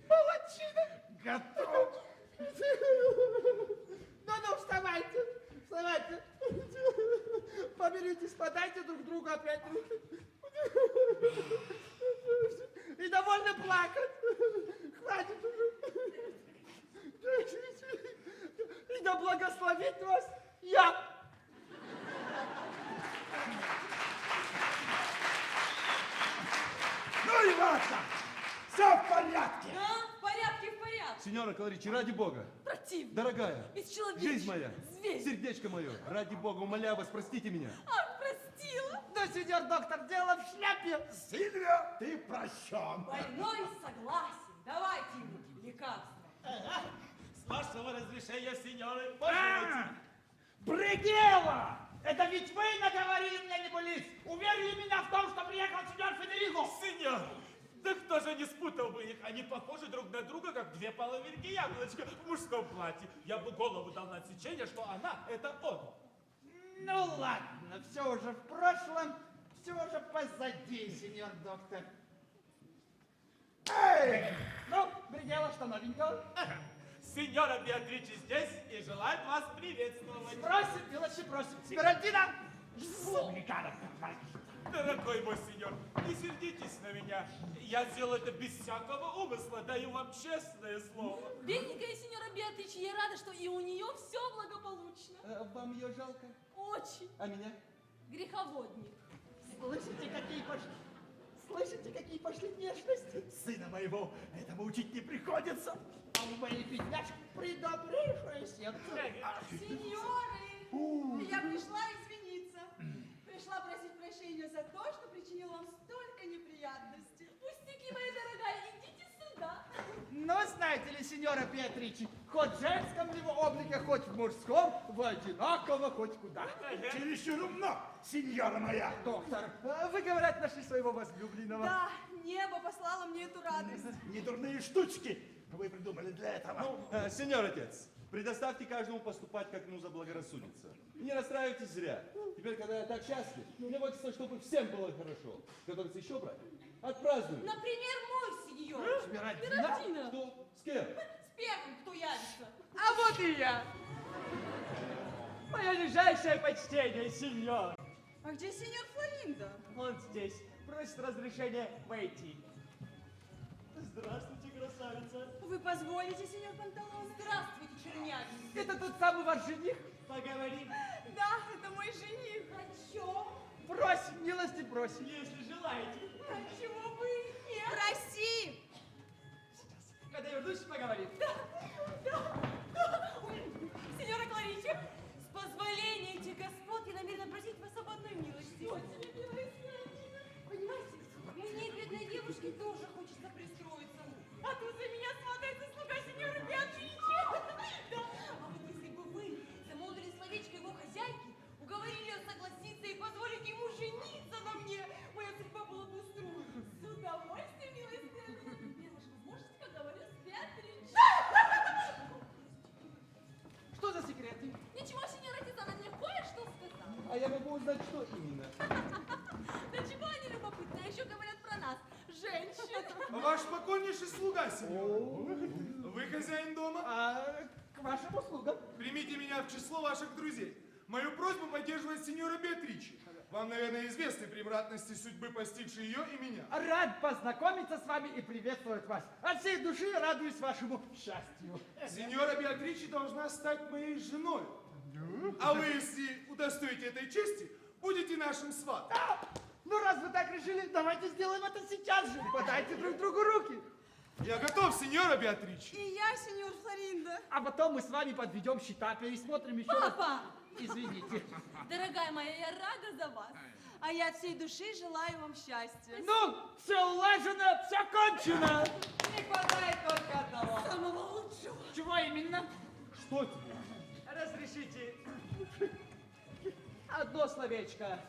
Молодчина. Готов. Ну, вставайте. Вставайте. Помиритесь, подайте друг другу опять руки. И довольно плакать. Хватит уже. И да благословит вас я. Ну и ладно, все в порядке. Да, в порядке, в порядке. Сеньора Кларичи, ради бога. Противно. Дорогая, Бесчеловечный. жизнь моя, Зверь. сердечко мое, ради бога, умоляю вас, простите меня. Ах, простила. Да, сеньор доктор, дело в шляпе. Сильвия, ты прощен. Больной согласен. Давайте ему лекарство. С вашего разрешения, сеньоры, А, пожалуйте. Бригела! Это ведь вы наговорили мне не былиц! Уверили меня в том, что приехал сеньор Федерико! Сеньор, да кто же не спутал бы их? Они похожи друг на друга, как две половинки яблочка в мужском платье. Я бы голову дал на отсечение, что она — это он. Ну ладно, все уже в прошлом, все уже позади, сеньор доктор. Эй! Ну, Бригела, что новенького? Сеньора Беатричи здесь и желает вас приветствовать. Просит, милости просит. Смирантина! Дорогой мой сеньор, не сердитесь на меня. Я сделал это без всякого умысла, даю вам честное слово. Бедненькая сеньора Беатричи, я рада, что и у нее все благополучно. Вам ее жалко? Очень. А меня? Греховодник. Слышите, какие пошли нежности? Сына моего этому учить не приходится. А у моей бедняжки предобрейшее сердце. Сеньоры, я пришла извиниться. Пришла просить прощения за то, что причинила вам столько неприятностей. Пустяки, моя дорогая, идите сюда. Но знаете ли, сеньора Беатричи, хоть в женском его облике, хоть в мужском, вы одинаково хоть куда. Чересчур умно, сеньора моя. Доктор, вы, говорят, нашли своего возлюбленного. Да, небо послало мне эту радость. Недурные штучки вы придумали для этого. Сеньор отец, предоставьте каждому поступать, как ему заблагорассудится. Не расстраивайтесь зря. Теперь, когда я так счастлив, мне хочется, чтобы всем было хорошо. Готовится еще, брат? Отпразднуем. Например, мой сеньор ее. Смиродина? Берардина. Что? С кем? С первым, кто явится. А вот и я. Мое нижайшее почтение, сеньор. А где сеньор Флоринда? Он здесь. Просит разрешения войти. Здравствуйте, красавица. Вы позволите, сеньор Панталон? Здравствуйте, чернявый. Это тот самый ваш жених? Поговорим, Да, это мой жених. О чем? Просим, милости просим. если желаете. А чего бы и нет? Проси! Когда вернусь, поговорим. Сеньора Кларичи, с позволения этих господ я намерена просить вас об одной милости. Понимаете, мне, бедной девушке, тоже хочется пристроиться. А тут за меня сватается слуга сеньора Беатричи. Да. А вот если бы вы замолвили словечко его хозяйки, уговорили ее согласиться и позволить ему жениться на мне, моя судьба была бы устроена. С удовольствием, милостивая. Девушка, можете поговорить с Беатричи? Что за секреты? Ничего, сеньор Титана, мне кое-что сказал. А я могу узнать, что именно? Да чего они любопытные, еще говорят про нас, женщин. Ваш покорнейший слуга, сеньор. Вы хозяин дома? А, к вашим услугам. Примите меня в число ваших друзей. Мою просьбу поддерживает сеньора Беатричи. Вам, наверное, известны превратности судьбы, постигшей ее и меня. Рад познакомиться с вами и приветствовать вас. От всей души радуюсь вашему счастью. Сеньора Беатричи должна стать моей женой. А вы, если удостоите этой чести, будете нашим сватом. Ну, раз вы так решили, давайте сделаем это сейчас же. Подайте друг другу руки. Я готов, сеньора Беатричи. И я, сеньор Флоринда. А потом мы с вами подведем счета, пересмотрим еще раз. Папа! Извините. Дорогая моя, я рада за вас. А я от всей души желаю вам счастья. Ну, все улажено, все кончено. Не хватает только одного. Самого лучшего. Чего именно? Что тебе? Разрешите одно словечко.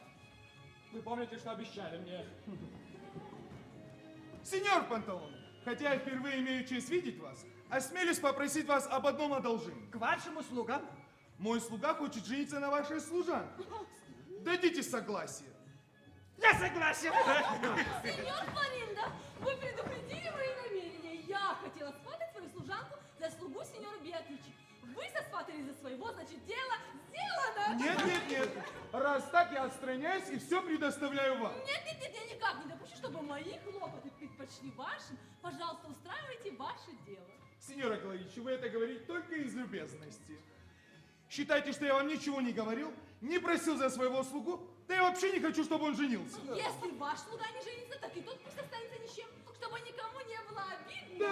Вы помните, что обещали мне? Сеньор Панталон, хотя я впервые имею честь видеть вас, осмелюсь попросить вас об одном одолжении. К вашим услугам. Мой слуга хочет жениться на вашей служанке. Дадите согласие. Я согласен. Сеньор Флоринда, вы предупредили мои намерения. Я хотела сватать свою служанку за слугу сеньора Беатричи. Вы сосватали за своего, значит, дело сделано. Нет, нет, нет. Раз так, я отстраняюсь и все предоставляю вам. Нет, я никак не допущу, чтобы мои хлопоты предпочли вашим. Пожалуйста, устраивайте ваше дело. Сеньора Кларичи, вы это говорите только из любезности. Считайте, что я вам ничего не говорил, не просил за своего слугу, да я вообще не хочу, чтобы он женился. Если ваш слуга не женится, так и тот пусть останется ни с чем, чтобы никому не было обидно.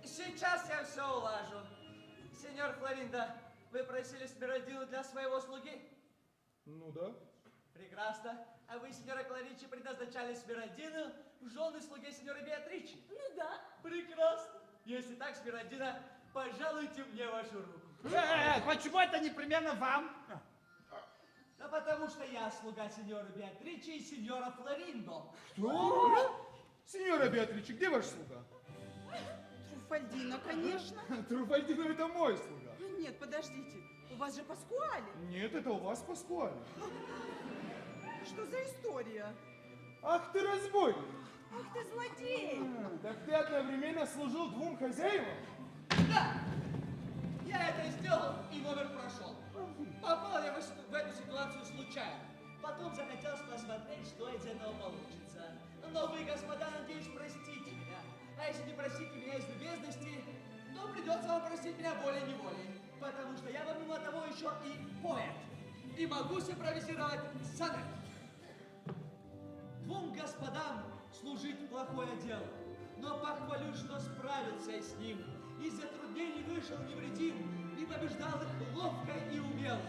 Сейчас я все улажу. Сеньор Флоринда, вы просили Смиродину для своего слуги? Ну да. Прекрасно. А вы, сеньора Кларичи, предназначали Смиродину в жены слуге сеньора Беатричи? Ну да. Прекрасно. Если так, Смиродина, пожалуйте мне вашу руку. Почему это непременно вам? Да потому что я слуга сеньора Беатричи и сеньора Флориндо. Что? Сеньора Беатричи, где ваш слуга? Труфальдино, конечно. Труфальдино, это мой слуга. Нет, подождите. У вас же Паскуали. Нет, это у вас Паскуале. Что за история? Ах ты разбойник! Ах ты злодей! Так ты одновременно служил двум хозяевам? Да! Я это сделал, и номер прошел. Попал я в эту ситуацию случайно. Потом захотелось посмотреть, что из этого получится. Но вы, господа, надеюсь, простите меня. А если не простите меня из любезности, то придется вам простить меня волей-неволей. Потому что я помимо того еще и поэт. И могу симпровизировать сонет. Двум господам служить плохое дело. Но похвалю, что справился с ним. Из затруднений вышел невредим и побеждал их ловко и умело.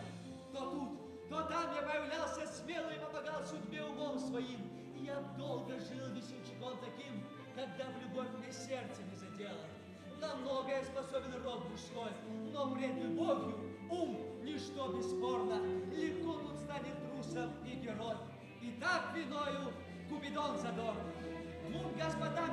То тут, то там я появлялся смело и помогал судьбе умом своим. И я долго жил весельчаком таким, когда в любовь мне сердце не задело. На многое способен род мужской, но пред любовью ум ничто бесспорно. Легко тут станет трусом и герой. И так виною Купидон задорный. Двум господам